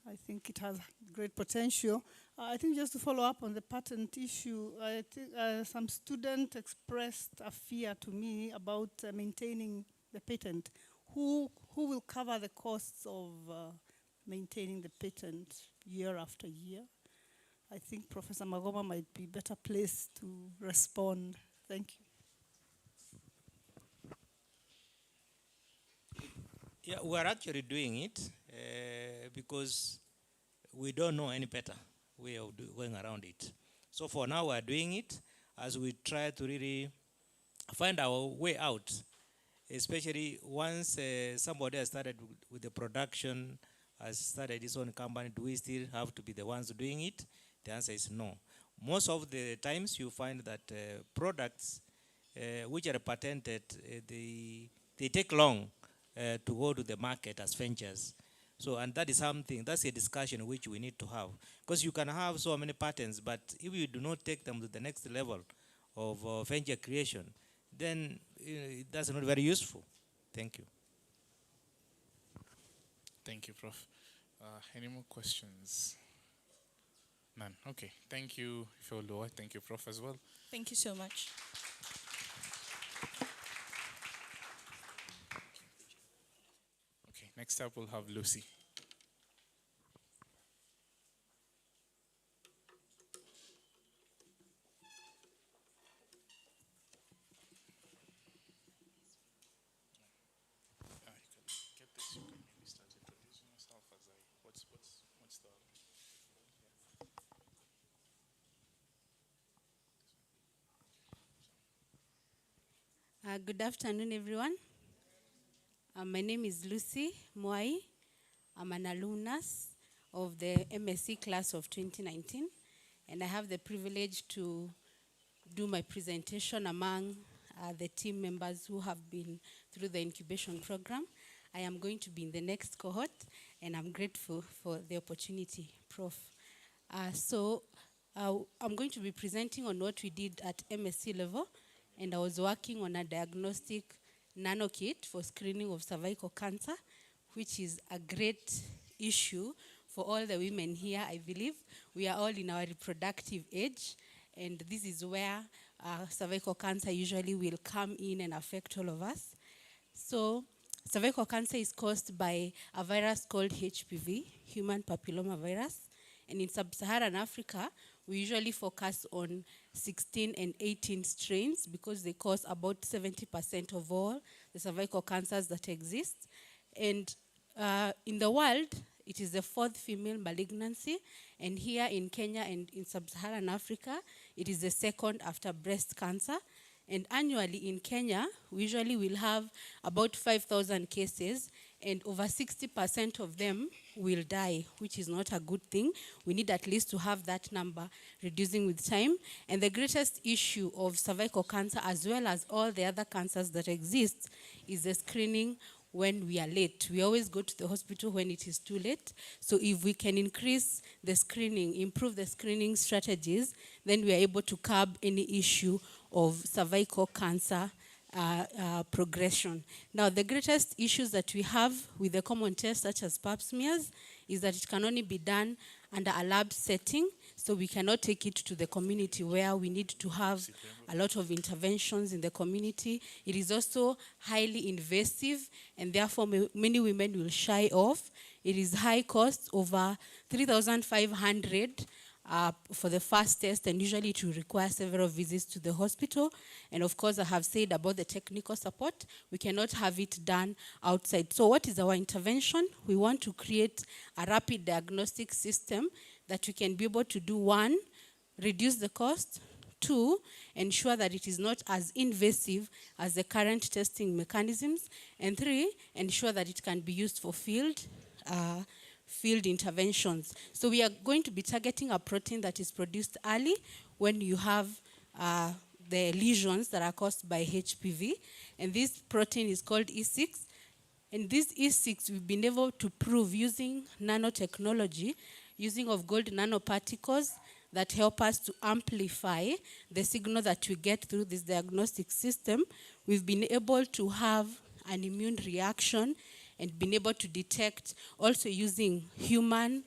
I think it has great potential. I think just to follow up on the patent issue, I think some student expressed a fear to me about maintaining the patent. Who will cover the costs of maintaining the patent year after year? I think Professor Magoma might be better placed to respond. Thank you. Yeah, we're actually doing it because we don't know any better way of going around it. So for now, we're doing it as we try to really find our way out, especially once somebody has started with the production, has started his own company, do we still have to be the ones doing it? The answer is no. Most of the times you find that products which are patented, they take long to go to the market as ventures. So, and that is something, that's a discussion which we need to have. Because you can have so many patents, but if you do not take them to the next level of venture creation, then that's not very useful. Thank you. Thank you, Prof. Any more questions? None. Okay. Thank you, Ifeoluwa. Thank you, Prof, as well. Thank you so much. Okay, next up we'll have Lucy. Good afternoon, everyone. My name is Lucy Mwai. I'm an alumnus of the MSc class of 2019, and I have the privilege to do my presentation among the team members who have been through the incubation program. I am going to be in the next cohort, and I'm grateful for the opportunity, Prof. I'm going to be presenting on what we did at MSc level, and I was working on a diagnostic nano kit for screening of cervical cancer, which is a great issue for all the women here, I believe. We are all in our reproductive age, and this is where cervical cancer usually will come in and affect all of us. So cervical cancer is caused by a virus called HPV, human papilloma virus. And in sub-Saharan Africa, we usually focus on 16 and 18 strains because they cause about 70% of all the cervical cancers that exist. And in the world, it is the 4th female malignancy. And here in Kenya and in sub-Saharan Africa, it is the 2nd after breast cancer. And annually in Kenya, we usually will have about 5,000 cases, and over 60% of them will die, which is not a good thing. We need at least to have that number reducing with time. And the greatest issue of cervical cancer, as well as all the other cancers that exist, is the screening when we are late. We always go to the hospital when it is too late. So if we can increase the screening, improve the screening strategies, then we are able to curb any issue of cervical cancer progression. Now, the greatest issues that we have with the common tests such as pap smears is that it can only be done under a lab setting, so we cannot take it to the community where we need to have a lot of interventions in the community. It is also highly invasive, and therefore many women will shy off. It is high cost, over 3,500 for the first test, and usually it will require several visits to the hospital. And of course, I have said about the technical support, we cannot have it done outside. So what is our intervention? We want to create a rapid diagnostic system that we can be able to do: 1, reduce the cost; 2, ensure that it is not as invasive as the current testing mechanisms; and 3, ensure that it can be used for field interventions. So we are going to be targeting a protein that is produced early when you have the lesions that are caused by HPV. And this protein is called E6. And this E6 we've been able to prove using nanotechnology, using of gold nanoparticles that help us to amplify the signal that we get through this diagnostic system. We've been able to have an immune reaction and been able to detect also using human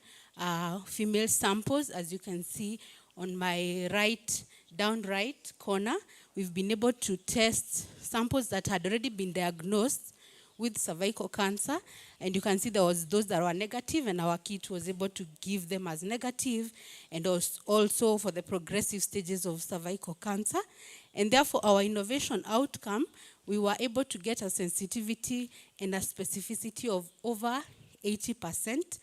female samples. As you can see on my down right corner, we've been able to test samples that had already been diagnosed with cervical cancer, and you can see there was those that were negative, and our kit was able to give them as negative, and also for the progressive stages of cervical cancer. And therefore, our innovation outcome, we were able to get a sensitivity and a specificity of over 80%.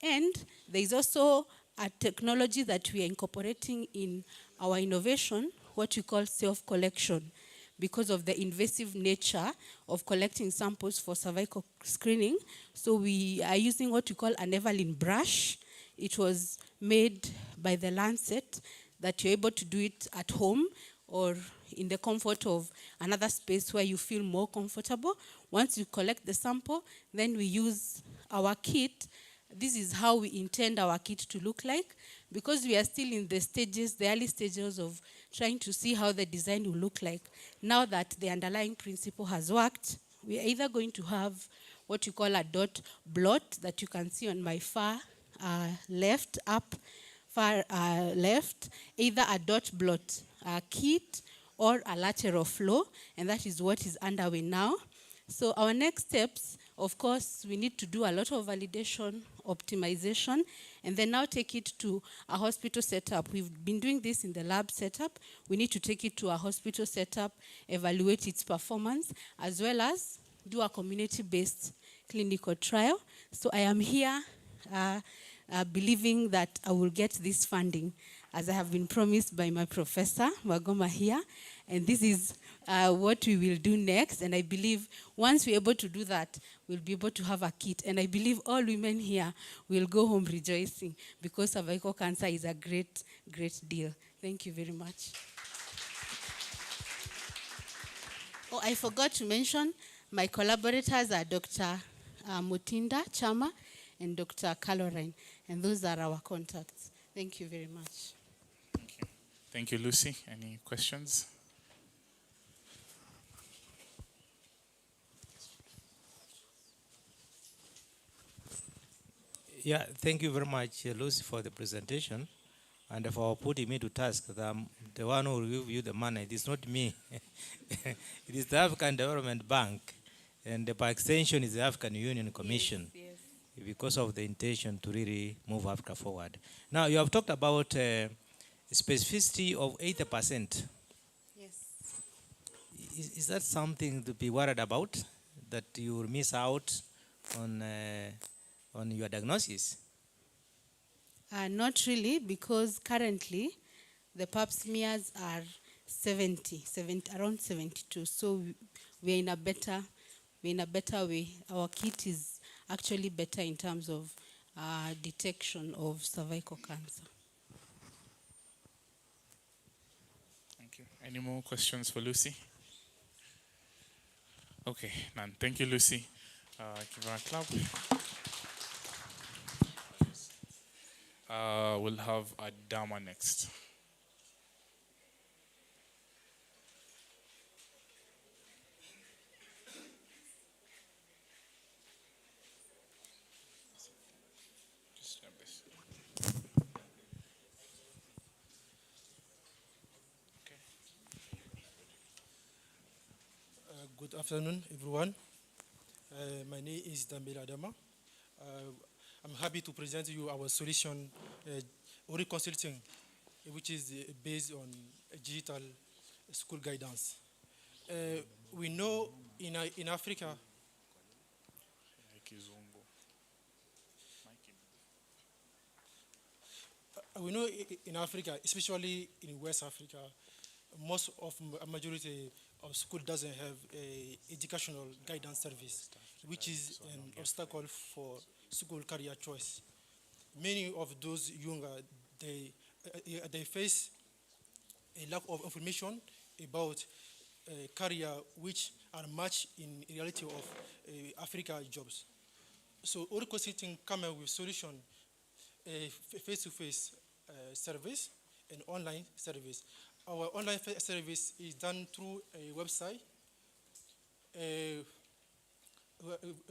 And there is also a technology that we are incorporating in our innovation, what we call self-collection, because of the invasive nature of collecting samples for cervical screening. So we are using what we call an Evelyn brush. It was made by the Lancet, that you're able to do it at home or in the comfort of another space where you feel more comfortable. Once you collect the sample, then we use our kit. This is how we intend our kit to look like, because we are still in the stages, the early stages of trying to see how the design will look like. Now that the underlying principle has worked, we are either going to have what you call a dot blot that you can see on my far left, either a dot blot kit or a lateral flow, and that is what is underway now. So our next steps, of course, we need to do a lot of validation, optimization, and then now take it to a hospital setup. We've been doing this in the lab setup. We need to take it to a hospital setup, evaluate its performance, as well as do a community-based clinical trial. So I am here believing that I will get this funding, as I have been promised by my professor, Wagoma here. And this is what we will do next. And I believe once we're able to do that, we'll be able to have a kit. And I believe all women here will go home rejoicing, because cervical cancer is a great, great deal. Thank you very much. Oh, I forgot to mention, my collaborators are Dr. Mutinda Chama and Dr. Caroline. And those are our contacts. Thank you very much. Thank you. Thank you, Lucy. Any questions? Yeah, thank you very much, Lucy, for the presentation and for putting me to task. I'm the one who will give you the money. It is not me. It is the African Development Bank, and by extension is the African Union Commission, yes. Because of the intention to really move Africa forward. Now, you have talked about specificity of 80%. Yes. Is that something to be worried about, that you will miss out on your diagnosis? Not really, because currently the pap smears are 70, around 72. So we're in a better way. Our kit is actually better in terms of detection of cervical cancer. Thank you. Any more questions for Lucy? Okay, none. Thank you, Lucy. Give her a clap. We'll have Adama next. Just grab this. Okay. Good afternoon, everyone. My name is Dambela Adama. I'm happy to present you our solution, Ori Consulting, which is based on digital school guidance. We know in Africa, especially in West Africa, most of a majority of school doesn't have a educational guidance service, which is an obstacle for school career choice. Many of those younger, they face a lack of information about career which are matched in reality of Africa jobs. So all consulting come up with solution, face-to-face service and online service. Our online service is done through a website. A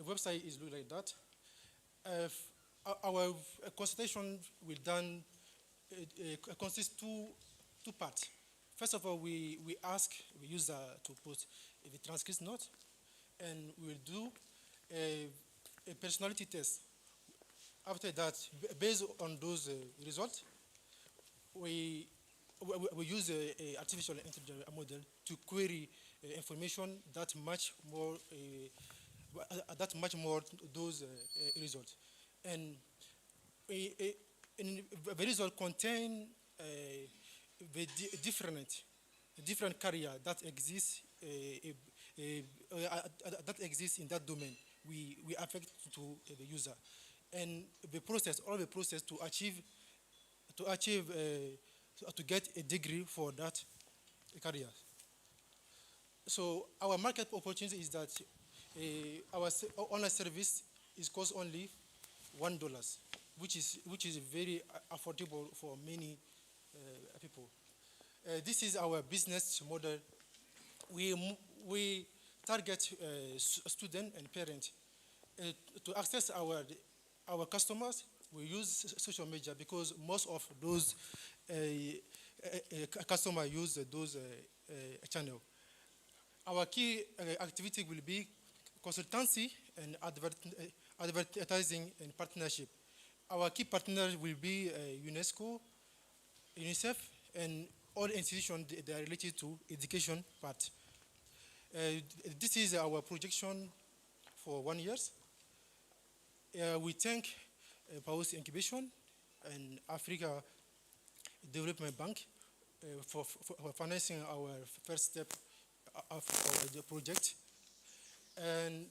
website is look like that. Our consultation will done consists two parts. First of all, we ask the user to put the transcript note, and we will do a personality test. After that, based on those results, we use a artificial intelligence model to query information that much more those results, and the result contain the different career that exists in that domain. We affect to the user, and all the process to get a degree for that career. So our market opportunity is that our online service is cost only $1, which is very affordable for many people. This is our business model. We target student and parent. To access our customers, we use social media because most of those customers use those channels. Our key activity will be consultancy and advertising and partnership. Our key partners will be UNESCO, UNICEF, and all institutions that are related to education part. This is our projection for 1 year. We thank PAUSTI Incubation and Africa Development Bank for financing our first step of the project. And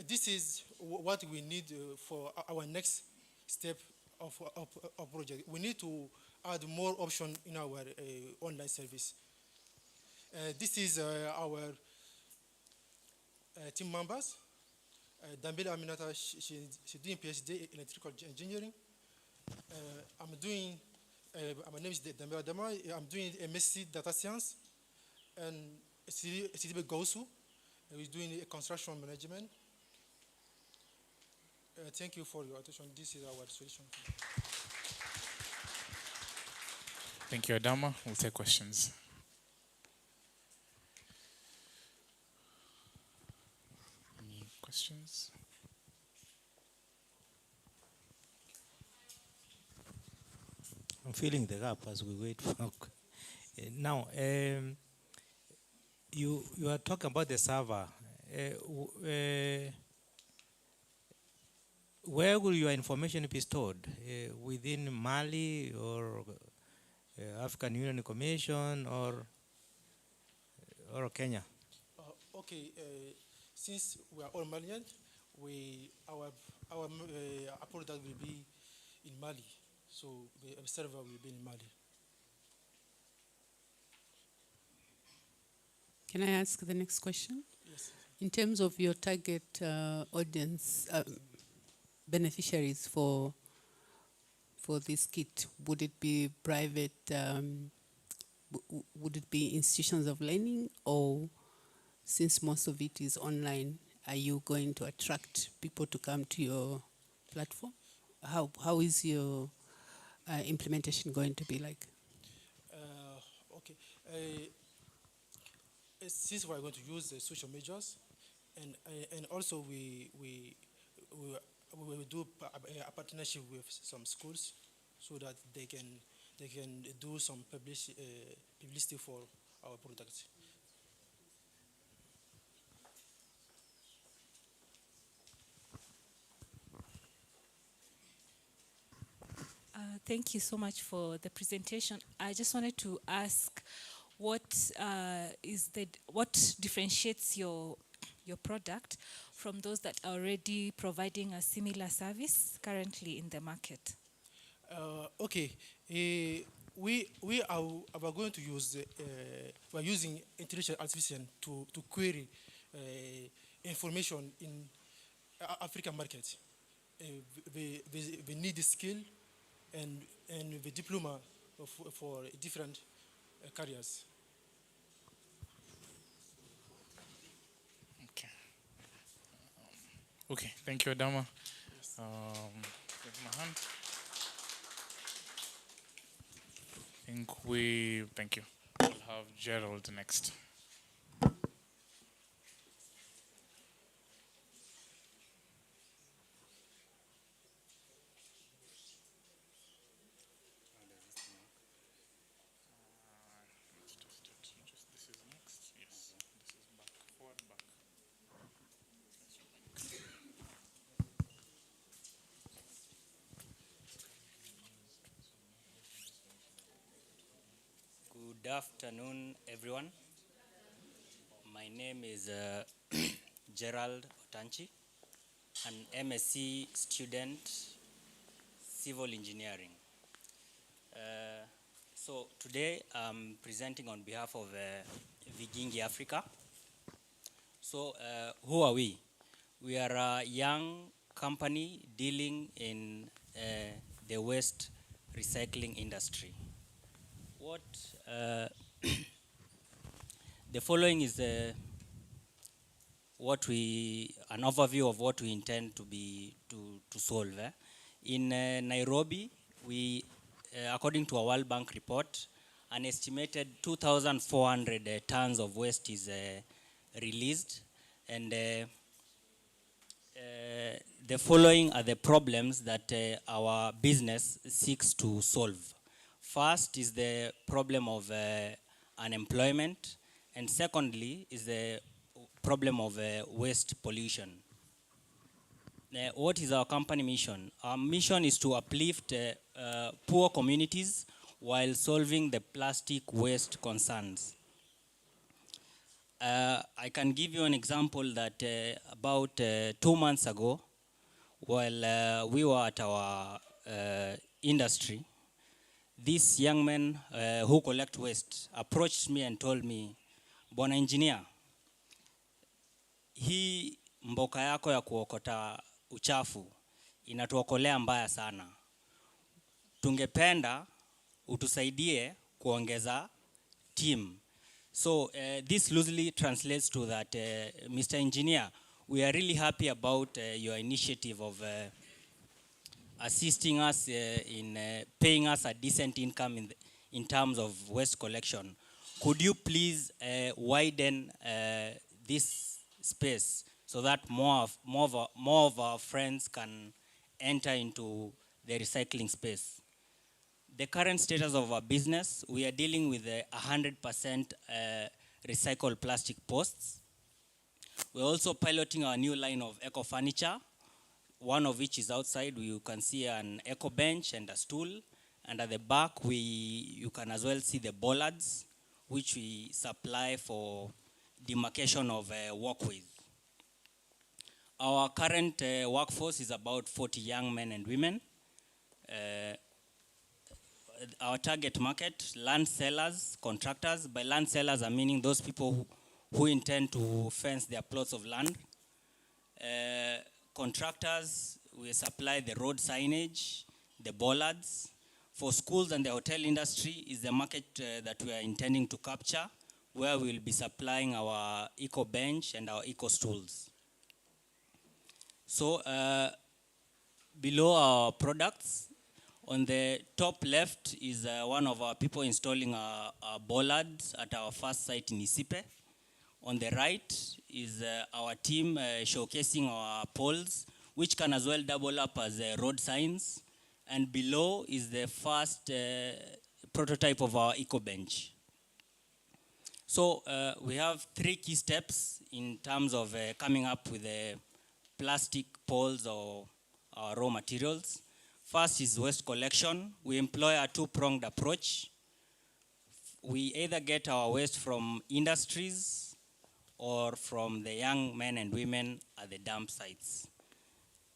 this is what we need for our next step of project. We need to add more options in our online service. This is our team members. Dambela Aminata, she's doing PhD in electrical engineering. My name is Dambela Adama. I'm doing MSc Data Science. And Sidibe Gausu, who's doing construction management. Thank you for your attention. This is our solution. Thank you, Adama. We'll take questions. Any questions? I'm filling the gap as we wait for. Now, you are talking about the server. Where will your information be stored? Within Mali or African Union Commission or Kenya? Okay, since we are all Malian, our product will be in Mali, so the server will be in Mali. Can I ask the next question? Yes. In terms of your target audience, beneficiaries for this kit, would it be private, would it be institutions of learning, or since most of it is online, are you going to attract people to come to your platform? How is your implementation going to be like? Okay. Since we are going to use the social measures, and also we will do a partnership with some schools so that they can do some publicity for our products. Thank you so much for the presentation. I just wanted to ask, what differentiates your product from those that are already providing a similar service currently in the market? Okay. we are going to use we are using intelligent artificial to query information in African market. We need the skill and the diploma for different careers. Okay, thank you, Adama. Give my hand. Thank you. We'll have Gerald next. This is next. Yes, this is back, forward, back. Good afternoon, everyone. My name is Gerald Otanchi, an MSc student, civil engineering. So today I'm presenting on behalf of Vigingi Africa. So who are we? We are a young company dealing in the waste recycling industry. What the following is an overview of what we intend to solve. In Nairobi, we, according to a World Bank report, an estimated 2,400 tons of waste is released, and the following are the problems that our business seeks to solve. First is the problem of unemployment, and secondly is the problem of waste pollution. What is our company mission? Our mission is to uplift poor communities while solving the plastic waste concerns. I can give you an example that about 2 months ago, while we were at our industry, this young man who collect waste approached me and told me, "Bwana engineer, hii mboka yako ya kuokota uchafu inatuokolea mbaya sana. Tungependa utusaidie kuongeza team." So this loosely translates to that, Mr. Engineer, we are really happy about your initiative of assisting us in paying us a decent income in terms of waste collection. Could you please widen this space so that more of our friends can enter into the recycling space? The current status of our business, we are dealing with 100% recycled plastic posts. We're also piloting our new line of eco furniture, one of which is outside. You can see an eco bench and a stool. And at the back, you can as well see the bollards, which we supply for demarcation of walkways. Our current workforce is about 40 young men and women. Our target market, land sellers, contractors. By land sellers, I meaning those people who intend to fence their plots of land. Contractors, we supply the road signage, the bollards. For schools and the hotel industry is the market that we are intending to capture, where we will be supplying our eco bench and our eco stools. So below our products, on the top left is one of our people installing a bollard at our first site in Isipe. On the right is our team showcasing our poles, which can as well double up as road signs. And below is the first prototype of our eco bench. So we have 3 key steps in terms of coming up with the plastic poles or our raw materials. First is waste collection. We employ a 2-pronged approach. We either get our waste from industries or from the young men and women at the dump sites.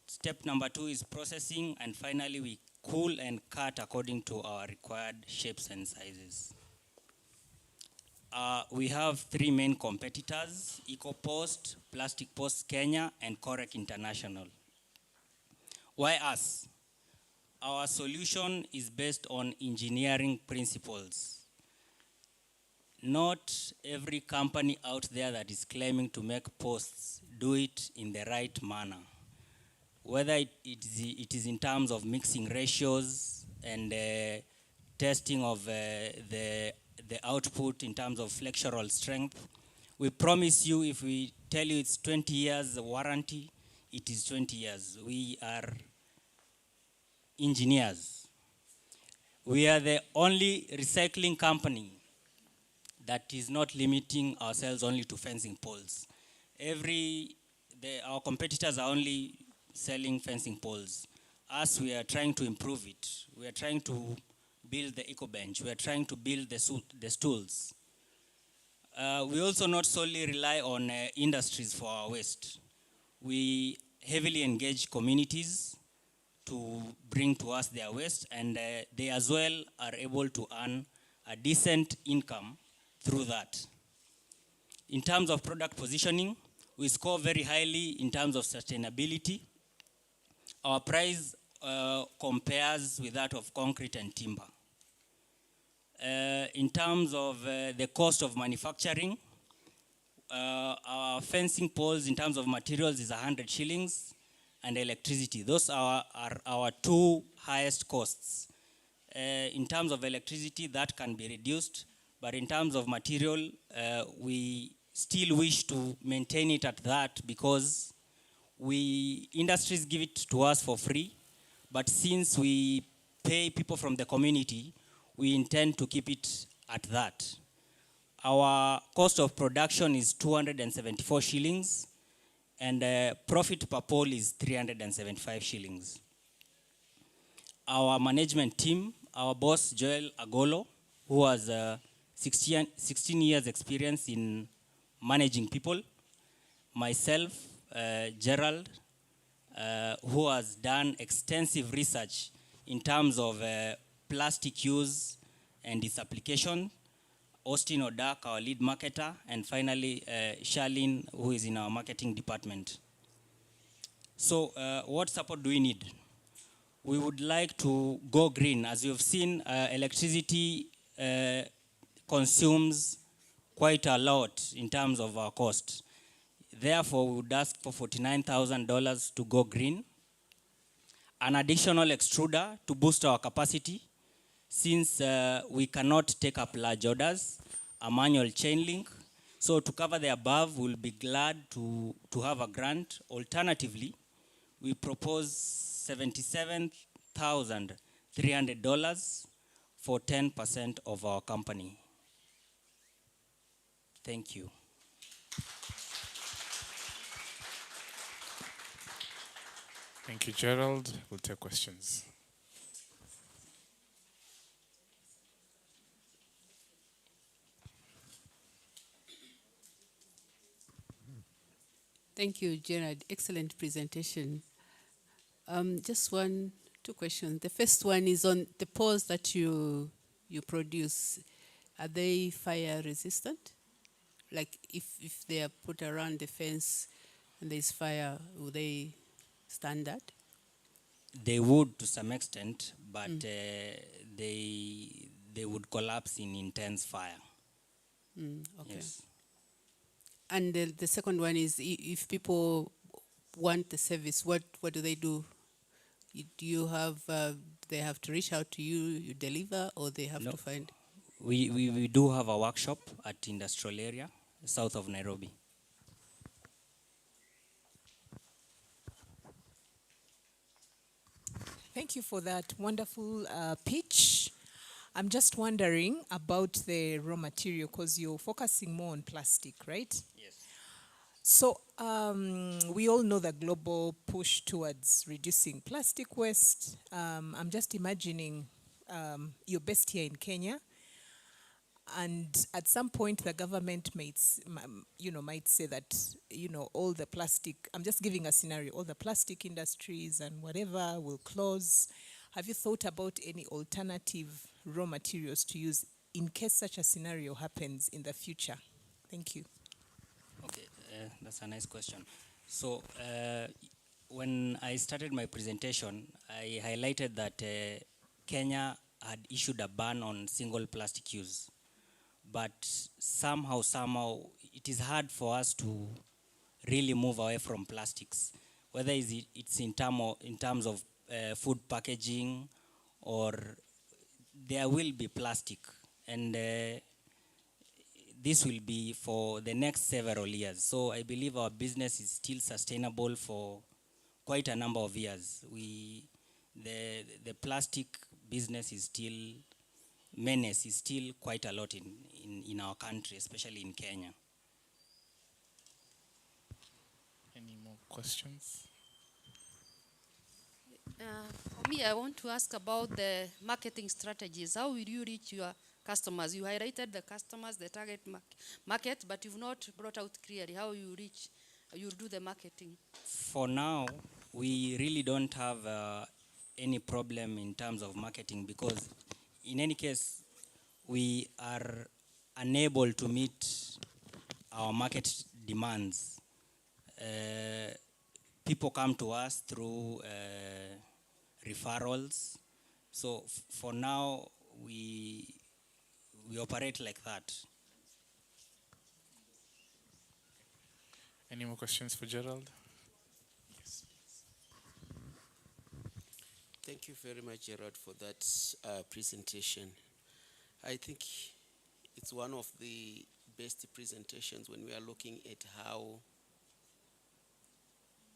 Step number 2 is processing, and finally we cool and cut according to our required shapes and sizes. We have 3 main competitors: EcoPost, Plastic Post Kenya, and Correc International. Why us? Our solution is based on engineering principles. Not every company out there that is claiming to make posts do it in the right manner. Whether it is in terms of mixing ratios and testing of the output in terms of flexural strength. We promise you, if we tell you it's 20 years warranty, it is 20 years. We are engineers. We are the only recycling company that is not limiting ourselves only to fencing poles. Our competitors are only selling fencing poles. Us, we are trying to improve it. We are trying to build the eco bench. We are trying to build the stools. We also not solely rely on industries for our waste. We heavily engage communities to bring to us their waste, and they as well are able to earn a decent income through that. In terms of product positioning, we score very highly in terms of sustainability. Our price compares with that of concrete and timber. In terms of the cost of manufacturing, our fencing poles in terms of materials is 100 shillings, and electricity. Those are our 2 highest costs. In terms of electricity, that can be reduced, but in terms of material, we still wish to maintain it at that, because industries give it to us for free, but since we pay people from the community, we intend to keep it at that. Our cost of production is 274 shillings, and profit per pole is 375 shillings. Our management team, our boss, Joel Agolo, who has 16 years experience in managing people. Myself, Gerald, who has done extensive research in terms of plastic use and its application. Austin Odak, our lead marketer, and finally Charlene, who is in our marketing department. So what support do we need? We would like to go green. As you've seen, electricity consumes quite a lot in terms of our cost. Therefore, we would ask for $49,000 to go green. An additional extruder to boost our capacity, since we cannot take up large orders, a manual chain link. So to cover the above, we'll be glad to have a grant. Alternatively, we propose $77,300 for 10% of our company. Thank you. Thank you, Gerald. We'll take questions. Thank you, Gerard. Excellent presentation. Just 2 questions. The first one is on the poles that you produce. Are they fire resistant? Like if they are put around the fence and there's fire, will they stand that? They would to some extent, but they would collapse in intense fire. Okay. Yes. And the second one is, if people want the service, what do they do? Do you have, they have to reach out to you, you deliver, or they have to find? We do have a workshop at industrial area, south of Nairobi. Thank you for that wonderful pitch. I'm just wondering about the raw material, because you're focusing more on plastic, right? Yes. So we all know the global push towards reducing plastic waste. I'm just imagining you're based here in Kenya, and at some point the government might say that, all the plastic, I'm just giving a scenario, all the plastic industries and whatever will close. Have you thought about any alternative raw materials to use in case such a scenario happens in the future? Thank you. Okay, that's a nice question. So when I started my presentation, I highlighted that Kenya had issued a ban on single plastic use. But somehow, it is hard for us to really move away from plastics, whether it's in terms of food packaging, or there will be plastic. And this will be for the next several years. So I believe our business is still sustainable for quite a number of years. The plastic business is still, menace is still quite a lot in our country, especially in Kenya. Any more questions? For me, I want to ask about the marketing strategies. How will you reach your customers? You highlighted the customers, the target market, but you've not brought out clearly how you do the marketing. For now, we really don't have any problem in terms of marketing, because in any case, we are unable to meet our market demands. People come to us through referrals. So for now, we operate like that. Any more questions for Gerald? Yes, please. Thank you very much, Gerald, for that presentation. I think it's one of the best presentations when we are looking at how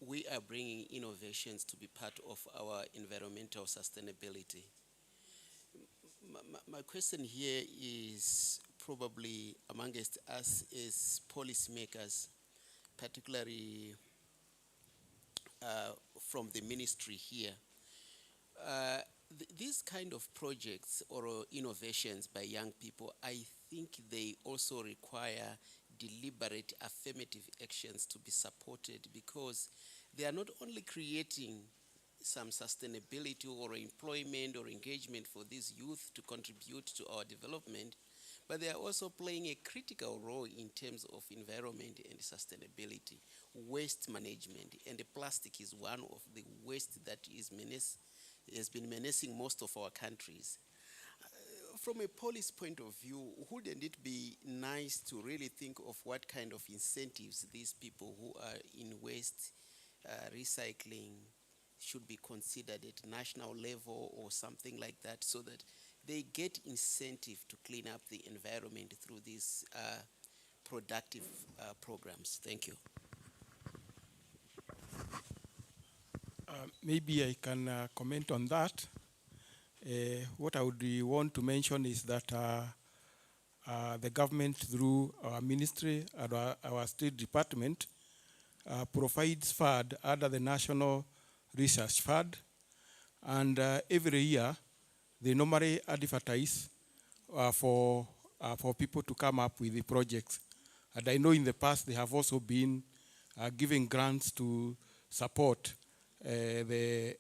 we are bringing innovations to be part of our environmental sustainability. My question here is probably amongst us as policymakers, particularly from the ministry here. These kind of projects or innovations by young people, I think they also require deliberate affirmative actions to be supported, because they are not only creating some sustainability or employment or engagement for these youth to contribute to our development, but they are also playing a critical role in terms of environment and sustainability, waste management, and the plastic is one of the waste that has been menacing most of our countries. From a policy point of view, wouldn't it be nice to really think of what kind of incentives these people who are in waste recycling should be considered at national level or something like that, so that they get incentive to clean up the environment through these productive programs? Thank you. Maybe I can comment on that. What I would want to mention is that the government, through our ministry and our state department, provides fund under the National Research Fund, and every year they normally advertise for people to come up with the projects. And I know in the past they have also been giving grants to support the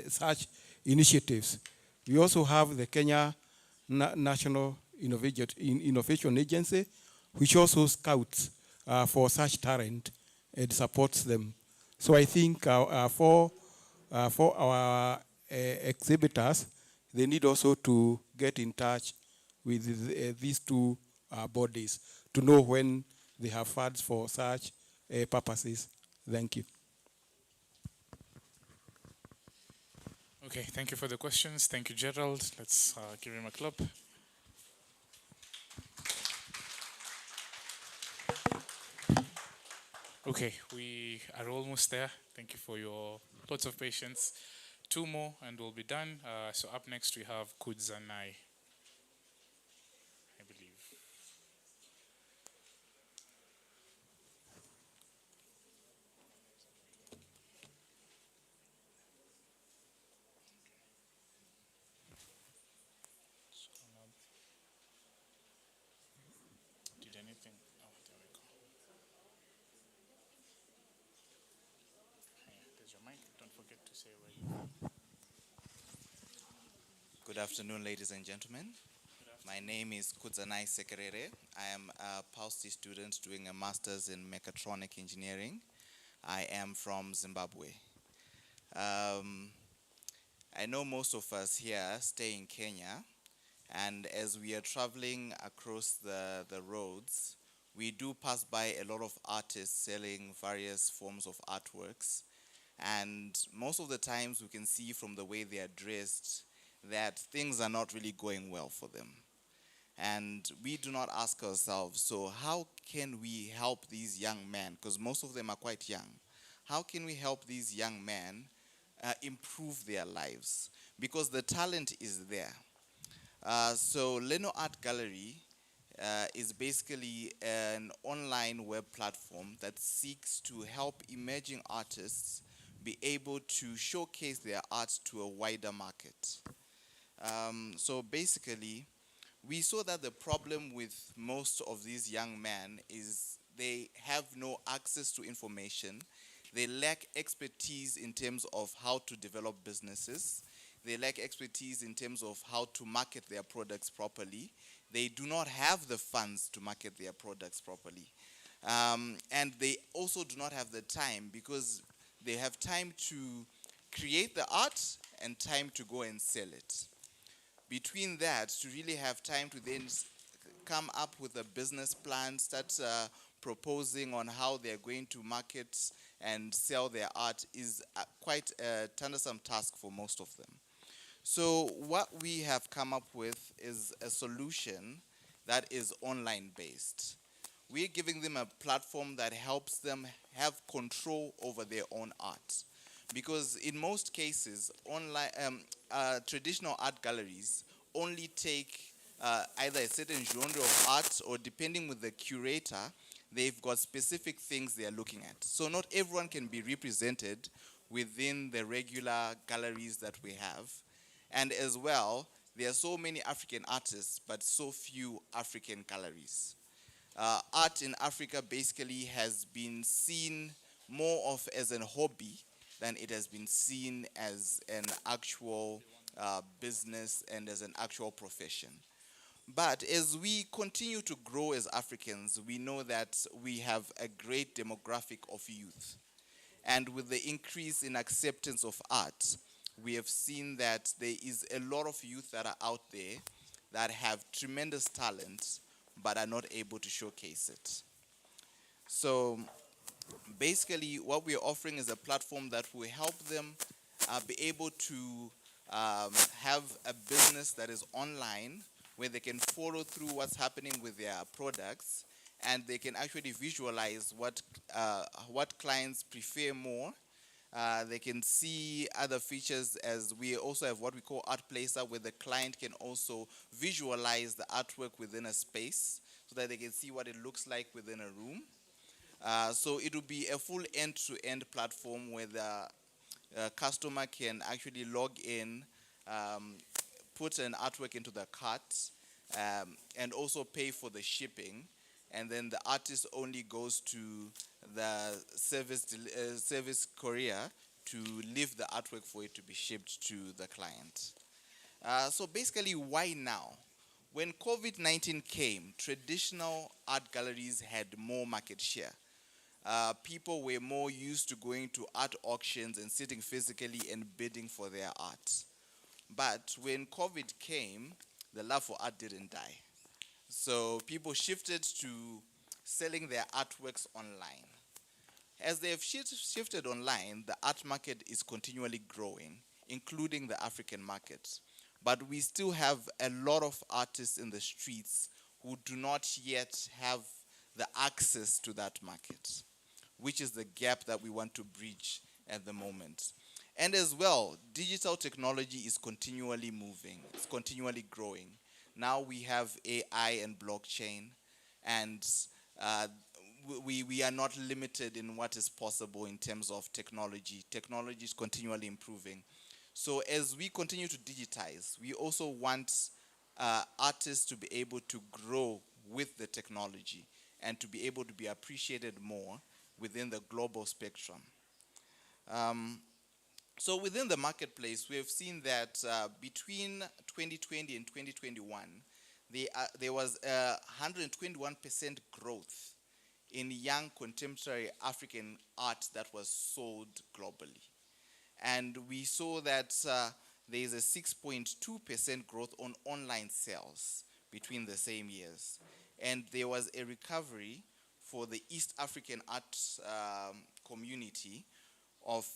such initiatives. We also have the Kenya National Innovation Agency, which also scouts for such talent and supports them. So I think for our exhibitors, they need also to get in touch with these two bodies to know when they have funds for such purposes. Thank you. Okay, thank you for the questions. Thank you, Gerald. Let's give him a clap. Okay, we are almost there. Thank you for your lots of patience. 2 more and we'll be done. So up next we have Kudzanai, I believe. Did anything? Oh, there we go. There's your mic. say where you Good afternoon, ladies and gentlemen. My name is Kudzanai Sekerere. I am a PAUSTI student doing a master's in mechatronic engineering. I am from Zimbabwe. I know most of us here stay in Kenya, and as we are traveling across the roads, we do pass by a lot of artists selling various forms of artworks. And most of the times we can see from the way they are dressed that things are not really going well for them. And we do not ask ourselves, so how can we help these young men? Because most of them are quite young. How can we help these young men improve their lives? Because the talent is there. So Leno Art Gallery is basically an online web platform that seeks to help emerging artists be able to showcase their art to a wider market. So basically, we saw that the problem with most of these young men is they have no access to information. They lack expertise in terms of how to develop businesses. They lack expertise in terms of how to market their products properly. They do not have the funds to market their products properly. And they also do not have the time, because they have time to create the art and time to go and sell it. Between that, to really have time to then come up with a business plan, start proposing on how they're going to market and sell their art is quite a tiresome task for most of them. So what we have come up with is a solution that is online based. We're giving them a platform that helps them have control over their own art. Because in most cases, online, traditional art galleries only take either a certain genre of art, or depending with the curator, they've got specific things they are looking at. So not everyone can be represented within the regular galleries that we have. And as well, there are so many African artists, but so few African galleries. Art in Africa basically has been seen more of as a hobby than it has been seen as an actual business and as an actual profession. But as we continue to grow as Africans, we know that we have a great demographic of youth. And with the increase in acceptance of art, we have seen that there is a lot of youth that are out there that have tremendous talent but are not able to showcase it. So basically what we're offering is a platform that will help them be able to have a business that is online, where they can follow through what's happening with their products, and they can actually visualize what clients prefer more. They can see other features, as we also have what we call Art Placer, where the client can also visualize the artwork within a space so that they can see what it looks like within a room. So it will be a full end-to-end platform where the customer can actually log in, put an artwork into the cart, and also pay for the shipping. And then the artist only goes to the service courier to leave the artwork for it to be shipped to the client. So basically, why now? When COVID-19 came, traditional art galleries had more market share. People were more used to going to art auctions and sitting physically and bidding for their art. But when COVID came, the love for art didn't die. So people shifted to selling their artworks online. As they have shifted online, the art market is continually growing, including the African market. But we still have a lot of artists in the streets who do not yet have the access to that market, which is the gap that we want to bridge at the moment. And as well, digital technology is continually moving, it's continually growing. Now we have AI and blockchain, and we are not limited in what is possible in terms of technology. Technology is continually improving. So as we continue to digitize, we also want artists to be able to grow with the technology and to be able to be appreciated more within the global spectrum. So within the marketplace, we have seen that between 2020 and 2021, there was a 121% growth in young contemporary African art that was sold globally. And we saw that there is a 6.2% growth on online sales between the same years. And there was a recovery for the East African art community of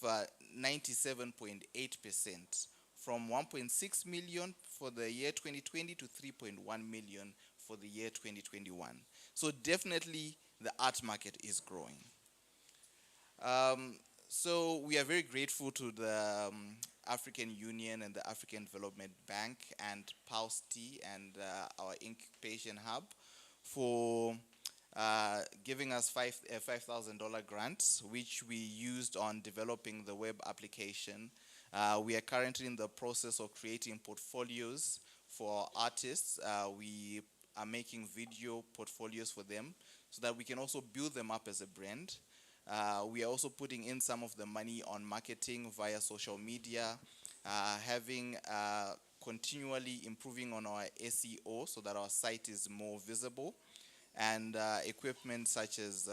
97.8%, from 1.6 million for the year 2020 to 3.1 million for the year 2021. So definitely the art market is growing. So we are very grateful to the African Union and the African Development Bank and PAUSTI and our incubation hub for giving us a $5,000 grant, which we used on developing the web application. We are currently in the process of creating portfolios for artists. We are making video portfolios for them so that we can also build them up as a brand. We are also putting in some of the money on marketing via social media, continually improving on our SEO so that our site is more visible, and equipment such as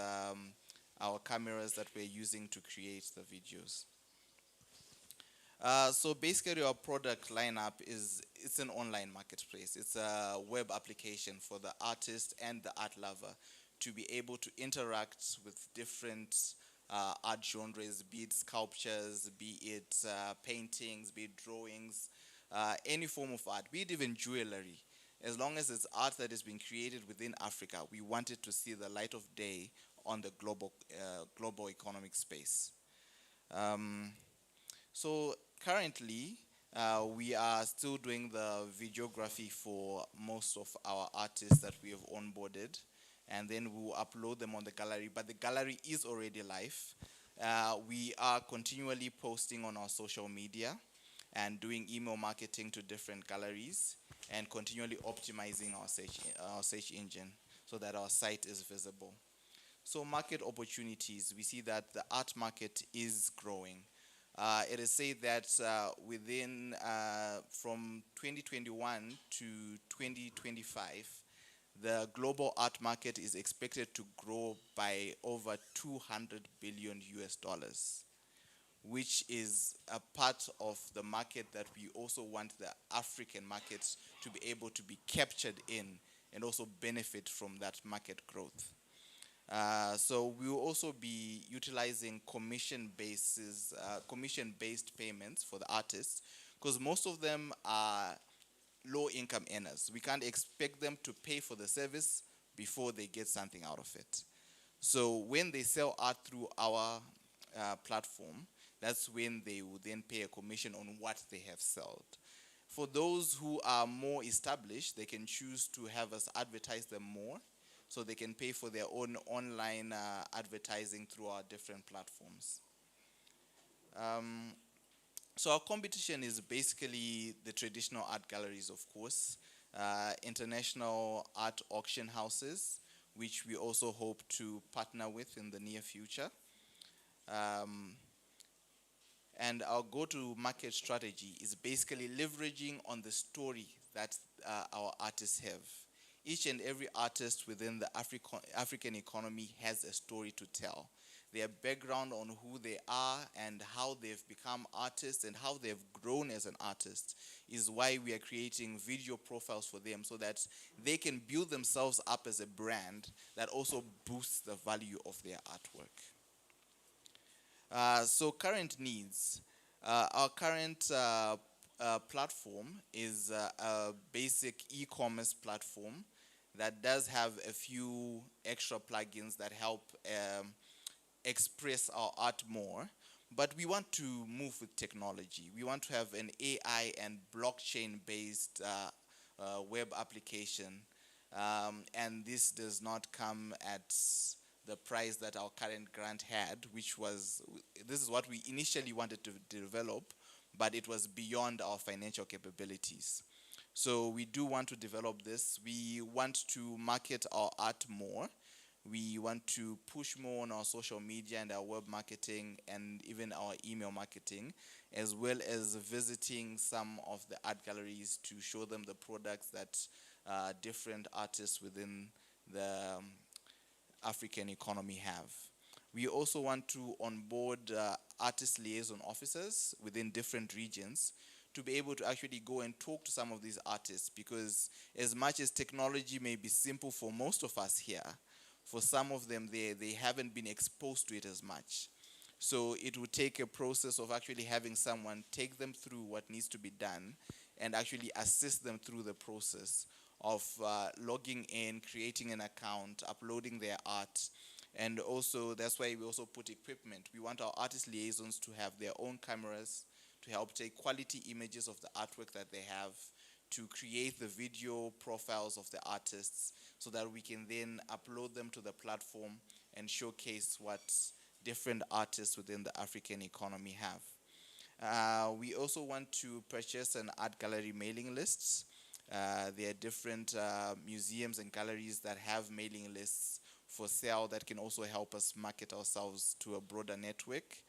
our cameras that we're using to create the videos. So basically our product lineup it's an online marketplace. It's a web application for the artist and the art lover to be able to interact with different art genres, be it sculptures, be it paintings, be it drawings, any form of art, be it even jewelry. As long as it's art that has been created within Africa, we want it to see the light of day on the global economic space. So currently, we are still doing the videography for most of our artists that we have onboarded, and then we will upload them on the gallery, but the gallery is already live. We are continually posting on our social media and doing email marketing to different galleries and continually optimizing our search engine so that our site is visible. So market opportunities, we see that the art market is growing. It is said that from 2021 to 2025, the global art market is expected to grow by over $200 billion US, which is a part of the market that we also want the African markets to be able to be captured in and also benefit from that market growth. So we will also be utilizing commission-based payments for the artists, because most of them are low-income earners. We can't expect them to pay for the service before they get something out of it. So when they sell art through our platform, that's when they will then pay a commission on what they have sold. For those who are more established, they can choose to have us advertise them more, so they can pay for their own online advertising through our different platforms. So our competition is basically the traditional art galleries, of course, international art auction houses, which we also hope to partner with in the near future. And our go-to-market strategy is basically leveraging on the story that our artists have. Each and every artist within the African economy has a story to tell. Their background on who they are and how they've become artists and how they've grown as an artist is why we are creating video profiles for them, so that they can build themselves up as a brand that also boosts the value of their artwork. So current needs. Our current platform is a basic e-commerce platform that does have a few extra plugins that help express our art more, but we want to move with technology. We want to have an AI and blockchain-based web application, and this does not come at the price that our current grant had, this is what we initially wanted to develop, but it was beyond our financial capabilities. So we do want to develop this. We want to market our art more. We want to push more on our social media and our web marketing and even our email marketing, as well as visiting some of the art galleries to show them the products that different artists within the African economy have. We also want to onboard artist liaison officers within different regions to be able to actually go and talk to some of these artists, because as much as technology may be simple for most of us here, for some of them they haven't been exposed to it as much. So it would take a process of actually having someone take them through what needs to be done and actually assist them through the process of logging in, creating an account, uploading their art. And also, that's why we also put equipment. We want our artist liaisons to have their own cameras to help take quality images of the artwork that they have, to create the video profiles of the artists so that we can then upload them to the platform and showcase what different artists within the African economy have. We also want to purchase an art gallery mailing lists. There are different museums and galleries that have mailing lists for sale that can also help us market ourselves to a broader network.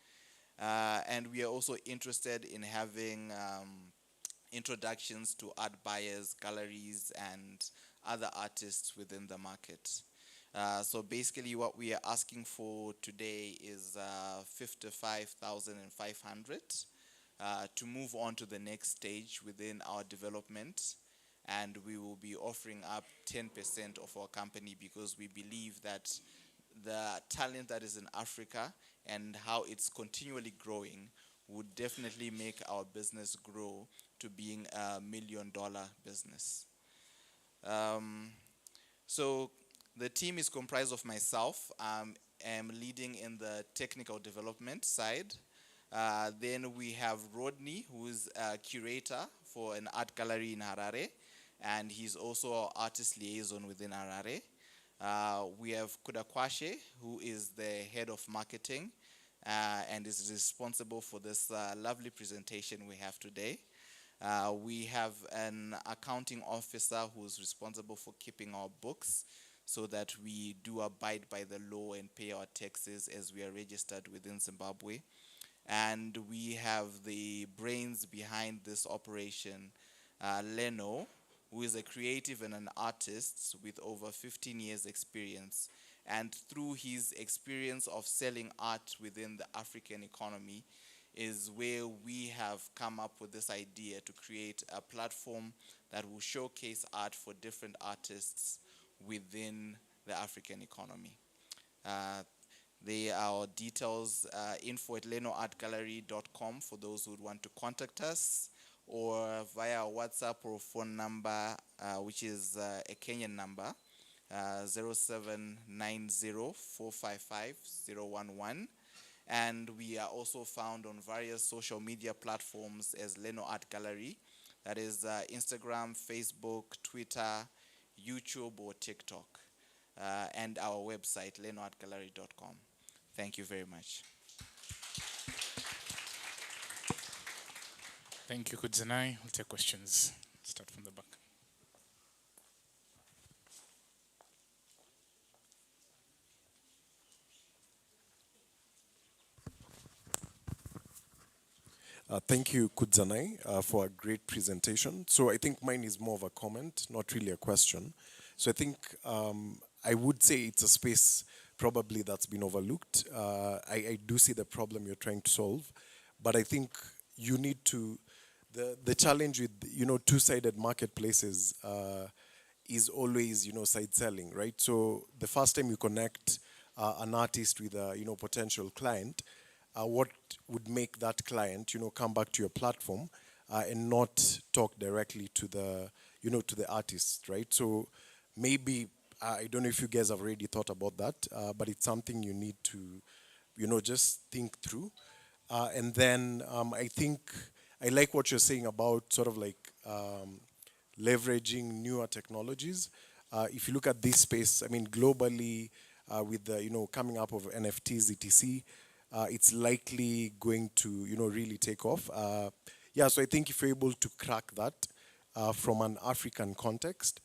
And we are also interested in having introductions to art buyers, galleries, and other artists within the market. So basically what we are asking for today is 55,500 to move on to the next stage within our development. And we will be offering up 10% of our company, because we believe that the talent that is in Africa and how it's continually growing would definitely make our business grow to being a $1 million business. So the team is comprised of myself. I'm leading in the technical development side. Then we have Rodney, who's a curator for an art gallery in Harare, and he's also our artist liaison within Harare. We have Kudakwashe, who is the head of marketing and is responsible for this lovely presentation we have today. We have an accounting officer who's responsible for keeping our books so that we do abide by the law and pay our taxes as we are registered within Zimbabwe. And we have the brains behind this operation, Nano, who is a creative and an artist with over 15 years experience. And through his experience of selling art within the African economy is where we have come up with this idea to create a platform that will showcase art for different artists within the African economy. There are our details, info@lenoartgallery.com for those who would want to contact us, or via WhatsApp or phone number, which is a Kenyan number, 0790-455-011. And we are also found on various social media platforms as Nano Art Gallery. That is Instagram, Facebook, Twitter, YouTube, or TikTok. And our website, lenoartgallery.com. Thank you very much. Thank you, Kudzanai. We'll take questions. Start from the back. Thank you, Kudzanai, for a great presentation. So I think mine is more of a comment, not really a question. So I think I would say it's a space probably that's been overlooked. I do see the problem you're trying to solve, but I think you need to, the challenge with, two-sided marketplaces is always, side selling, right? So the first time you connect an artist with a, potential client, what would make that client, come back to your platform and not talk directly to the, to the artist, right? So maybe, I don't know if you guys have already thought about that, but it's something you need to, just think through. And then I think, I like what you're saying about sort of like leveraging newer technologies. If you look at this space, I mean, globally, with the, coming up of NFTs, etc., it's likely going to, really take off. Yeah, so I think if you're able to crack that from an African context,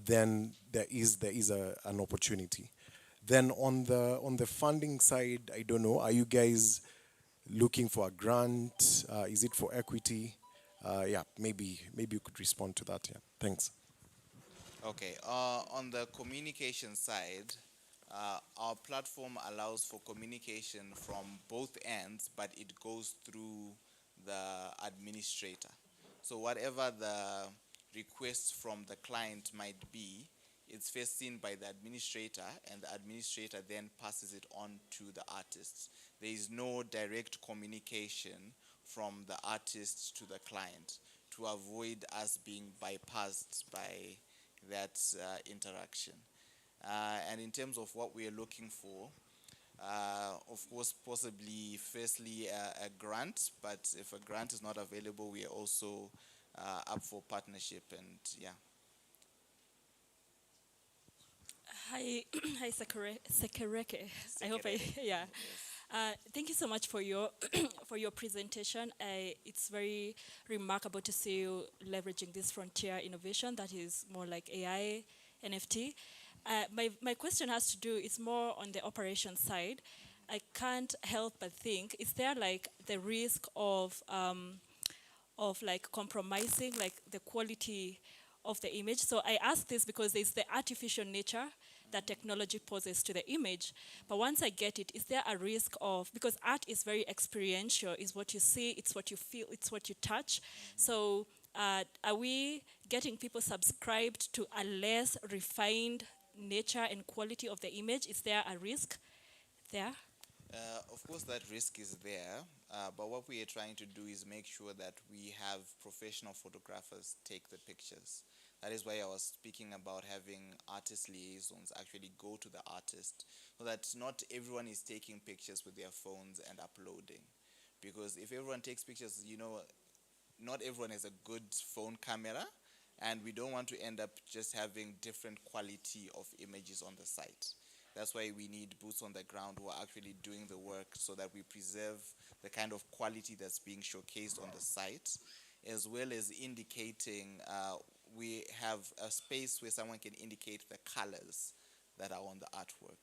then there is an opportunity. Then on the funding side, I don't know. Are you guys looking for a grant? Is it for equity? Yeah, maybe you could respond to that. Yeah, thanks. Okay, on the communication side, our platform allows for communication from both ends, but it goes through the administrator. So whatever the request from the client might be, it's first seen by the administrator, and the administrator then passes it on to the artists. There is no direct communication from the artist to the client to avoid us being bypassed by that interaction. And in terms of what we are looking for, of course, possibly firstly a grant, but if a grant is not available, we are also up for partnership, and yeah. Hi, hi, Sekereke. I hope yeah. Thank you so much for your for your presentation. It's very remarkable to see you leveraging this frontier innovation that is more like AI, NFT. My question has to do, it's more on the operation side. I can't help but think, is there like the risk of like compromising like the quality of the image? So I ask this because there's the artificial nature that technology poses to the image. But once I get it, is there a risk of, because art is very experiential, is what you see, it's what you feel, it's what you touch. So are we getting people subscribed to a less refined nature and quality of the image? Is there a risk there? Of course, that risk is there, but what we are trying to do is make sure that we have professional photographers take the pictures. That is why I was speaking about having artist liaisons actually go to the artist, so that not everyone is taking pictures with their phones and uploading. Because if everyone takes pictures, you know, not everyone has a good phone camera, and we don't want to end up just having different quality of images on the site. That's why we need boots on the ground who are actually doing the work, so that we preserve the kind of quality that's being showcased on the site, as well as indicating, we have a space where someone can indicate the colors that are on the artwork,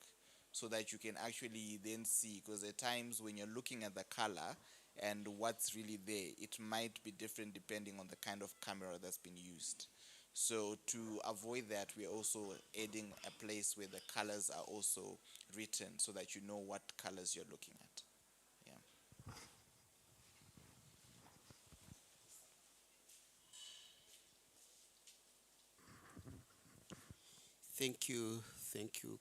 so that you can actually then see, because at times when you're looking at the color and what's really there, it might be different depending on the kind of camera that's been used. So to avoid that, we're also adding a place where the colors are also written, so that you know what colors you're looking at. Yeah. Thank you,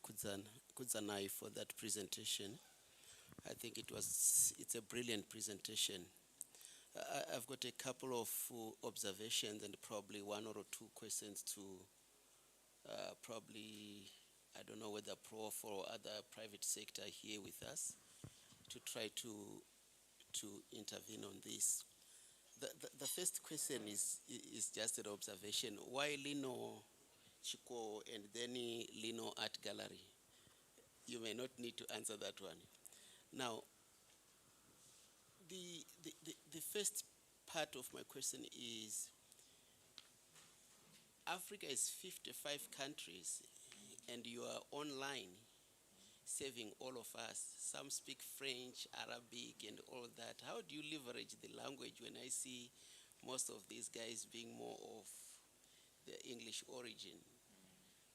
Kudzanai, for that presentation. I think it's a brilliant presentation. I've got a couple of observations and probably one or two questions to probably, I don't know whether Prof or other private sector here with us to try to intervene on this. The first question is just an observation. Why Lino Chico and then Lino Art Gallery? You may not need to answer that one. Now, the first part of my question is, Africa is 55 countries, and you are online serving all of us. Some speak French, Arabic, and all that. How do you leverage the language when I see most of these guys being more of the English origin?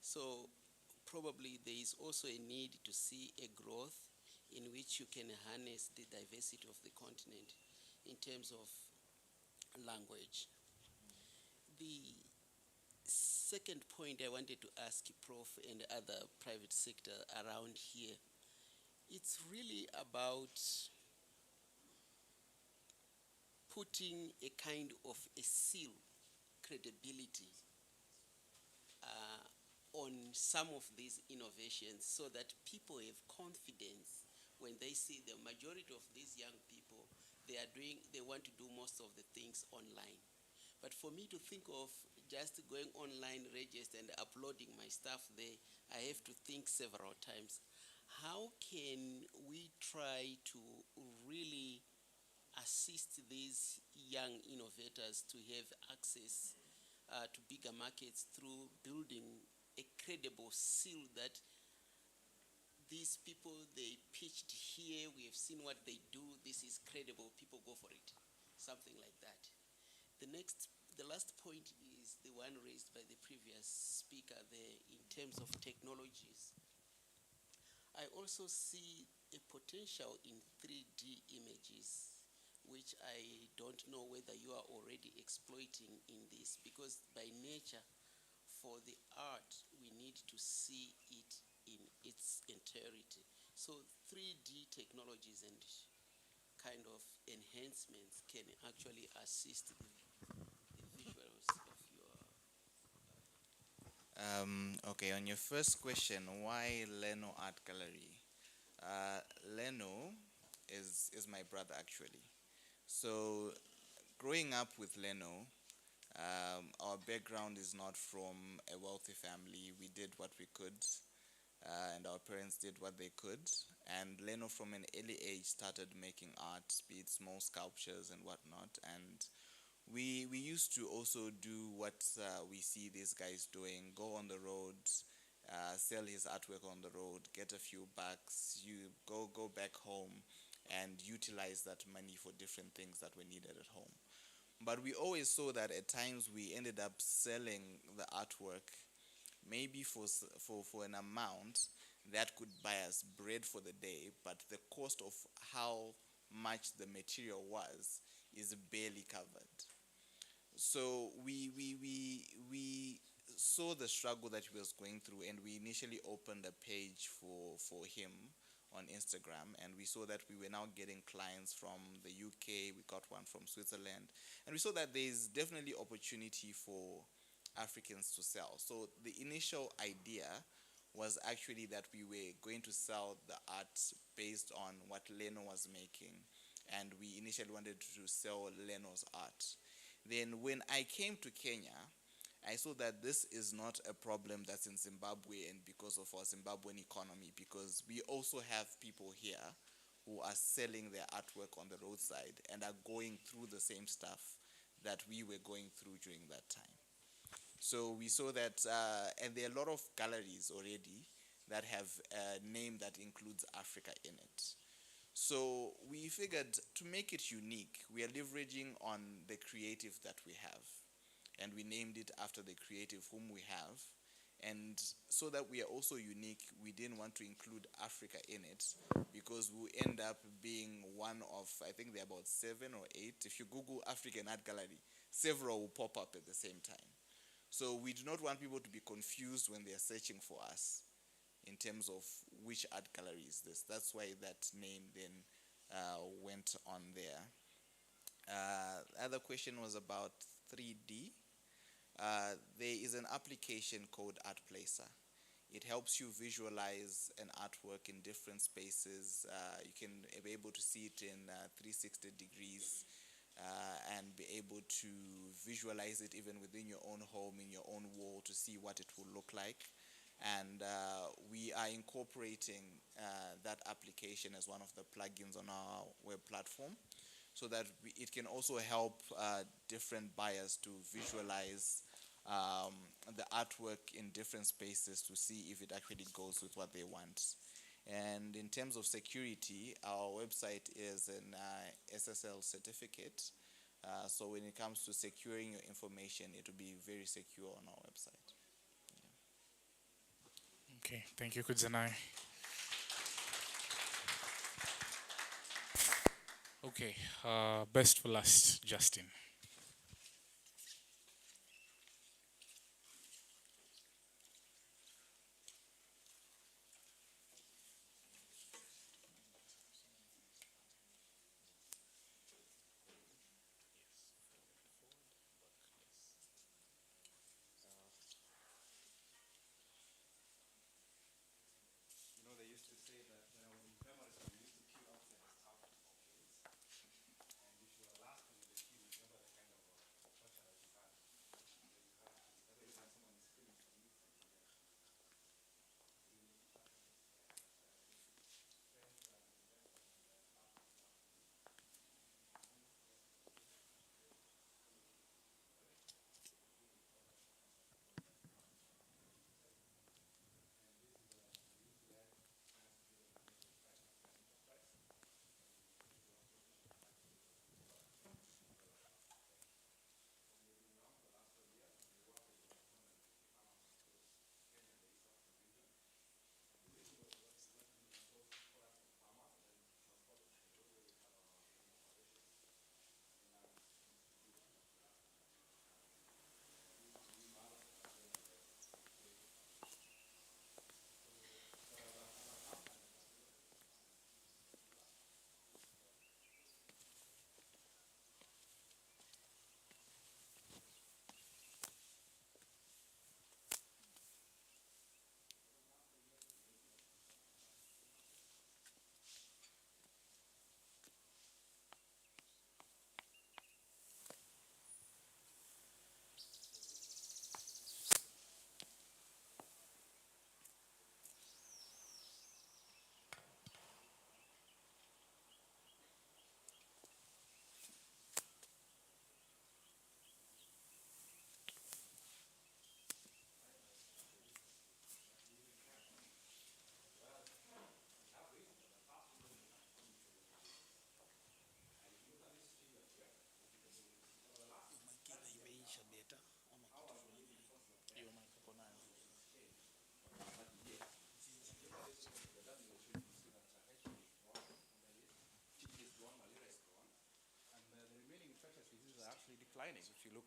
So probably there is also a need to see a growth in which you can harness the diversity of the continent in terms of language. The second point I wanted to ask Prof and other private sector around here, it's really about putting a kind of a seal, credibility on some of these innovations, so that people have confidence when they see the majority of these young people, they want to do most of the things online. But for me to think of just going online, register and uploading my stuff there, I have to think several times. How can we try to really assist these young innovators to have access to bigger markets through building a credible seal that these people, they pitched here, we have seen what they do, this is credible, people go for it. Something like that. The last point is the one raised by the previous speaker there in terms of technologies. I also see a potential in 3D images, which I don't know whether you are already exploiting in this, because by nature, for the art, we need to see it in its entirety. So 3D technologies and kind of enhancements can actually assist the visuals of your... Okay, on your first question, why Leno Art Gallery? Leno is my brother, actually. So growing up with Leno, our background is not from a wealthy family. We did what we could, and our parents did what they could. And Leno, from an early age, started making art, be it small sculptures and whatnot. And we used to also do what we see these guys doing: go on the road, sell his artwork on the road, get a few bucks, you go back home, and utilize that money for different things that were needed at home. But we always saw that at times we ended up selling the artwork, maybe for an amount that could buy us bread for the day, but the cost of how much the material was is barely covered. So we saw the struggle that he was going through, and we initially opened a page for him on Instagram, and we saw that we were now getting clients from the UK, we got one from Switzerland, and we saw that there's definitely opportunity for Africans to sell. So the initial idea was actually that we were going to sell the art based on what Leno was making, and we initially wanted to sell Leno's art. Then when I came to Kenya, I saw that this is not a problem that's in Zimbabwe and because of our Zimbabwean economy, because we also have people here who are selling their artwork on the roadside and are going through the same stuff that we were going through during that time. So we saw that, and there are a lot of galleries already that have a name that includes Africa in it. So we figured to make it unique, we are leveraging on the creative that we have. And we named it after the creative whom we have. And so that we are also unique, we didn't want to include Africa in it, because we end up being one of, I think there are about 7 or 8. If you Google African Art Gallery, several will pop up at the same time. So we do not want people to be confused when they are searching for us in terms of which art gallery is this. That's why that name then went on there. The other question was about 3D. There is an application called ArtPlacer. It helps you visualize an artwork in different spaces. You can be able to see it in 360 degrees and be able to visualize it even within your own home, in your own wall, to see what it will look like. And we are incorporating that application as one of the plugins on our web platform, so that it can also help different buyers to visualize the artwork in different spaces to see if it actually goes with what they want. And in terms of security, our website is an SSL certificate. So when it comes to securing your information, it will be very secure on our website. Okay, thank you, Kudzanai. Okay, best for last, Justin.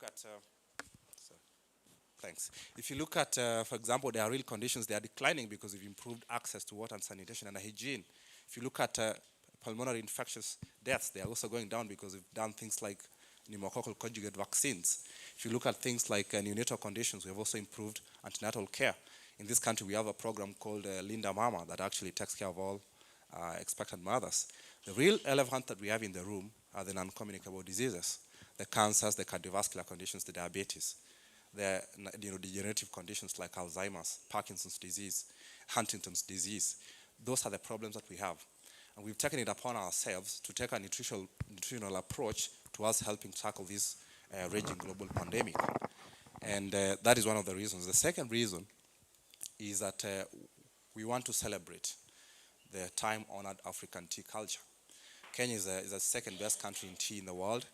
look at, thanks. If you look at, for example, there are real conditions, they are declining because we've improved access to water and sanitation and hygiene. If you look at pulmonary infectious deaths, they are also going down because we've done things like pneumococcal conjugate vaccines. If you look at things like neonatal conditions, we have also improved antenatal care. In this country, we have a program called Linda Mama that actually takes care of all expectant mothers. The real elephant that we have in the room are the non-communicable diseases, the cancers, the cardiovascular conditions, the diabetes, the degenerative conditions like Alzheimer's, Parkinson's disease, Huntington's disease. Those are the problems that we have. And we've taken it upon ourselves to take a nutritional approach to us helping tackle this raging global pandemic. And that is one of the reasons. The second reason is that we want to celebrate the time-honored African tea culture. Kenya is the second best country in tea in the world,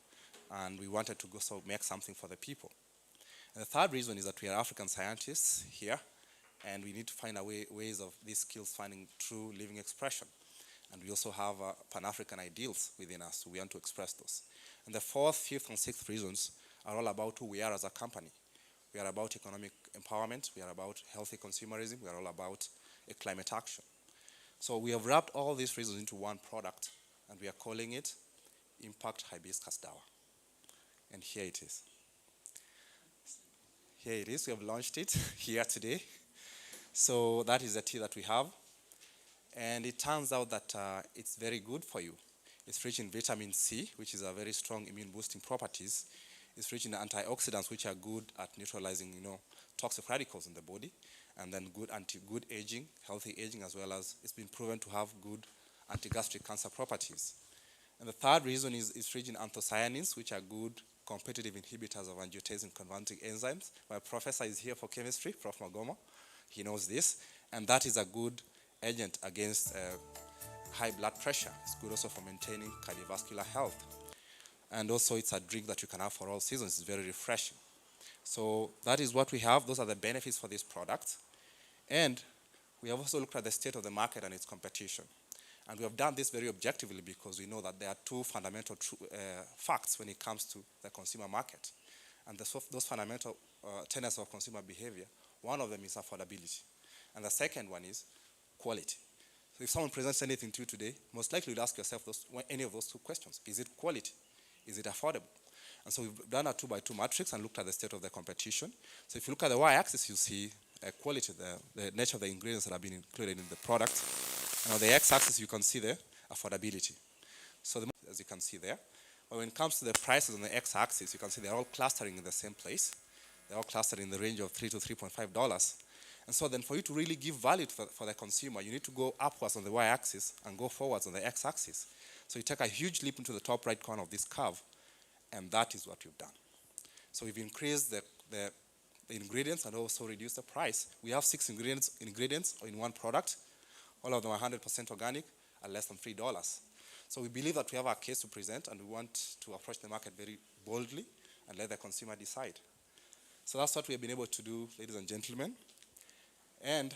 and we wanted to go make something for the people. And the third reason is that we are African scientists here, and we need to find ways of these skills finding true living expression. And we also have Pan-African ideals within us, so we want to express those. And the fourth, fifth, and sixth reasons are all about who we are as a company. We are about economic empowerment, we are about healthy consumerism, we are all about climate action. So we have wrapped all these reasons into one product, and we are calling it Impact Hibiscus Dawa. And here it is. Here it is, we have launched it here today. So that is the tea that we have. And it turns out that it's very good for you. It's rich in vitamin C, which is a very strong immune boosting properties. It's rich in antioxidants, which are good at neutralizing, toxic radicals in the body, and then good aging, healthy aging, as well as it's been proven to have good anti-gastric cancer properties. And the third reason is it's rich in anthocyanins, which are good competitive inhibitors of angiotensin converting enzymes. My professor is here for chemistry, Prof. Magoma. He knows this, and that is a good agent against high blood pressure. It's good also for maintaining cardiovascular health. And also it's a drink that you can have for all seasons. It's very refreshing. So that is what we have. Those are the benefits for this product. And we have also looked at the state of the market and its competition. And we have done this very objectively because we know that there are two fundamental facts when it comes to the consumer market. And those fundamental tenets of consumer behavior, one of them is affordability. And the second one is quality. So if someone presents anything to you today, most likely you'd ask yourself any of those two questions. Is it quality? Is it affordable? And so we've done a 2x2 matrix and looked at the state of the competition. So if you look at the y-axis, you see quality, the nature of the ingredients that have been included in the product. And on the x-axis, you can see the affordability. So as you can see there. But when it comes to the prices on the x-axis, you can see they're all clustering in the same place. They're all clustered in the range of $3 to $3.5. And so then for you to really give value for the consumer, you need to go upwards on the y-axis and go forwards on the x-axis. So you take a huge leap into the top right corner of this curve, and that is what we've done. So we've increased the ingredients and also reduced the price. We have 6 ingredients in one product. All of them are 100% organic at less than $3. So we believe that we have our case to present, and we want to approach the market very boldly and let the consumer decide. So that's what we have been able to do, ladies and gentlemen. And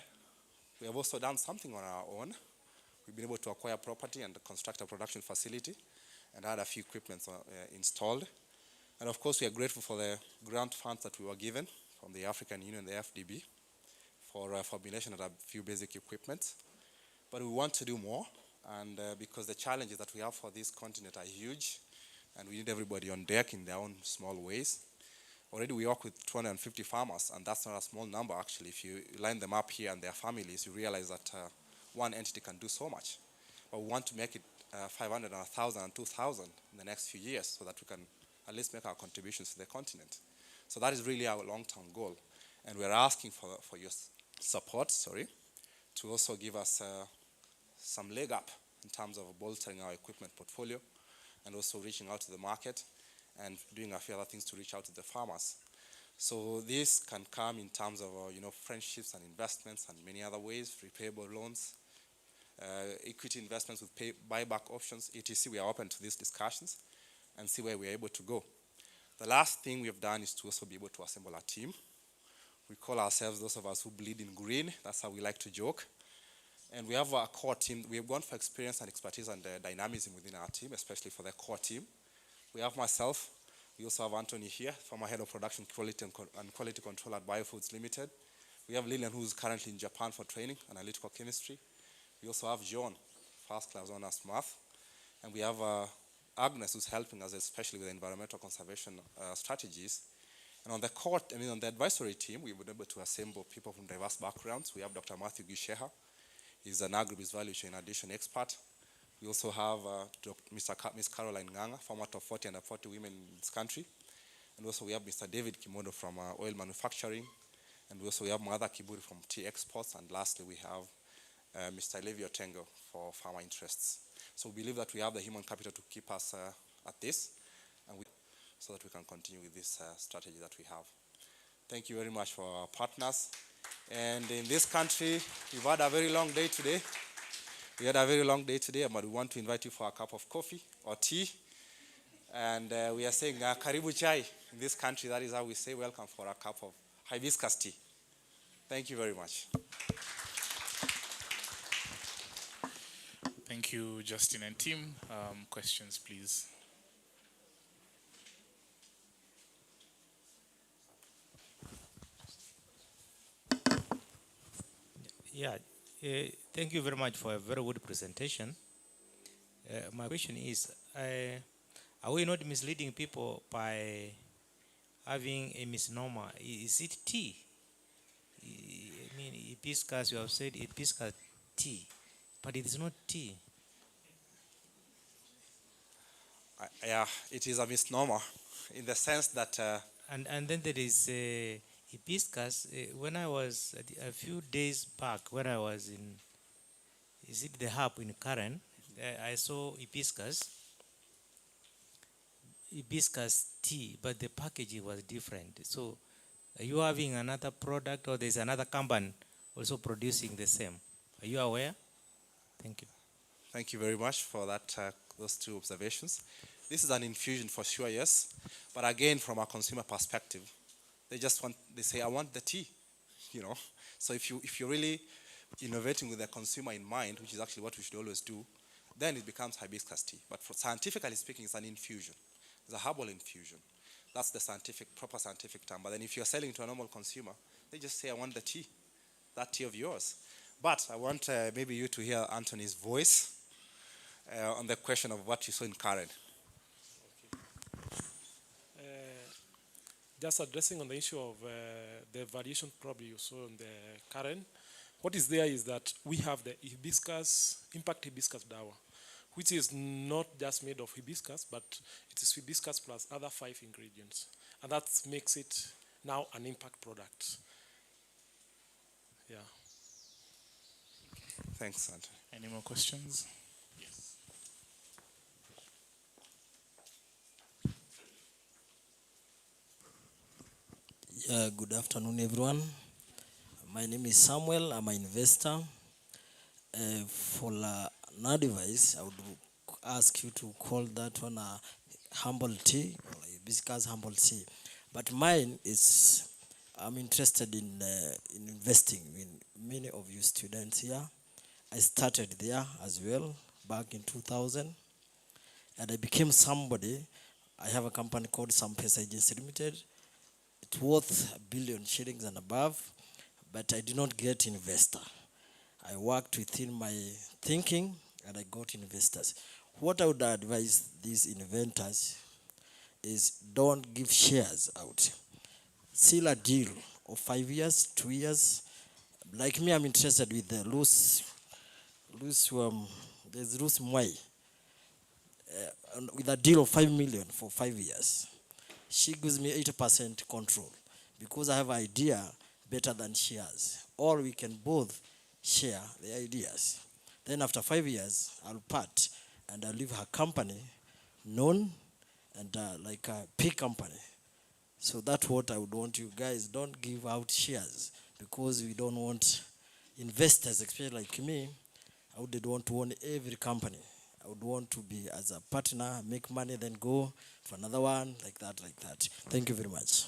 we have also done something on our own. We've been able to acquire property and construct a production facility and had a few equipments installed. And of course, we are grateful for the grant funds that we were given from the African Union, the FDB, for formulation of a few basic equipments. But we want to do more, and because the challenges that we have for this continent are huge, and we need everybody on deck in their own small ways. Already we work with 250 farmers, and that's not a small number actually. If you line them up here and their families, you realize that one entity can do so much. But we want to make it 500, 1,000, and 2,000 in the next few years so that we can at least make our contributions to the continent. So that is really our long-term goal. And we're asking for your support, to also give us some leg up in terms of bolstering our equipment portfolio and also reaching out to the market and doing a few other things to reach out to the farmers. So this can come in terms of friendships and investments and many other ways, repayable loans, equity investments with buyback options, etc. We are open to these discussions and see where we are able to go. The last thing we have done is to also be able to assemble a team. We call ourselves those of us who bleed in green. That's how we like to joke. And we have a core team. We have gone for experience and expertise and dynamism within our team, especially for the core team. We have myself, We also have Anthony here, former head of production quality and quality control at Biofoods Limited. We have Lillian, who's currently in Japan for training, analytical chemistry. We also have John, first class honors math. And we have Agnes, who's helping us, especially with environmental conservation strategies. And on the on the advisory team, we were able to assemble people from diverse backgrounds. We have Dr. Matthew Gisheha. He's an agribusiness value chain addition expert. We also have Ms. Caroline Nganga, former top 40 and 40 women in this country. And also we have Mr. David Kimodo from oil manufacturing. And also we have Mother Kiburi from tea exports. And lastly, we have Mr. Levi Otengo for farmer interests. So we believe that we have the human capital to keep us at this, and so that we can continue with this strategy that we have. Thank you very much for our partners. And in this country, we've had a very long day today. We had a very long day today, but we want to invite you for a cup of coffee or tea. And we are saying karibu chai. In this country, that is how we say welcome for a cup of hibiscus tea. Thank you very much. Thank you, Justin and team. Questions, please. Yeah, thank you very much for a very good presentation. My question is, are we not misleading people by having a misnomer? Is it tea? I mean, hibiscus, you have said hibiscus tea, but it is not tea. Yeah, it is a misnomer in the sense that... And then there is hibiscus. When I was, a few days back, when I was in, is it the hub in Karen, I saw hibiscus tea, but the packaging was different. So are you having another product, or there's another company also producing the same? Are you aware? Thank you. Thank you very much for that, those two observations. This is an infusion for sure, yes. But again, from a consumer perspective, they say, I want the tea, you know. So if you're really innovating with the consumer in mind, which is actually what we should always do, then it becomes hibiscus tea. But scientifically speaking, it's an infusion. It's a herbal infusion. That's the proper scientific term. But then if you're selling to a normal consumer, they just say, I want the tea, that tea of yours. But I want maybe you to hear Anthony's voice on the question of what you saw in Karen. Just addressing on the issue of the variation probably you saw in the Karen, what is there is that we have the impact hibiscus dawa, which is not just made of hibiscus, but it is hibiscus plus other 5 ingredients. And that makes it now an impact product. Yeah. Thanks, Anthony. Any more questions? Yes. Good afternoon, everyone. My name is Samuel. I'm an investor. For an advice, I would ask you to call that one a humble tea, or hibiscus humble tea. But mine is, I'm interested in investing in many of you students here. I started there as well back in 2000, and I became somebody. I have a company called Sampesa Agency Limited. It's worth $1 billion shillings and above, but I did not get investor. I worked within my thinking, and I got investors. What I would advise these inventors is don't give shares out. Seal a deal of 5 years, 2 years. Like me, I'm interested with the there's Luce Mwai, with a deal of 5 million for 5 years. She gives me 80% control because I have an idea better than she has. Or we can both share the ideas. Then after 5 years, I'll part and I'll leave her company known and like a big company. So that's what I would want you guys. Don't give out shares because we don't want investors, especially like me. I would want to own every company. I would want to be as a partner, make money, then go for another one, like that, like that. Thank you very much.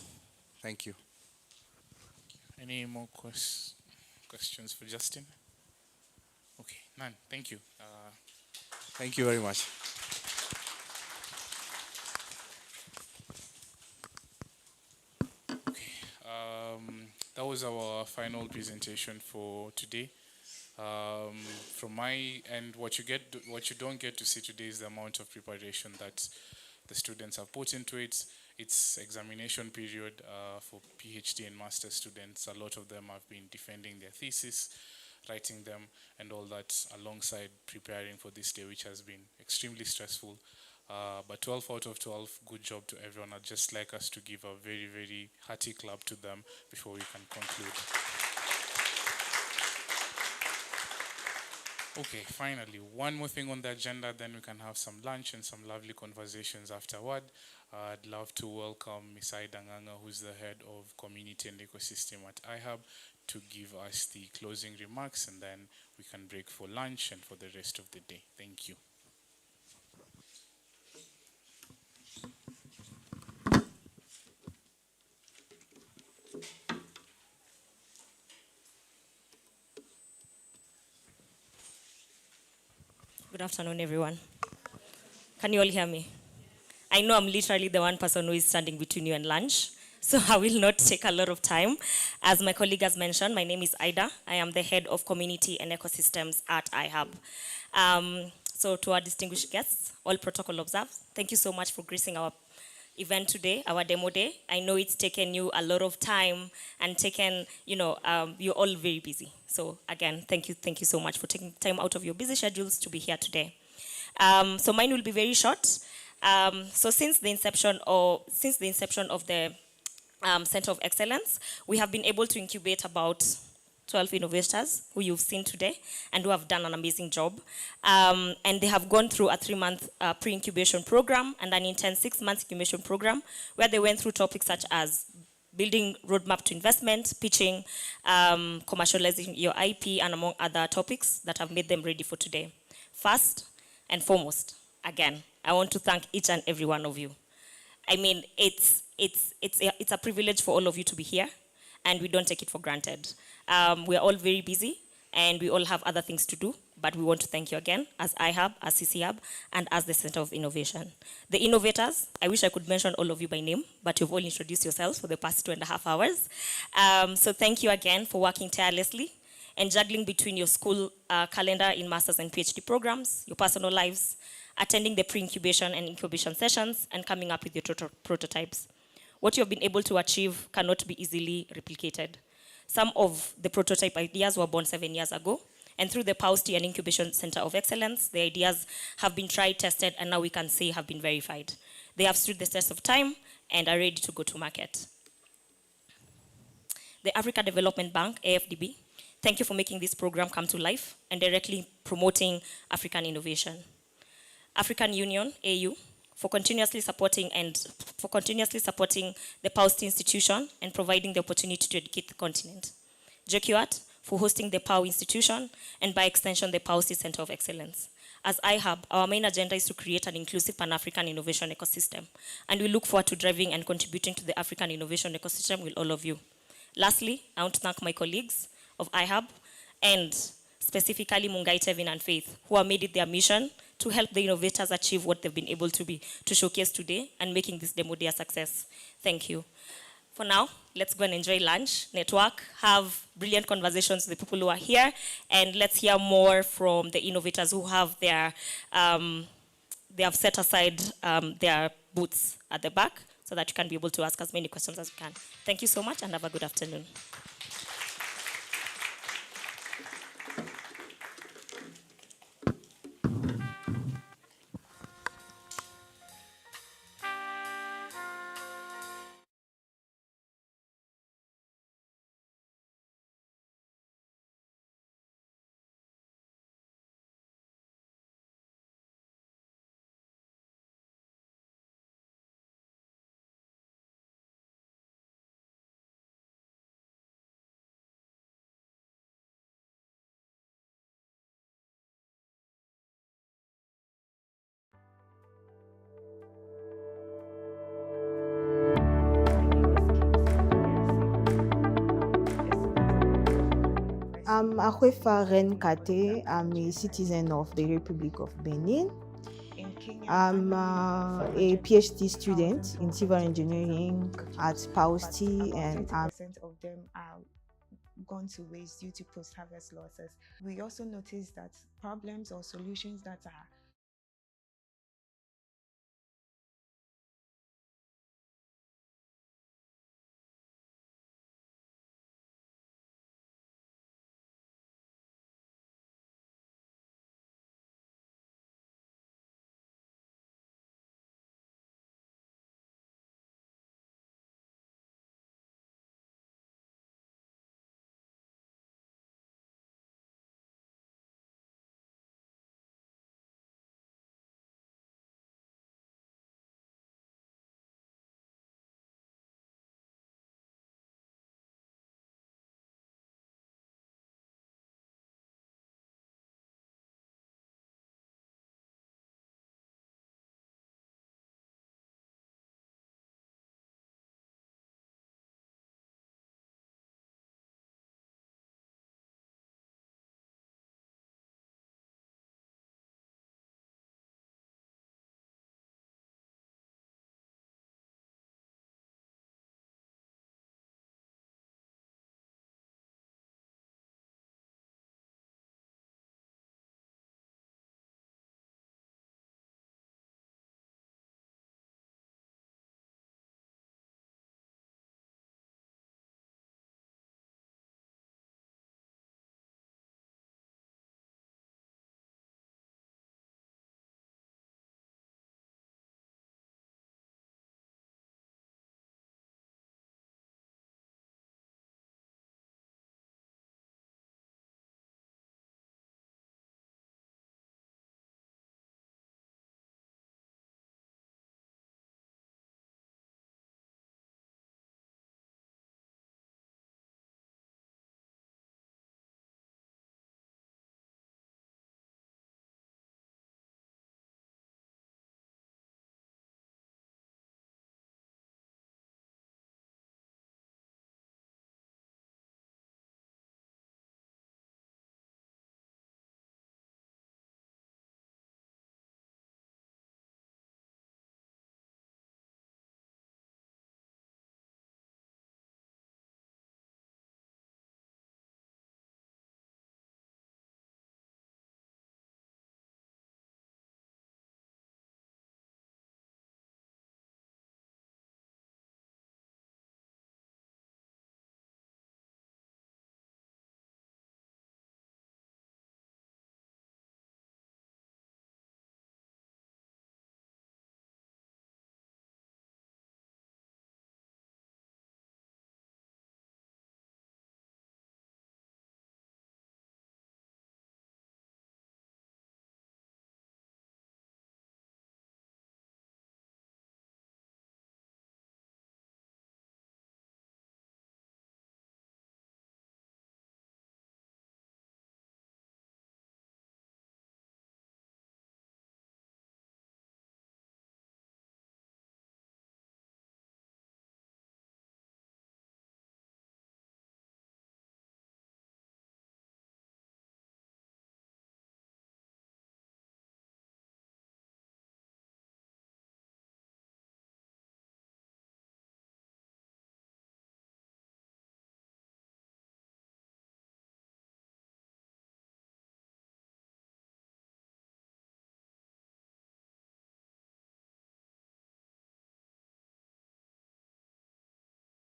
Thank you. Any more questions for Justin? Okay, none. Thank you. Thank you very much. that was our final presentation for today. From my end, what you don't get to see today is the amount of preparation that the students have put into it. It's examination period for PhD and master students. A lot of them have been defending their thesis, writing them, and all that alongside preparing for this day, which has been extremely stressful. But 12 out of 12, good job to everyone. I'd just like us to give a very, very hearty clap to them before we can conclude. Okay, finally, one more thing on the agenda, then we can have some lunch and some lovely conversations afterward. I'd love to welcome Ms. Aida Nganga, who's the head of Community and Ecosystem at IHUB, to give us the closing remarks, and then we can break for lunch and for the rest of the day. Thank you. Good afternoon, everyone. Can you all hear me? I know I'm literally the one person who is standing between you and lunch, so I will not take a lot of time. As my colleague has mentioned, my name is Aida. I am the head of Community and Ecosystems at IHUB. So to our distinguished guests, all protocol observed, thank you so much for gracing our event today, our demo day. I know it's taken you a lot of time and you're all very busy. So again, thank you so much for taking time out of your busy schedules to be here today. So mine will be very short. So since the inception of the Center of Excellence, we have been able to incubate about 12 innovators who you've seen today and who have done an amazing job. And they have gone through a 3-month pre-incubation program and an intense 6-month incubation program where they went through topics such as building roadmap to investment, pitching, commercializing your IP, and among other topics that have made them ready for today. First and foremost, again, I want to thank each and every one of you. I mean, it's a privilege for all of you to be here, and we don't take it for granted. We are all very busy, and we all have other things to do, but we want to thank you again as IHUB, as CCHUB, and as the Center of Innovation. The innovators, I wish I could mention all of you by name, but you've all introduced yourselves for the past 2.5 hours. So thank you again for working tirelessly and juggling between your school calendar in master's and PhD programs, your personal lives, attending the pre-incubation and incubation sessions, and coming up with your prototypes. What you have been able to achieve cannot be easily replicated. Some of the prototype ideas were born 7 years ago, and through the PAUSTI and Incubation Center of Excellence, the ideas have been tried, tested, and now we can say have been verified. They have stood the test of time and are ready to go to market. The Africa Development Bank, AFDB, thank you for making this program come to life and directly promoting African innovation. African Union, AU, for continuously supporting the PAUSTI institution and providing the opportunity to educate the continent. JQAT, for hosting the PAU institution and by extension the PAUSTI Center of Excellence. As IHUB, our main agenda is to create an inclusive Pan-African innovation ecosystem, and we look forward to driving and contributing to the African innovation ecosystem with all of you. Lastly, I want to thank my colleagues of IHUB and specifically Mungai, Tevin, and Faith, who have made it their mission to help the innovators achieve what they've been able to showcase today and making this demo day a success. Thank you. For now, let's go and enjoy lunch, network, have brilliant conversations with the people who are here, and let's hear more from the innovators who have they have set aside their booths at the back so that you can be able to ask as many questions as you can. Thank you so much and have a good afternoon. I'm Akwefa Ren Kate. I'm a citizen of the Republic of Benin. In I'm a PhD student in civil engineering at PAUSTI, and 20% of them are gone to waste due to post-harvest losses. We also noticed that problems or solutions that are